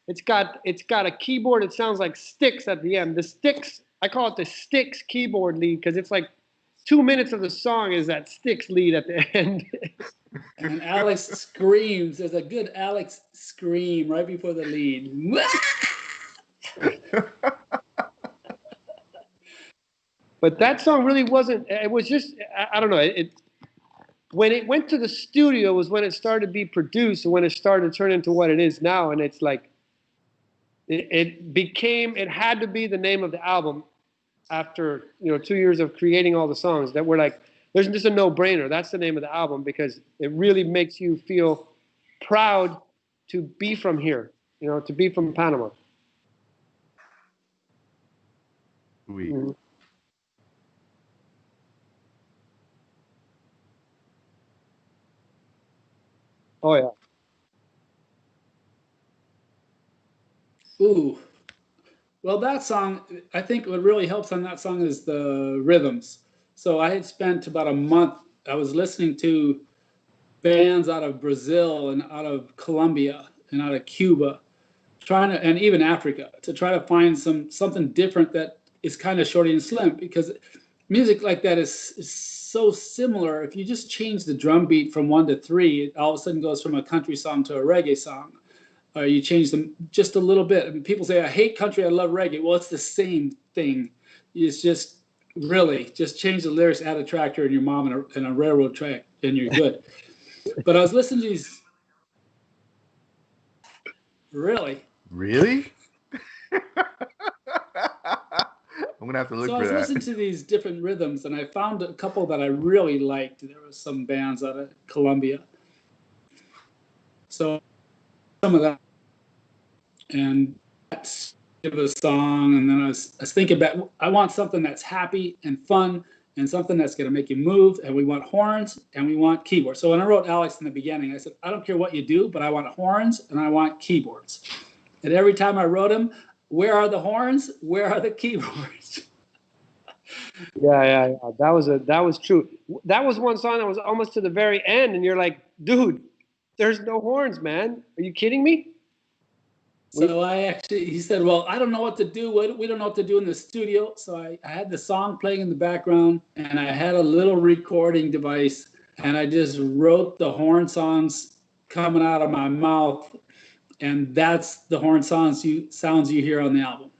It's got a keyboard. It sounds like sticks at the end. The sticks. I call it the sticks keyboard lead because it's like 2 minutes of the song is that sticks lead at the end. And Alex screams. There's a good Alex scream right before the lead. But that song really wasn't. It was just. I don't know. When it went to the studio was when it started to be produced and when it started to turn into what it is now. And it's like. It had to be the name of the album after 2 years of creating all the songs that were like. There's just a no-brainer. That's the name of the album because it really makes you feel proud to be from here, to be from Panama. Sweet. Mm-hmm. Oh, yeah. Ooh. Well, that song, I think what really helps on that song is the rhythms. So I had spent about a month, I was listening to bands out of Brazil and out of Colombia and out of Cuba, and even Africa, to try to find something different that is kind of Shorty and Slim, because music like that is so similar. If you just change the drum beat from 1 to 3, it all of a sudden goes from a country song to a reggae song. You change them just a little bit. I mean, people say, I hate country, I love reggae. Well, it's the same thing. It's just really just change the lyrics, add a tractor and your mom and a railroad track, and you're good. But I was listening to these. Really? Really? I'm going to have to look for that. So I was listening to these different rhythms, and I found a couple that I really liked. There were some bands out of Colombia. So some of that. And that's give a song, and then I was thinking about, I want something that's happy and fun and something that's going to make you move, and we want horns and we want keyboards. So when I wrote Alex in the beginning, I said, I don't care what you do, but I want horns and I want keyboards. And every time I wrote him, where are the horns? Where are the keyboards? Yeah. That was true. That was one song that was almost to the very end, and you're like, dude, there's no horns, man. Are you kidding me? So he said, well, I don't know what to do. We don't know what to do in the studio. So I had the song playing in the background, and I had a little recording device. and I just wrote the horn songs coming out of my mouth, and that's the horn sounds you hear on the album.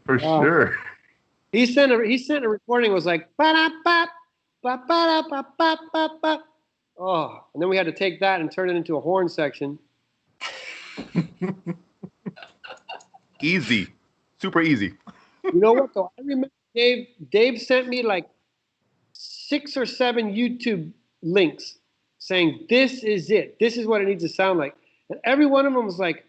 For sure. He sent a recording. It was like ba da ba ba ba ba ba ba ba. Oh, and then we had to take that and turn it into a horn section. Easy, super easy. You know what though? I remember Dave sent me like 6 or 7 YouTube links saying this is it. This is what it needs to sound like, and every one of them was like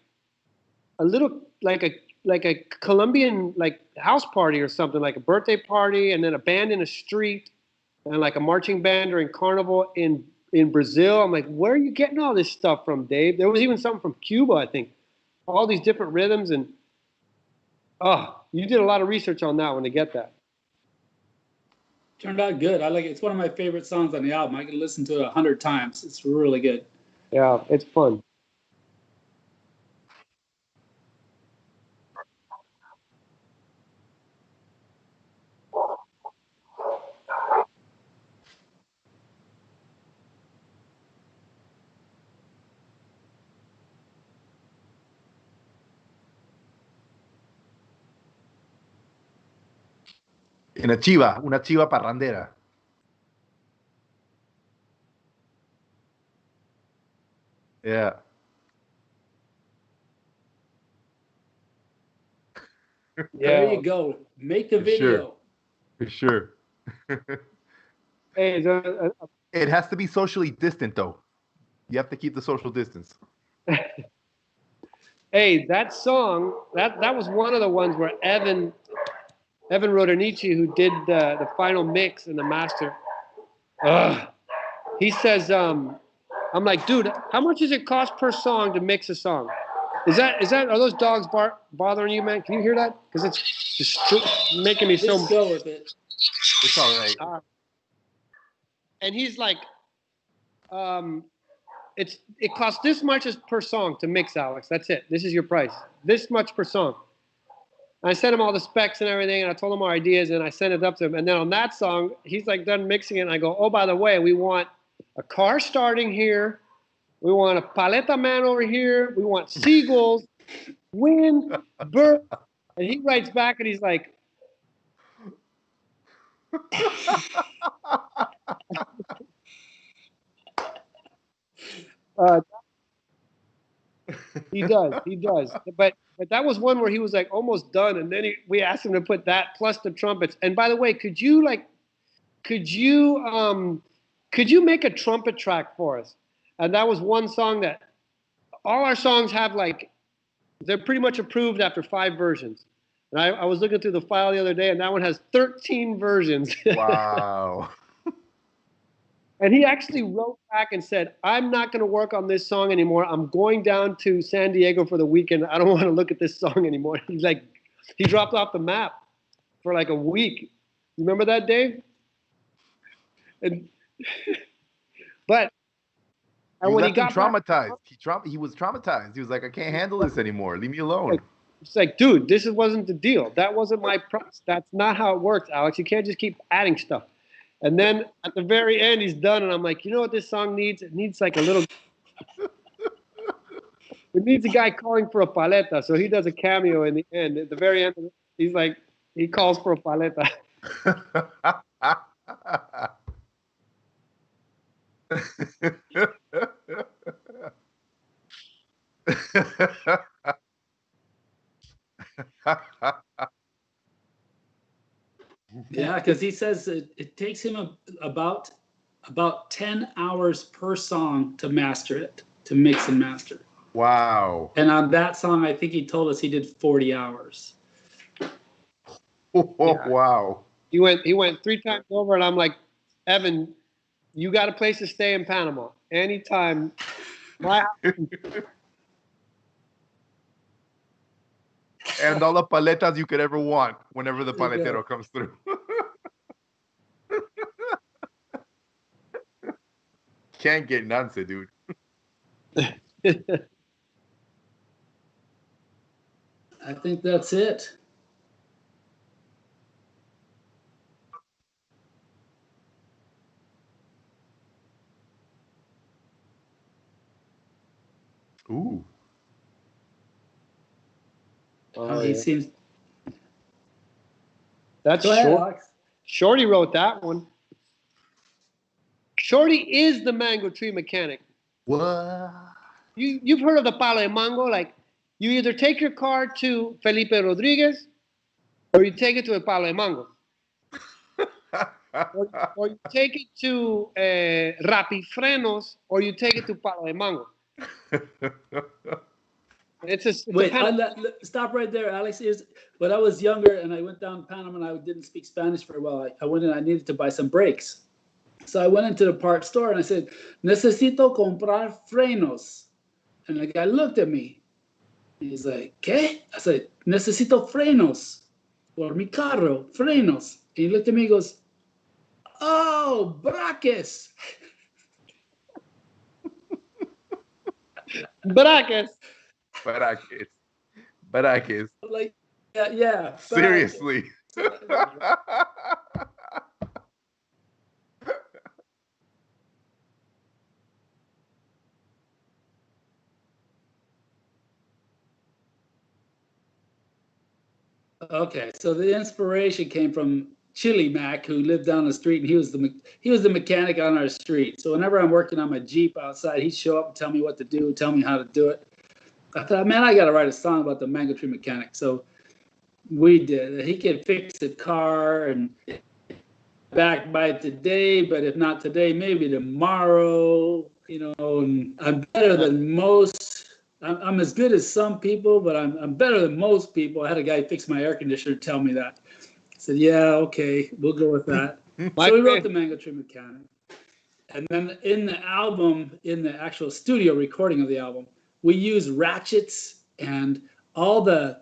a little like a Colombian like house party or something, like a birthday party, and then a band in a street, and like a marching band during carnival in Brazil. I'm like, where are you getting all this stuff from, Dave? There was even something from Cuba, I think. All these different rhythms, and you did a lot of research on that one to get that. Turned out good. I like it. It's one of my favorite songs on the album. I can listen to it 100 times. It's really good. Yeah, it's fun. Una chiva parrandera. Yeah. There you go. Make a video. For sure. Hey, it has to be socially distant, though. You have to keep the social distance. Hey, that song, that was one of the ones where Evan Rodonici, who did the final mix and the master, he says, I'm like, dude, how much does it cost per song to mix a song? Are those dogs bothering you, man? Can you hear that? Because it's just making me so. Just go with it. It's all right. And he's like, it costs this much per song to mix, Alex. That's it. This is your price. This much per song. And I sent him all the specs and everything, and I told him our ideas, and I sent it up to him. And then on that song, he's like done mixing it, and I go, oh, by the way, we want a car starting here. We want a paleta man over here. We want seagulls, wind, birds. And he writes back, and he's like, he does. But that was one where he was like almost done, and then we asked him to put that plus the trumpets. And by the way, could you make a trumpet track for us? And that was one song that all our songs have, like, they're pretty much approved after 5 versions. And I was looking through the file the other day, and that one has 13 versions. Wow. And he actually wrote back and said, I'm not going to work on this song anymore. I'm going down to San Diego for the weekend. I don't want to look at this song anymore. He's like, he dropped off the map for like a week. You remember that, Dave? And when he got traumatized, he was traumatized. He was like, I can't handle this anymore. Leave me alone. It's like, dude, this wasn't the deal. That wasn't my price. That's not how it works, Alex. You can't just keep adding stuff. And then at the very end, he's done, and I'm like, you know what this song needs? It needs like a little. It needs a guy calling for a paleta. So he does a cameo in the end. At the very end, he's like, he calls for a paleta. Yeah, because he says it takes him about 10 hours per song to master it, to mix and master. Wow. And on that song, I think he told us he did 40 hours. Oh, yeah. Wow. He went 3 times over, and I'm like, Evan, you got a place to stay in Panama anytime. And all the paletas you could ever want whenever the paletero comes through. Can't get nance, dude. I think that's it. Ooh. Oh, He yeah. seems. That's Go ahead, short. Alex. Shorty wrote that one. Shorty is the mango tree mechanic. What? You've heard of the palo de mango? Like, you either take your car to Felipe Rodriguez or you take it to a palo de mango. Or you take it to Rapifrenos or you take it to palo de mango. It's Wait, stop right there, Alex. When I was younger and I went down to Panama and I didn't speak Spanish very well, I went in, I needed to buy some brakes. So I went into the parts store and I said, necesito comprar frenos. And the guy looked at me. He's like, ¿qué? I said, necesito frenos por mi carro, frenos. And he looked at me and goes, oh, braques. Braques. Baraques. Like, yeah. Seriously. Okay, so the inspiration came from Chili Mac, who lived down the street, and he was the mechanic on our street. So whenever I'm working on my Jeep outside, he'd show up and tell me what to do, tell me how to do it. I thought, man, I got to write a song about the mango tree mechanic. So we did. He could fix the car and back by today, but if not today, maybe tomorrow. You know, and I'm better than most. I'm as good as some people, but I'm better than most people. I had a guy fix my air conditioner tell me that. I said, yeah, okay, we'll go with that. So we wrote the Mango Tree Mechanic. And then in the album, in the actual studio recording of the album, we use ratchets and all the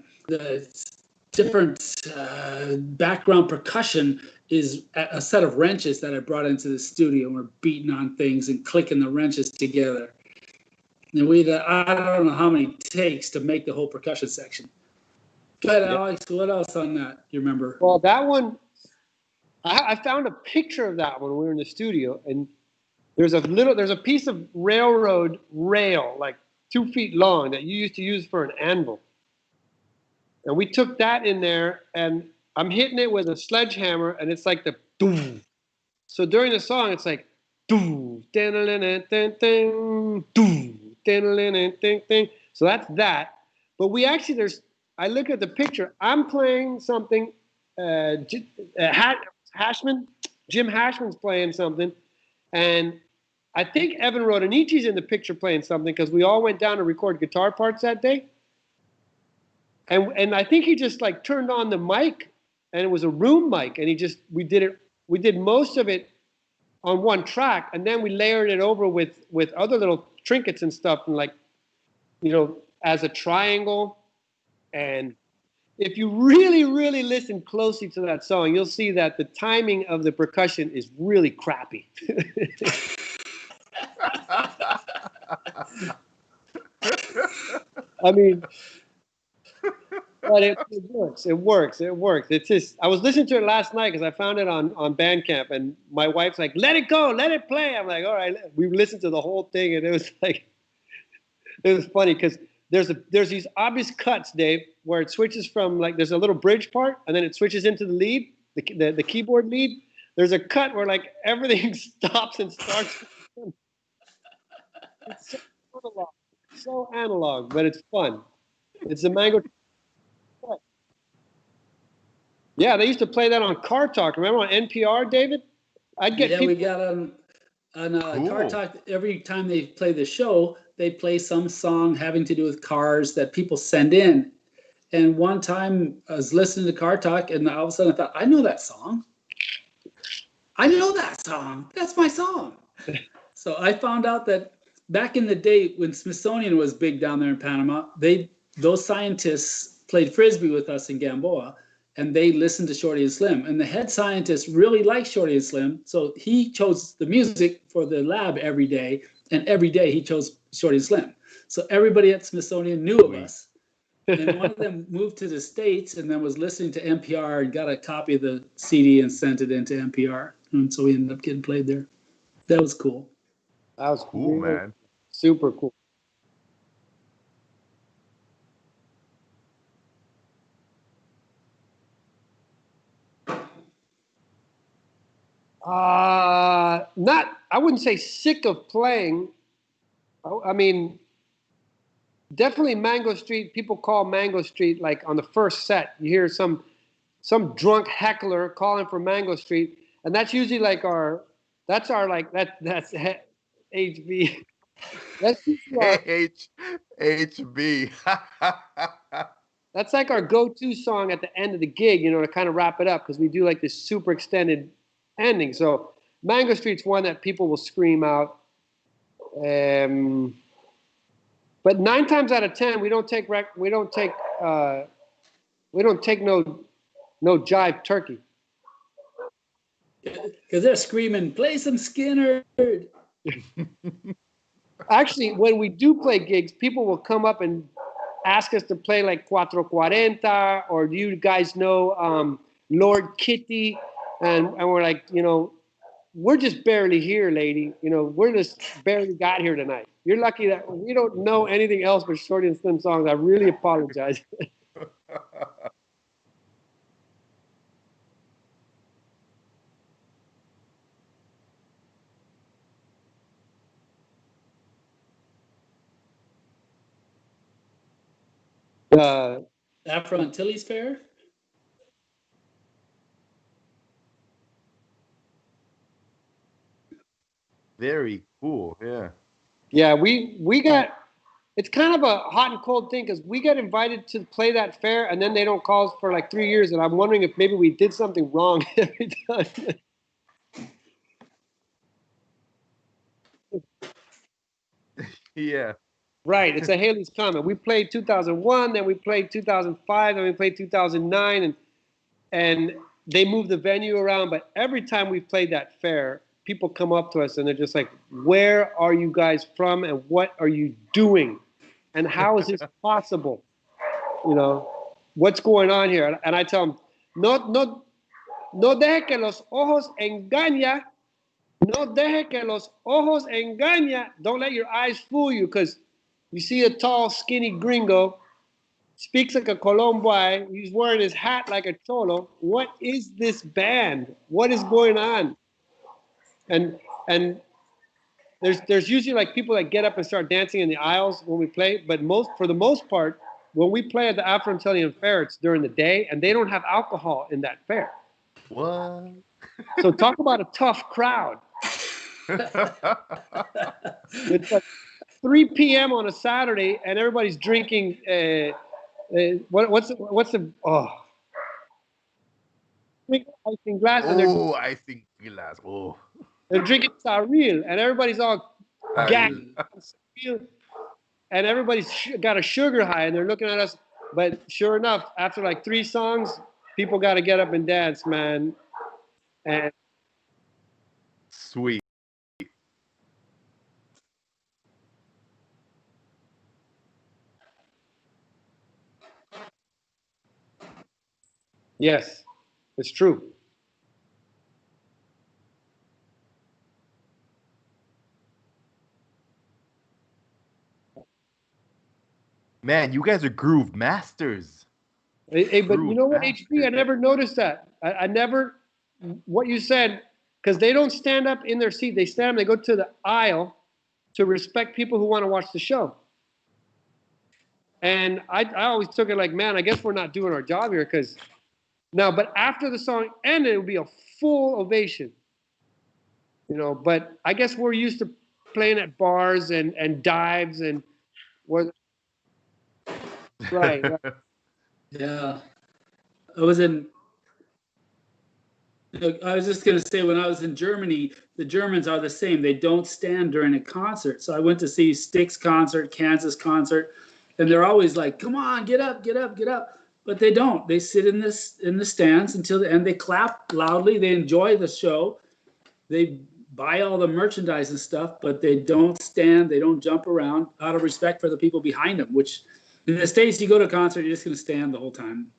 different background percussion is a set of wrenches that I brought into the studio, and we're beating on things and clicking the wrenches together. And I don't know how many takes to make the whole percussion section. Go ahead, Alex. What else on that you remember? Well, that one, I found a picture of that when we were in the studio, and there's a piece of railroad rail, like 2 feet long, that you used to use for an anvil. And we took that in there, and I'm hitting it with a sledgehammer, and it's like the doom. So during the song, it's like doom, doom, doom. So that's that. But we actually, I look at the picture, I'm playing something, Jim Hashman's playing something, and I think Evan Rodanici's in the picture playing something, because we all went down to record guitar parts that day. And I think he just like turned on the mic, and it was a room mic, and we did most of it on one track, and then we layered it over with other little trinkets and stuff, and like, you know, as a triangle. And if you really, really listen closely to that song, you'll see that the timing of the percussion is really crappy. I mean, but it works. It works. It works. It's just, I was listening to it last night because I found it on Bandcamp, and my wife's like, let it go, let it play. I'm like, all right. We listened to the whole thing, and it was like, it was funny because there's these obvious cuts, Dave, where it switches from, like, there's a little bridge part, and then it switches into the lead, the keyboard lead. There's a cut where like everything stops and starts. It's so analog, but it's fun. It's the Mango. Yeah, they used to play that on Car Talk. Remember on NPR, David? I'd get people. We got on Car Talk. Every time they play the show, they play some song having to do with cars that people send in. And one time I was listening to Car Talk, and all of a sudden I thought, I know that song. I know that song. That's my song. So I found out that back in the day when Smithsonian was big down there in Panama, those scientists played Frisbee with us in Gamboa, and they listened to Shorty and Slim. And the head scientist really liked Shorty and Slim, so he chose the music for the lab every day, and every day he chose Shorty and Slim. So everybody at Smithsonian knew of us. And one of them moved to the States and then was listening to NPR and got a copy of the CD and sent it into NPR. And so we ended up getting played there. That was cool. That was cool, man. Super cool. Not. I wouldn't say sick of playing. I mean, definitely Mango Street. People call Mango Street like on the first set. You hear some drunk heckler calling for Mango Street, and that's usually like our. That's our like that's HB. That's usually our. HB. That's like our go-to song at the end of the gig, to kind of wrap it up because we do like this super extended ending. So Mango Street's one that people will scream out. But 9 times out of 10, we don't take no jive turkey. Because they're screaming, play some Skinner. Actually, when we do play gigs, people will come up and ask us to play like Cuatro Cuarenta, or do you guys know Lord Kitty? And we're like, we're just barely here, lady. We're just barely got here tonight. You're lucky that we don't know anything else but Shorty and Slim songs. I really apologize. uh, Afro Antilles Fair? Very cool. Yeah. yeah, we got. It's kind of a hot and cold thing because we get invited to play that fair, and then they don't call us for like 3 years, and I'm wondering if maybe we did something wrong every time. Yeah. Right, it's a Haley's Comet. We played 2001, then we played 2005, then we played 2009, and they moved the venue around. But every time we've played that fair, people come up to us and they're just like, "Where are you guys from, and what are you doing, and how is this possible? What's going on here?" And I tell them, "No, no, no deje que los ojos engaña. No deje que los ojos engaña. Don't let your eyes fool you, because you see a tall, skinny gringo, speaks like a Colomboy. He's wearing his hat like a cholo. What is this band? What is going on?" And there's usually like people that get up and start dancing in the aisles when we play, but for the most part, when we play at the Afro Antillian Fair, it's during the day, and they don't have alcohol in that fair. What? So talk about a tough crowd. It's like 3 p.m. on a Saturday, and everybody's drinking. What's the ice in glass, and Oh, I think glass. Oh. they're drinking saril, and everybody's all gagged, and everybody's got a sugar high, and they're looking at us. But sure enough, after like 3 songs, people got to get up and dance, man. And Sweet. yes, it's true. Man, you guys are groove masters. Hey, but you Groove know what, HB? masters. I never noticed that. I never, what you said, because they don't stand up in their seat. They stand, they go to the aisle to respect people who want to watch the show. And I always took it like, man, I guess we're not doing our job here, because now, but after the song ended, it would be a full ovation, but I guess we're used to playing at bars and dives and where, right. Yeah. I was in, I was just going to say, when I was in Germany, the Germans are the same. They don't stand during a concert. So I went to see Styx concert, Kansas concert, and they're always like, come on, get up, get up, get up. But they don't. They sit in the stands until the end. They clap loudly. They enjoy the show. They buy all the merchandise and stuff, but they don't stand. They don't jump around out of respect for the people behind them, which in the States, you go to a concert, you're just going to stand the whole time.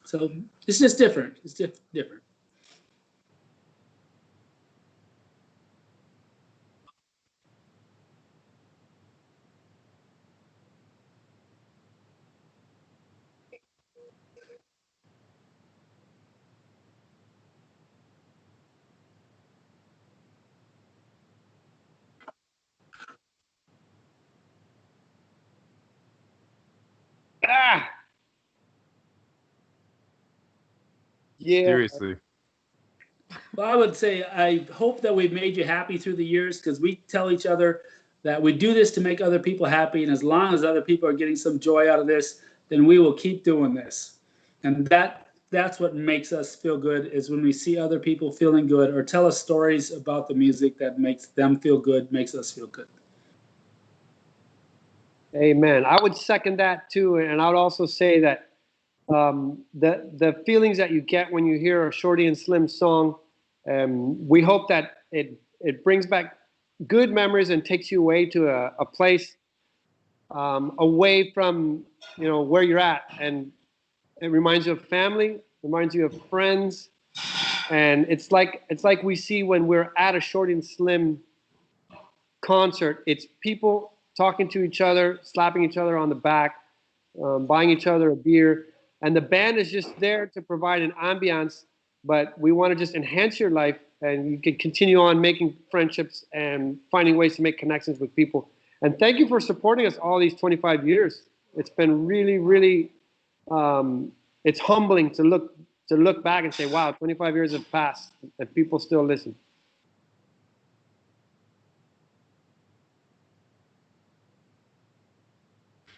So it's just different. It's different. Yeah. Seriously. Well, I would say I hope that we've made you happy through the years because we tell each other that we do this to make other people happy, and as long as other people are getting some joy out of this, then we will keep doing this. And that's what makes us feel good is when we see other people feeling good or tell us stories about the music that makes them feel good, makes us feel good. Amen. I would second that too, and I would also say that the feelings that you get when you hear a Shorty and Slim song, we hope that it brings back good memories and takes you away to a place away from where you're at, and it reminds you of family, reminds you of friends, and it's like we see when we're at a Shorty and Slim concert. It's people talking to each other, slapping each other on the back, buying each other a beer, and the band is just there to provide an ambiance. But we want to just enhance your life, and you can continue on making friendships and finding ways to make connections with people. And thank you for supporting us all these 25 years. It's been really, really, it's humbling to look back and say, wow, 25 years have passed, and people still listen.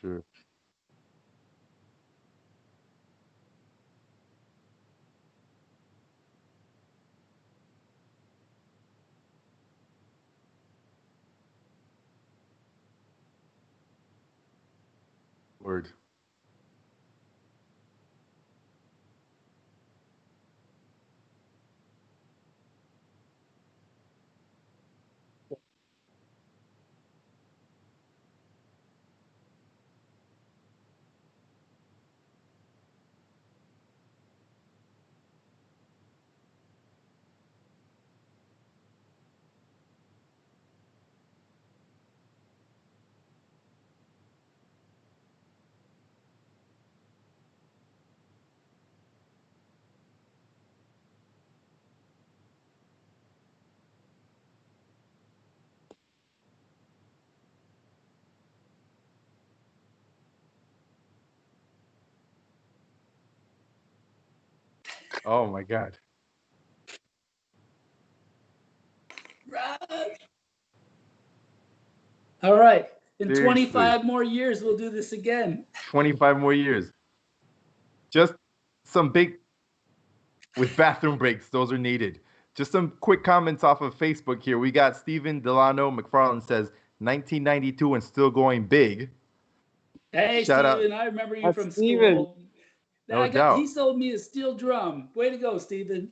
Sure. Word. Oh my God. All right. In Seriously. 25 more years, we'll do this again. 25 more years. Just some big with bathroom breaks. Those are needed. Just some quick comments off of Facebook here. We got Steven Delano McFarland says 1992 and still going big. Hey, Shout out. Steven, I remember you That's from Steven. school. No He doubt. sold me a steel drum. Way to go, Steven.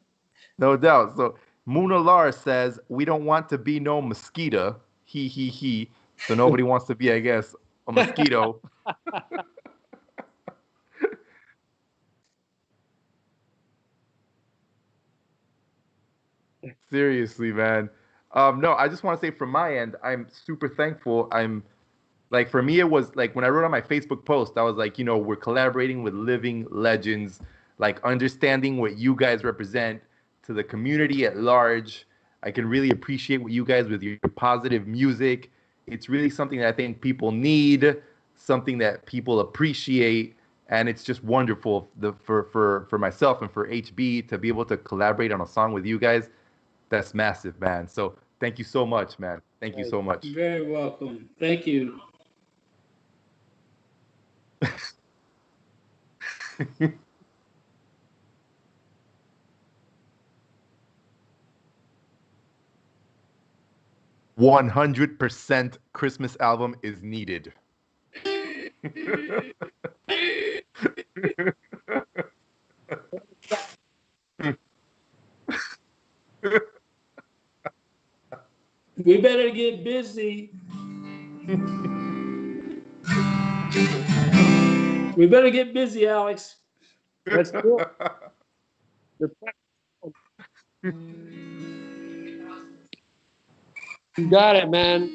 No doubt. So Muna Lar says, we don't want to be no mosquito. He, he. So nobody wants to be, I guess, a mosquito. Seriously, man. No, I just want to say from my end, I'm super thankful. I'm like, for me, it was like when I wrote on my Facebook post, I was like, we're collaborating with living legends, like understanding what you guys represent to the community at large. I can really appreciate what you guys with your positive music. It's really something that I think people need, something that people appreciate, and it's just wonderful for myself and for HB to be able to collaborate on a song with you guys. That's massive, man. So thank you so much, man. Thank you Right. so much. You're very welcome. Thank you. 100% Christmas album is needed. We better get busy. We better get busy, Alex. Let's do it. You got it, man.